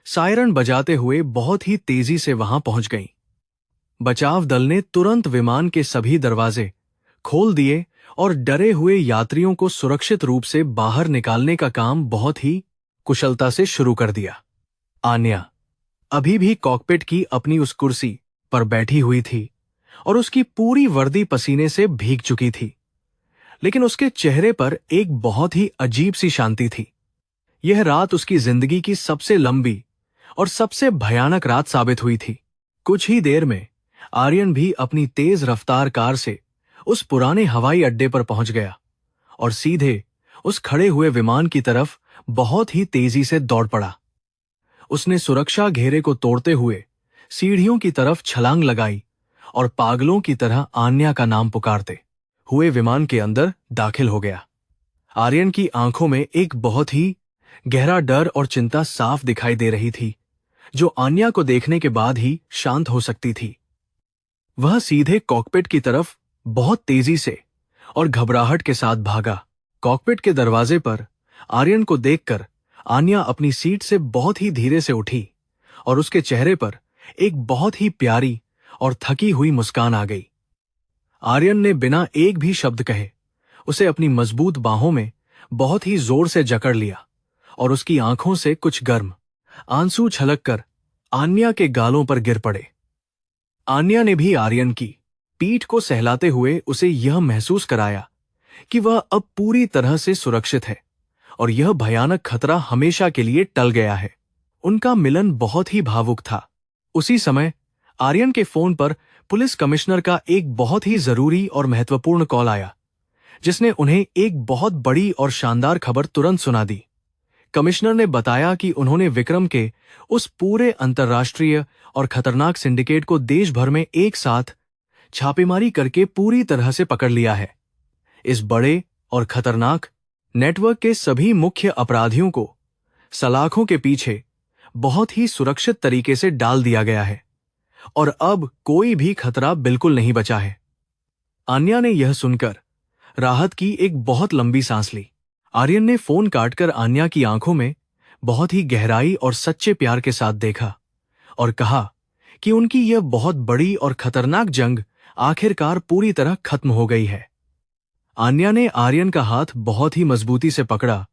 सायरन बजाते हुए बहुत ही तेजी से वहां पहुंच गईं। बचाव दल ने तुरंत विमान के सभी दरवाजे खोल दिए और डरे हुए यात्रियों को सुरक्षित रूप से बाहर निकालने का काम बहुत ही कुशलता से शुरू कर दिया। आन्या अभी भी कॉकपिट की अपनी उस कुर्सी पर बैठी हुई थी और उसकी पूरी वर्दी पसीने से भीग चुकी थी, लेकिन उसके चेहरे पर एक बहुत ही अजीब सी शांति थी। यह रात उसकी जिंदगी की सबसे लंबी और सबसे भयानक रात साबित हुई थी। कुछ ही देर में आर्यन भी अपनी तेज रफ्तार कार से उस पुराने हवाई अड्डे पर पहुंच गया और सीधे उस खड़े हुए विमान की तरफ बहुत ही तेजी से दौड़ पड़ा। उसने सुरक्षा घेरे को तोड़ते हुए सीढ़ियों की तरफ छलांग लगाई और पागलों की तरह आन्या का नाम पुकारते हुए विमान के अंदर दाखिल हो गया। आर्यन की आंखों में एक बहुत ही गहरा डर और चिंता साफ दिखाई दे रही थी, जो आन्या को देखने के बाद ही शांत हो सकती थी। वह सीधे कॉकपिट की तरफ बहुत तेजी से और घबराहट के साथ भागा। कॉकपिट के दरवाजे पर आर्यन को देखकर आन्या अपनी सीट से बहुत ही धीरे से उठी और उसके चेहरे पर एक बहुत ही प्यारी और थकी हुई मुस्कान आ गई। आर्यन ने बिना एक भी शब्द कहे उसे अपनी मजबूत बाहों में बहुत ही जोर से जकड़ लिया और उसकी आंखों से कुछ गर्म आंसू छलककर आन्या के गालों पर गिर पड़े। आन्या ने भी आर्यन की पीठ को सहलाते हुए उसे यह महसूस कराया कि वह अब पूरी तरह से सुरक्षित है और यह भयानक खतरा हमेशा के लिए टल गया है। उनका मिलन बहुत ही भावुक था। उसी समय आर्यन के फोन पर पुलिस कमिश्नर का एक बहुत ही जरूरी और महत्वपूर्ण कॉल आया, जिसने उन्हें एक बहुत बड़ी और शानदार खबर तुरंत सुना दी। कमिश्नर ने बताया कि उन्होंने विक्रम के उस पूरे अंतर्राष्ट्रीय और खतरनाक सिंडिकेट को देश भर में एक साथ छापेमारी करके पूरी तरह से पकड़ लिया है। इस बड़े और खतरनाक नेटवर्क के सभी मुख्य अपराधियों को सलाखों के पीछे बहुत ही सुरक्षित तरीके से डाल दिया गया है और अब कोई भी खतरा बिल्कुल नहीं बचा है। आन्या ने यह सुनकर राहत की एक बहुत लंबी सांस ली। आर्यन ने फोन काटकर आन्या की आंखों में बहुत ही गहराई और सच्चे प्यार के साथ देखा और कहा कि उनकी यह बहुत बड़ी और खतरनाक जंग आखिरकार पूरी तरह खत्म हो गई है। आन्या ने आर्यन का हाथ बहुत ही मजबूती से पकड़ा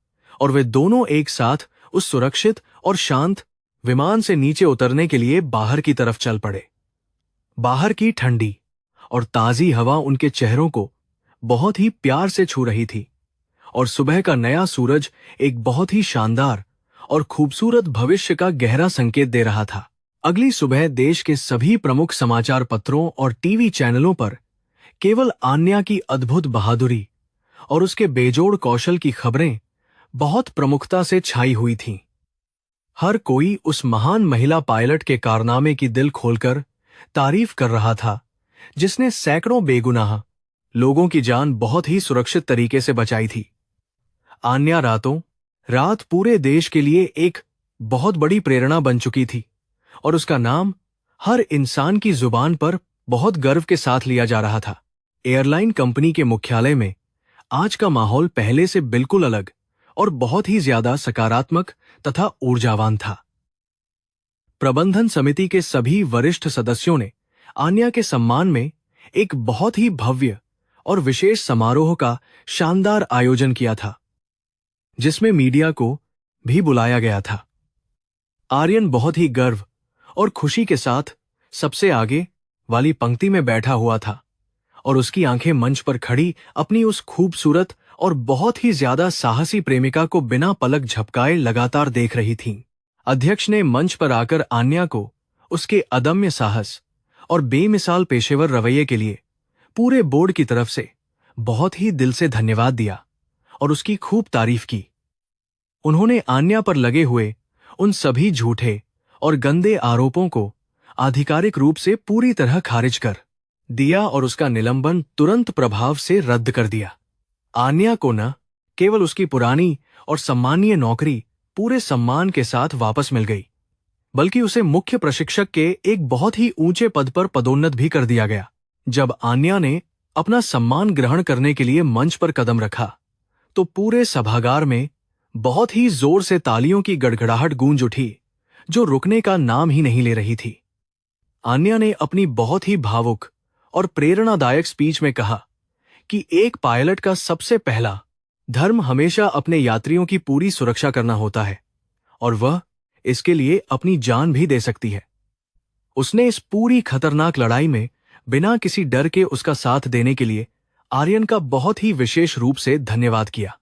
और वे दोनों एक साथ उस सुरक्षित और शांत विमान से नीचे उतरने के लिए बाहर की तरफ चल पड़े। बाहर की ठंडी और ताजी हवा उनके चेहरों को बहुत ही प्यार से छू रही थी और सुबह का नया सूरज एक बहुत ही शानदार और खूबसूरत भविष्य का गहरा संकेत दे रहा था। अगली सुबह देश के सभी प्रमुख समाचार पत्रों और टीवी चैनलों पर केवल आन्या की अद्भुत बहादुरी और उसके बेजोड़ कौशल की खबरें बहुत प्रमुखता से छाई हुई थीं। हर कोई उस महान महिला पायलट के कारनामे की दिल खोलकर तारीफ कर रहा था, जिसने सैकड़ों बेगुनाह लोगों की जान बहुत ही सुरक्षित तरीके से बचाई थी। आन्या रातों रात पूरे देश के लिए एक बहुत बड़ी प्रेरणा बन चुकी थी और उसका नाम हर इंसान की जुबान पर बहुत गर्व के साथ लिया जा रहा था। एयरलाइन कंपनी के मुख्यालय में आज का माहौल पहले से बिल्कुल अलग और बहुत ही ज्यादा सकारात्मक तथा ऊर्जावान था। प्रबंधन समिति के सभी वरिष्ठ सदस्यों ने आन्या के सम्मान में एक बहुत ही भव्य और विशेष समारोह का शानदार आयोजन किया था, जिसमें मीडिया को भी बुलाया गया था। आर्यन बहुत ही गर्व और खुशी के साथ सबसे आगे वाली पंक्ति में बैठा हुआ था और उसकी आंखें मंच पर खड़ी अपनी उस खूबसूरत और बहुत ही ज्यादा साहसी प्रेमिका को बिना पलक झपकाए लगातार देख रही थीं। अध्यक्ष ने मंच पर आकर आन्या को उसके अदम्य साहस और बेमिसाल पेशेवर रवैये के लिए पूरे बोर्ड की तरफ से बहुत ही दिल से धन्यवाद दिया और उसकी खूब तारीफ की। उन्होंने आन्या पर लगे हुए उन सभी झूठे और गंदे आरोपों को आधिकारिक रूप से पूरी तरह खारिज कर दिया और उसका निलंबन तुरंत प्रभाव से रद्द कर दिया। आन्या को न केवल उसकी पुरानी और सम्मानीय नौकरी पूरे सम्मान के साथ वापस मिल गई, बल्कि उसे मुख्य प्रशिक्षक के एक बहुत ही ऊंचे पद पर पदोन्नत भी कर दिया गया। जब आन्या ने अपना सम्मान ग्रहण करने के लिए मंच पर कदम रखा, तो पूरे सभागार में बहुत ही जोर से तालियों की गड़गड़ाहट गूंज उठी, जो रुकने का नाम ही नहीं ले रही थी। आन्या ने अपनी बहुत ही भावुक और प्रेरणादायक स्पीच में कहा कि एक पायलट का सबसे पहला धर्म हमेशा अपने यात्रियों की पूरी सुरक्षा करना होता है और वह इसके लिए अपनी जान भी दे सकती है। उसने इस पूरी खतरनाक लड़ाई में बिना किसी डर के उसका साथ देने के लिए आर्यन का बहुत ही विशेष रूप से धन्यवाद किया।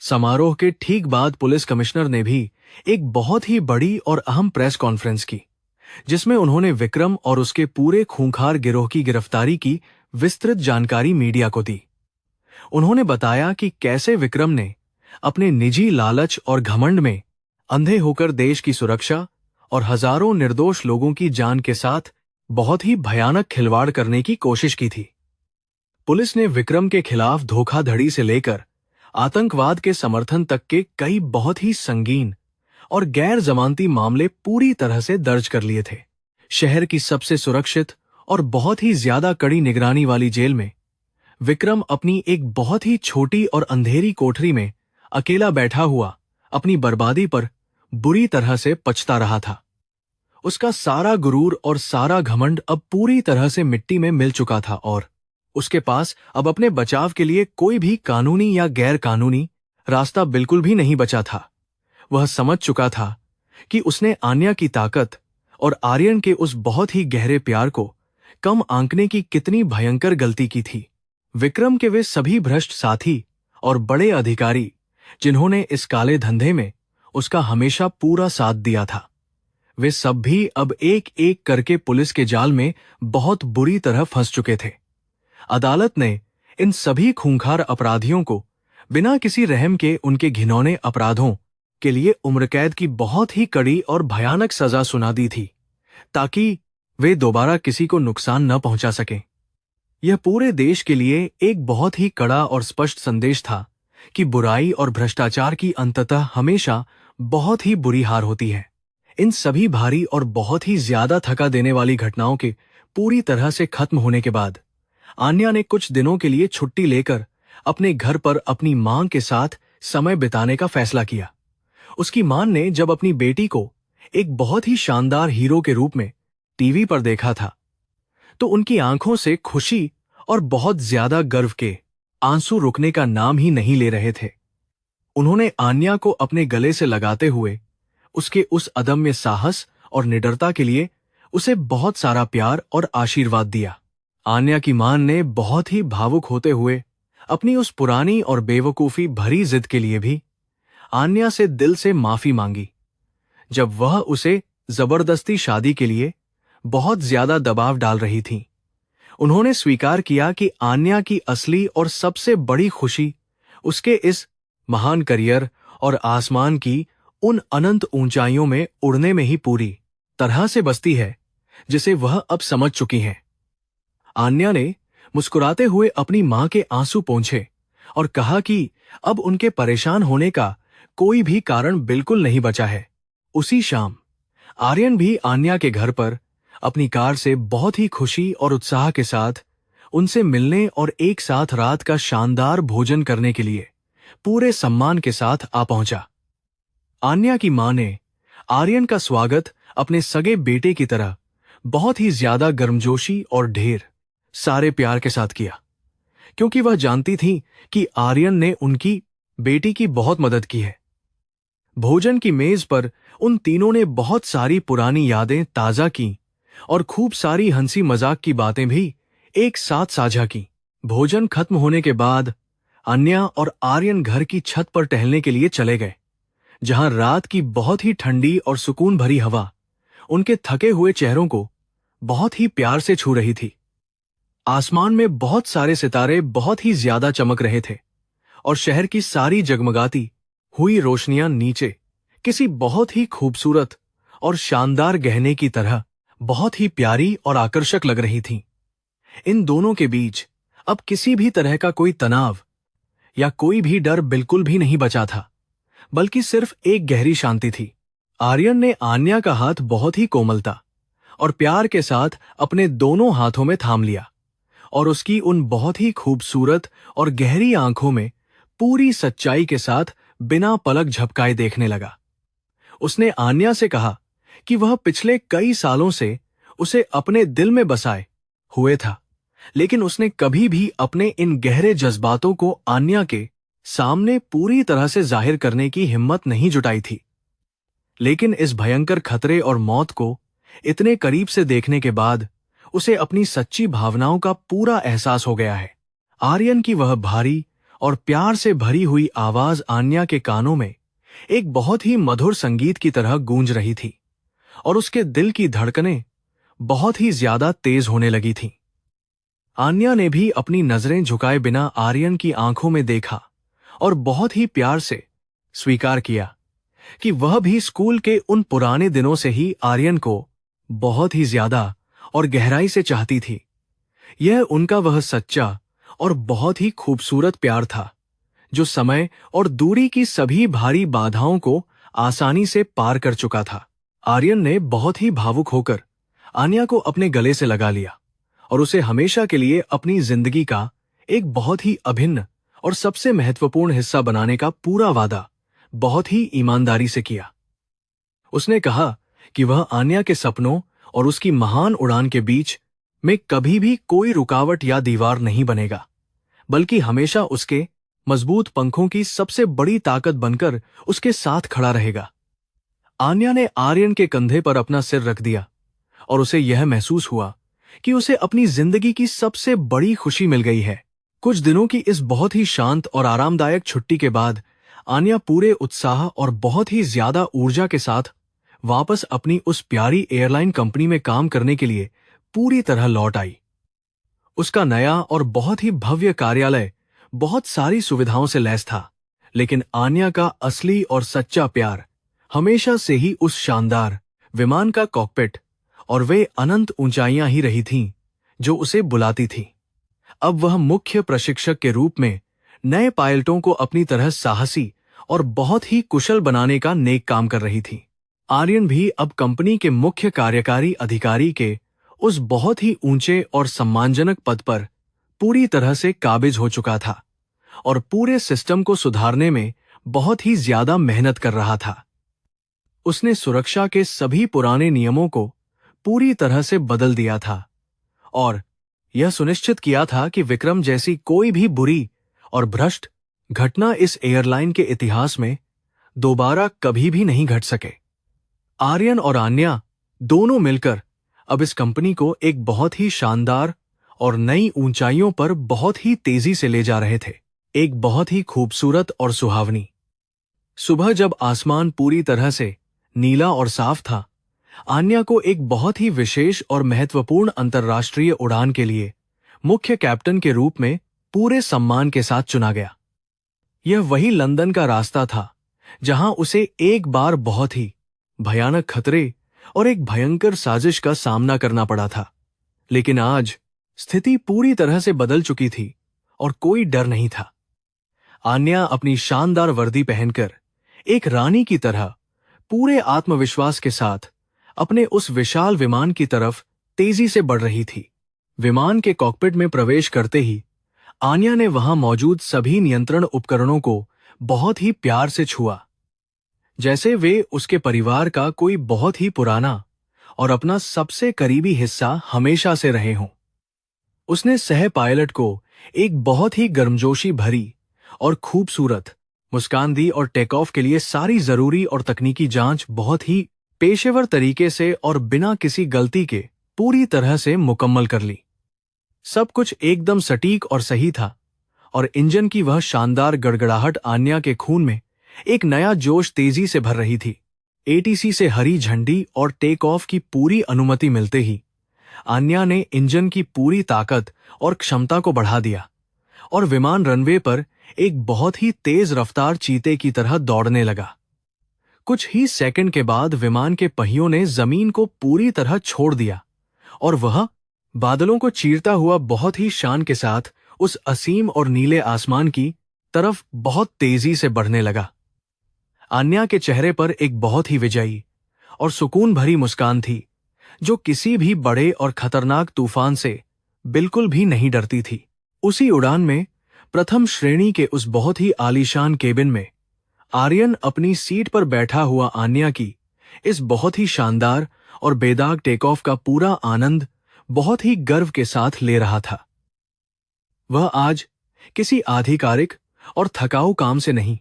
समारोह के ठीक बाद पुलिस कमिश्नर ने भी एक बहुत ही बड़ी और अहम प्रेस कॉन्फ्रेंस की, जिसमें उन्होंने विक्रम और उसके पूरे खूंखार गिरोह की गिरफ्तारी की विस्तृत जानकारी मीडिया को दी। उन्होंने बताया कि कैसे विक्रम ने अपने निजी लालच और घमंड में अंधे होकर देश की सुरक्षा और हजारों निर्दोष लोगों की जान के साथ बहुत ही भयानक खिलवाड़ करने की कोशिश की थी। पुलिस ने विक्रम के खिलाफ धोखाधड़ी से लेकर आतंकवाद के समर्थन तक के कई बहुत ही संगीन और गैर जमानती मामले पूरी तरह से दर्ज कर लिए थे। शहर की सबसे सुरक्षित और बहुत ही ज्यादा कड़ी निगरानी वाली जेल में विक्रम अपनी एक बहुत ही छोटी और अंधेरी कोठरी में अकेला बैठा हुआ अपनी बर्बादी पर बुरी तरह से पछता रहा था। उसका सारा गुरूर और सारा घमंड अब पूरी तरह से मिट्टी में मिल चुका था और उसके पास अब अपने बचाव के लिए कोई भी कानूनी या गैर कानूनी रास्ता बिल्कुल भी नहीं बचा था। वह समझ चुका था कि उसने आन्या की ताकत और आर्यन के उस बहुत ही गहरे प्यार को कम आंकने की कितनी भयंकर गलती की थी। विक्रम के वे सभी भ्रष्ट साथी और बड़े अधिकारी जिन्होंने इस काले धंधे में उसका हमेशा पूरा साथ दिया था, वे सब भी अब एक एक करके पुलिस के जाल में बहुत बुरी तरह फंस चुके थे। अदालत ने इन सभी खूंखार अपराधियों को बिना किसी रहम के उनके घिनौने अपराधों के लिए उम्र कैद की बहुत ही कड़ी और भयानक सजा सुना दी थी, ताकि वे दोबारा किसी को नुकसान न पहुंचा सकें। यह पूरे देश के लिए एक बहुत ही कड़ा और स्पष्ट संदेश था कि बुराई और भ्रष्टाचार की अंततः हमेशा बहुत ही बुरी हार होती है। इन सभी भारी और बहुत ही ज्यादा थका देने वाली घटनाओं के पूरी तरह से खत्म होने के बाद आन्या ने कुछ दिनों के लिए छुट्टी लेकर अपने घर पर अपनी मां के साथ समय बिताने का फैसला किया। उसकी मां ने जब अपनी बेटी को एक बहुत ही शानदार हीरो के रूप में टीवी पर देखा था, तो उनकी आंखों से खुशी और बहुत ज्यादा गर्व के आंसू रुकने का नाम ही नहीं ले रहे थे। उन्होंने आन्या को अपने गले से लगाते हुए उसके उस अदम्य साहस और निडरता के लिए उसे बहुत सारा प्यार और आशीर्वाद दिया। आन्या की मां ने बहुत ही भावुक होते हुए अपनी उस पुरानी और बेवकूफी भरी जिद के लिए भी आन्या से दिल से माफी मांगी, जब वह उसे जबरदस्ती शादी के लिए बहुत ज्यादा दबाव डाल रही थी। उन्होंने स्वीकार किया कि आन्या की असली और सबसे बड़ी खुशी उसके इस महान करियर और आसमान की उन अनंत ऊंचाइयों में उड़ने में ही पूरी तरह से बसती है, जिसे वह अब समझ चुकी हैं। आन्या ने मुस्कुराते हुए अपनी मां के आंसू पोंछे और कहा कि अब उनके परेशान होने का कोई भी कारण बिल्कुल नहीं बचा है। उसी शाम आर्यन भी आन्या के घर पर अपनी कार से बहुत ही खुशी और उत्साह के साथ उनसे मिलने और एक साथ रात का शानदार भोजन करने के लिए पूरे सम्मान के साथ आ पहुंचा। आन्या की मां ने आर्यन का स्वागत अपने सगे बेटे की तरह बहुत ही ज्यादा गर्मजोशी और ढेर सारे प्यार के साथ किया, क्योंकि वह जानती थी कि आर्यन ने उनकी बेटी की बहुत मदद की है। भोजन की मेज पर उन तीनों ने बहुत सारी पुरानी यादें ताजा की और खूब सारी हंसी मजाक की बातें भी एक साथ साझा की। भोजन खत्म होने के बाद अन्या और आर्यन घर की छत पर टहलने के लिए चले गए, जहां रात की बहुत ही ठंडी और सुकून भरी हवा उनके थके हुए चेहरों को बहुत ही प्यार से छू रही थी। आसमान में बहुत सारे सितारे बहुत ही ज्यादा चमक रहे थे और शहर की सारी जगमगाती हुई रोशनियां नीचे किसी बहुत ही खूबसूरत और शानदार गहने की तरह बहुत ही प्यारी और आकर्षक लग रही थीं। इन दोनों के बीच अब किसी भी तरह का कोई तनाव या कोई भी डर बिल्कुल भी नहीं बचा था, बल्कि सिर्फ एक गहरी शांति थी। आर्यन ने आन्या का हाथ बहुत ही कोमलता और प्यार के साथ अपने दोनों हाथों में थाम लिया और उसकी उन बहुत ही खूबसूरत और गहरी आंखों में पूरी सच्चाई के साथ बिना पलक झपकाए देखने लगा। उसने आन्या से कहा कि वह पिछले कई सालों से उसे अपने दिल में बसाए हुए था, लेकिन उसने कभी भी अपने इन गहरे जज्बातों को आन्या के सामने पूरी तरह से जाहिर करने की हिम्मत नहीं जुटाई थी। लेकिन इस भयंकर खतरे और मौत को इतने करीब से देखने के बाद उसे अपनी सच्ची भावनाओं का पूरा एहसास हो गया है। आर्यन की वह भारी और प्यार से भरी हुई आवाज आन्या के कानों में एक बहुत ही मधुर संगीत की तरह गूंज रही थी और उसके दिल की धड़कनें बहुत ही ज्यादा तेज होने लगी थीं। आन्या ने भी अपनी नजरें झुकाए बिना आर्यन की आंखों में देखा और बहुत ही प्यार से स्वीकार किया कि वह भी स्कूल के उन पुराने दिनों से ही आर्यन को बहुत ही ज्यादा और गहराई से चाहती थी। यह उनका वह सच्चा और बहुत ही खूबसूरत प्यार था जो समय और दूरी की सभी भारी बाधाओं को आसानी से पार कर चुका था। आर्यन ने बहुत ही भावुक होकर आन्या को अपने गले से लगा लिया और उसे हमेशा के लिए अपनी जिंदगी का एक बहुत ही अभिन्न और सबसे महत्वपूर्ण हिस्सा बनाने का पूरा वादा बहुत ही ईमानदारी से किया। उसने कहा कि वह आन्या के सपनों और उसकी महान उड़ान के बीच में कभी भी कोई रुकावट या दीवार नहीं बनेगा, बल्कि हमेशा उसके मजबूत पंखों की सबसे बड़ी ताकत बनकर उसके साथ खड़ा रहेगा। आन्या ने आर्यन के कंधे पर अपना सिर रख दिया और उसे यह महसूस हुआ कि उसे अपनी जिंदगी की सबसे बड़ी खुशी मिल गई है। कुछ दिनों की इस बहुत ही शांत और आरामदायक छुट्टी के बाद आन्या पूरे उत्साह और बहुत ही ज्यादा ऊर्जा के साथ वापस अपनी उस प्यारी एयरलाइन कंपनी में काम करने के लिए पूरी तरह लौट आई। उसका नया और बहुत ही भव्य कार्यालय बहुत सारी सुविधाओं से लैस था, लेकिन आन्या का असली और सच्चा प्यार हमेशा से ही उस शानदार विमान का कॉकपिट और वे अनंत ऊंचाइयां ही रही थीं जो उसे बुलाती थी। अब वह मुख्य प्रशिक्षक के रूप में नए पायलटों को अपनी तरह साहसी और बहुत ही कुशल बनाने का नेक काम कर रही थी। आर्यन भी अब कंपनी के मुख्य कार्यकारी अधिकारी के उस बहुत ही ऊंचे और सम्मानजनक पद पर पूरी तरह से काबिज हो चुका था और पूरे सिस्टम को सुधारने में बहुत ही ज्यादा मेहनत कर रहा था। उसने सुरक्षा के सभी पुराने नियमों को पूरी तरह से बदल दिया था और यह सुनिश्चित किया था कि विक्रम जैसी कोई भी बुरी और भ्रष्ट घटना इस एयरलाइन के इतिहास में दोबारा कभी भी नहीं घट सके। आर्यन और आन्या दोनों मिलकर अब इस कंपनी को एक बहुत ही शानदार और नई ऊंचाइयों पर बहुत ही तेजी से ले जा रहे थे। एक बहुत ही खूबसूरत और सुहावनी सुबह जब आसमान पूरी तरह से नीला और साफ था, आन्या को एक बहुत ही विशेष और महत्वपूर्ण अंतर्राष्ट्रीय उड़ान के लिए मुख्य कैप्टन के रूप में पूरे सम्मान के साथ चुना गया। यह वही लंदन का रास्ता था जहां उसे एक बार बहुत ही भयानक खतरे और एक भयंकर साजिश का सामना करना पड़ा था, लेकिन आज स्थिति पूरी तरह से बदल चुकी थी और कोई डर नहीं था। आन्या अपनी शानदार वर्दी पहनकर एक रानी की तरह पूरे आत्मविश्वास के साथ अपने उस विशाल विमान की तरफ तेजी से बढ़ रही थी। विमान के कॉकपिट में प्रवेश करते ही आन्या ने वहां मौजूद सभी नियंत्रण उपकरणों को बहुत ही प्यार से छुआ, जैसे वे उसके परिवार का कोई बहुत ही पुराना और अपना सबसे करीबी हिस्सा हमेशा से रहे हों। उसने सह पायलट को एक बहुत ही गर्मजोशी भरी और खूबसूरत मुस्कान दी और टेक ऑफ के लिए सारी जरूरी और तकनीकी जांच बहुत ही पेशेवर तरीके से और बिना किसी गलती के पूरी तरह से मुकम्मल कर ली। सब कुछ एकदम सटीक और सही था और इंजन की वह शानदार गड़गड़ाहट आन्या के खून में एक नया जोश तेजी से भर रही थी। एटीसी से हरी झंडी और टेक ऑफ की पूरी अनुमति मिलते ही आन्या ने इंजन की पूरी ताकत और क्षमता को बढ़ा दिया और विमान रनवे पर एक बहुत ही तेज रफ्तार चीते की तरह दौड़ने लगा। कुछ ही सेकंड के बाद विमान के पहियों ने जमीन को पूरी तरह छोड़ दिया और वह बादलों को चीरता हुआ बहुत ही शान के साथ उस असीम और नीले आसमान की तरफ बहुत तेजी से बढ़ने लगा। आन्या के चेहरे पर एक बहुत ही विजयी और सुकून भरी मुस्कान थी, जो किसी भी बड़े और खतरनाक तूफान से बिल्कुल भी नहीं डरती थी। उसी उड़ान में प्रथम श्रेणी के उस बहुत ही आलीशान केबिन में आर्यन अपनी सीट पर बैठा हुआ आन्या की इस बहुत ही शानदार और बेदाग टेक ऑफ का पूरा आनंद बहुत ही गर्व के साथ ले रहा था। वह आज किसी आधिकारिक और थकाऊ काम से नहीं,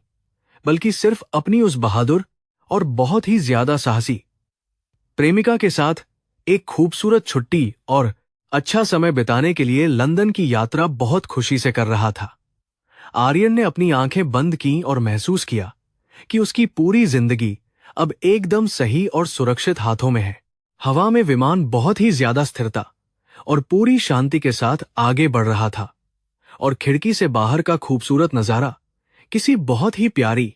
बल्कि सिर्फ अपनी उस बहादुर और बहुत ही ज्यादा साहसी प्रेमिका के साथ एक खूबसूरत छुट्टी और अच्छा समय बिताने के लिए लंदन की यात्रा बहुत खुशी से कर रहा था। आर्यन ने अपनी आंखें बंद की और महसूस किया कि उसकी पूरी जिंदगी अब एकदम सही और सुरक्षित हाथों में है। हवा में विमान बहुत ही ज्यादा स्थिरता और पूरी शांति के साथ आगे बढ़ रहा था और खिड़की से बाहर का खूबसूरत नजारा किसी बहुत ही प्यारी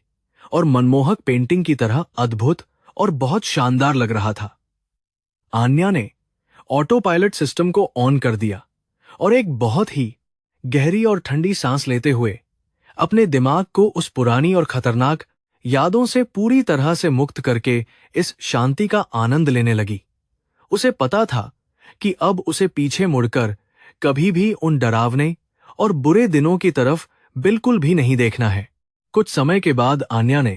और मनमोहक पेंटिंग की तरह अद्भुत और बहुत शानदार लग रहा था। आन्या ने ऑटो पायलट सिस्टम को ऑन कर दिया और एक बहुत ही गहरी और ठंडी सांस लेते हुए अपने दिमाग को उस पुरानी और खतरनाक यादों से पूरी तरह से मुक्त करके इस शांति का आनंद लेने लगी। उसे पता था कि अब उसे पीछे मुड़कर कभी भी उन डरावने और बुरे दिनों की तरफ बिल्कुल भी नहीं देखना है। कुछ समय के बाद आन्या ने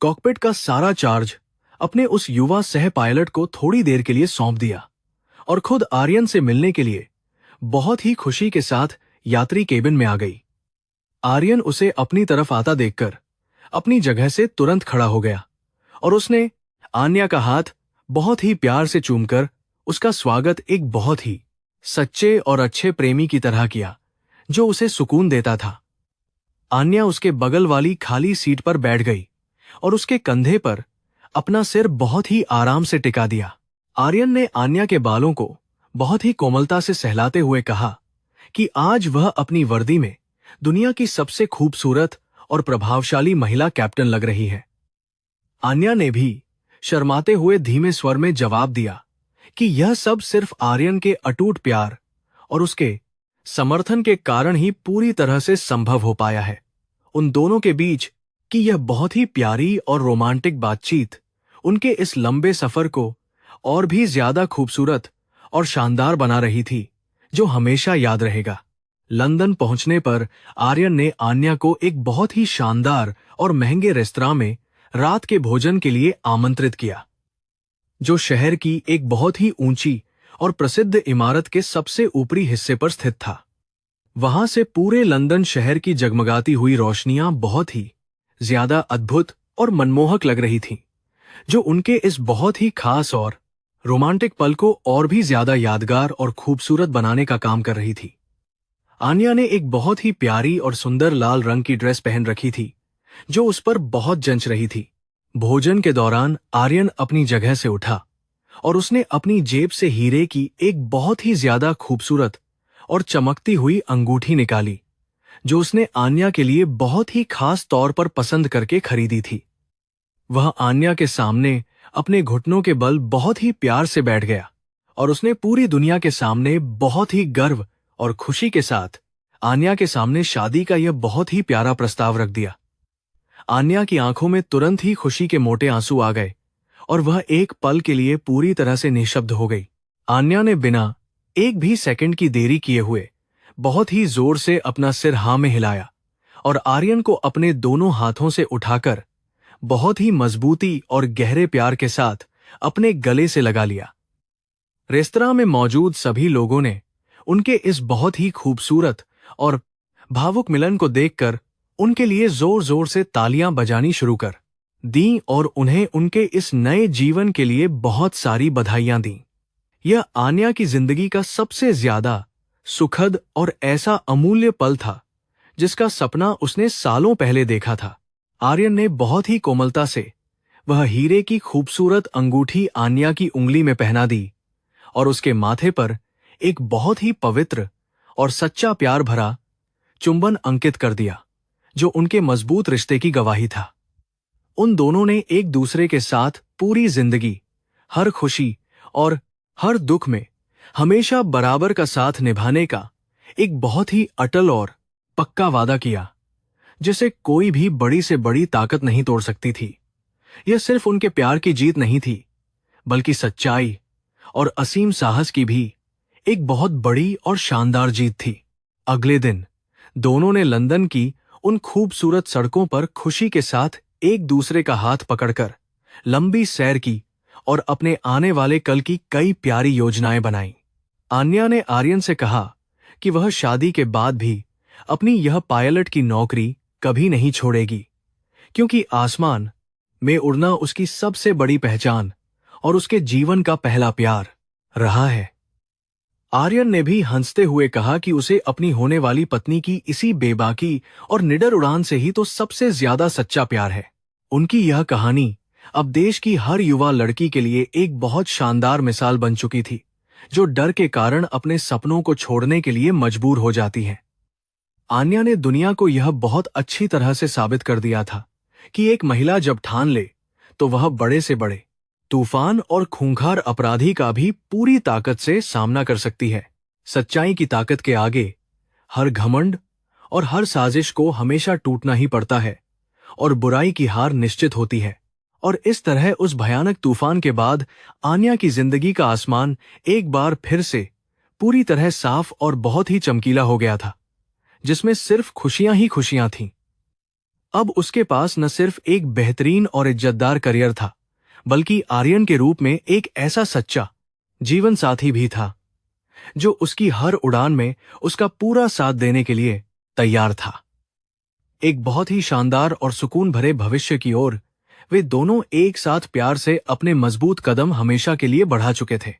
कॉकपिट का सारा चार्ज अपने उस युवा सह पायलट को थोड़ी देर के लिए सौंप दिया और खुद आर्यन से मिलने के लिए बहुत ही खुशी के साथ यात्री केबिन में आ गई। आर्यन उसे अपनी तरफ आता देखकर अपनी जगह से तुरंत खड़ा हो गया और उसने आन्या का हाथ बहुत ही प्यार से चूमकर उसका स्वागत एक बहुत ही सच्चे और अच्छे प्रेमी की तरह किया, जो उसे सुकून देता था। आन्या उसके बगल वाली खाली सीट पर बैठ गई और उसके कंधे पर अपना सिर बहुत ही आराम से टिका दिया। आर्यन ने आन्या के बालों को बहुत ही कोमलता से सहलाते हुए कहा कि आज वह अपनी वर्दी में दुनिया की सबसे खूबसूरत और प्रभावशाली महिला कैप्टन लग रही है। आन्या ने भी शर्माते हुए धीमे स्वर में जवाब दिया कि यह सब सिर्फ आर्यन के अटूट प्यार और उसके समर्थन के कारण ही पूरी तरह से संभव हो पाया है। उन दोनों के बीच की यह बहुत ही प्यारी और रोमांटिक बातचीत उनके इस लंबे सफर को और भी ज्यादा खूबसूरत और शानदार बना रही थी, जो हमेशा याद रहेगा। लंदन पहुंचने पर आर्यन ने आन्या को एक बहुत ही शानदार और महंगे रेस्तरां में रात के भोजन के लिए आमंत्रित किया, जो शहर की एक बहुत ही ऊंची और प्रसिद्ध इमारत के सबसे ऊपरी हिस्से पर स्थित था। वहां से पूरे लंदन शहर की जगमगाती हुई रोशनियां बहुत ही ज्यादा अद्भुत और मनमोहक लग रही थीं, जो उनके इस बहुत ही खास और रोमांटिक पल को और भी ज्यादा यादगार और खूबसूरत बनाने का काम कर रही थी। आन्या ने एक बहुत ही प्यारी और सुंदर लाल रंग की ड्रेस पहन रखी थी, जो उस पर बहुत जंच रही थी। भोजन के दौरान आर्यन अपनी जगह से उठा और उसने अपनी जेब से हीरे की एक बहुत ही ज्यादा खूबसूरत और चमकती हुई अंगूठी निकाली, जो उसने आन्या के लिए बहुत ही खास तौर पर पसंद करके खरीदी थी। वह आन्या के सामने अपने घुटनों के बल बहुत ही प्यार से बैठ गया और उसने पूरी दुनिया के सामने बहुत ही गर्व और खुशी के साथ आन्या के सामने शादी का यह बहुत ही प्यारा प्रस्ताव रख दिया। आन्या की आंखों में तुरंत ही खुशी के मोटे आंसू आ गए और वह एक पल के लिए पूरी तरह से निशब्द हो गई। आन्या ने बिना एक भी सेकंड की देरी किए हुए बहुत ही जोर से अपना सिर हाँ में हिलाया और आर्यन को अपने दोनों हाथों से उठाकर बहुत ही मजबूती और गहरे प्यार के साथ अपने गले से लगा लिया। रेस्तरां में मौजूद सभी लोगों ने उनके इस बहुत ही खूबसूरत और भावुक मिलन को देखकर उनके लिए जोर जोर से तालियां बजानी शुरू कर दी और उन्हें उनके इस नए जीवन के लिए बहुत सारी बधाइयां दी। यह आन्या की जिंदगी का सबसे ज्यादा सुखद और ऐसा अमूल्य पल था जिसका सपना उसने सालों पहले देखा था। आर्यन ने बहुत ही कोमलता से वह हीरे की खूबसूरत अंगूठी आन्या की उंगली में पहना दी और उसके माथे पर एक बहुत ही पवित्र और सच्चा प्यार भरा चुंबन अंकित कर दिया, जो उनके मजबूत रिश्ते की गवाही था। उन दोनों ने एक दूसरे के साथ पूरी जिंदगी, हर खुशी और हर दुख में हमेशा बराबर का साथ निभाने का एक बहुत ही अटल और पक्का वादा किया, जिसे कोई भी बड़ी से बड़ी ताकत नहीं तोड़ सकती थी। यह सिर्फ उनके प्यार की जीत नहीं थी, बल्कि सच्चाई और असीम साहस की भी एक बहुत बड़ी और शानदार जीत थी। अगले दिन दोनों ने लंदन की उन खूबसूरत सड़कों पर खुशी के साथ एक दूसरे का हाथ पकड़कर लंबी सैर की और अपने आने वाले कल की कई प्यारी योजनाएं बनाई। आन्या ने आर्यन से कहा कि वह शादी के बाद भी अपनी यह पायलट की नौकरी कभी नहीं छोड़ेगी, क्योंकि आसमान में उड़ना उसकी सबसे बड़ी पहचान और उसके जीवन का पहला प्यार रहा है। आर्यन ने भी हंसते हुए कहा कि उसे अपनी होने वाली पत्नी की इसी बेबाकी और निडर उड़ान से ही तो सबसे ज्यादा सच्चा प्यार है। उनकी यह कहानी अब देश की हर युवा लड़की के लिए एक बहुत शानदार मिसाल बन चुकी थी, जो डर के कारण अपने सपनों को छोड़ने के लिए मजबूर हो जाती है। आन्या ने दुनिया को यह बहुत अच्छी तरह से साबित कर दिया था कि एक महिला जब ठान ले तो वह बड़े से बड़े तूफान और खूंखार अपराधी का भी पूरी ताकत से सामना कर सकती है। सच्चाई की ताकत के आगे हर घमंड और हर साजिश को हमेशा टूटना ही पड़ता है और बुराई की हार निश्चित होती है। और इस तरह उस भयानक तूफान के बाद आन्या की जिंदगी का आसमान एक बार फिर से पूरी तरह साफ और बहुत ही चमकीला हो गया था, जिसमें सिर्फ खुशियां ही खुशियां थीं। अब उसके पास न सिर्फ एक बेहतरीन और इज्जतदार करियर था, बल्कि आर्यन के रूप में एक ऐसा सच्चा जीवन साथी भी था, जो उसकी हर उड़ान में उसका पूरा साथ देने के लिए तैयार था। एक बहुत ही शानदार और सुकून भरे भविष्य की ओर वे दोनों एक साथ प्यार से अपने मजबूत कदम हमेशा के लिए बढ़ा चुके थे।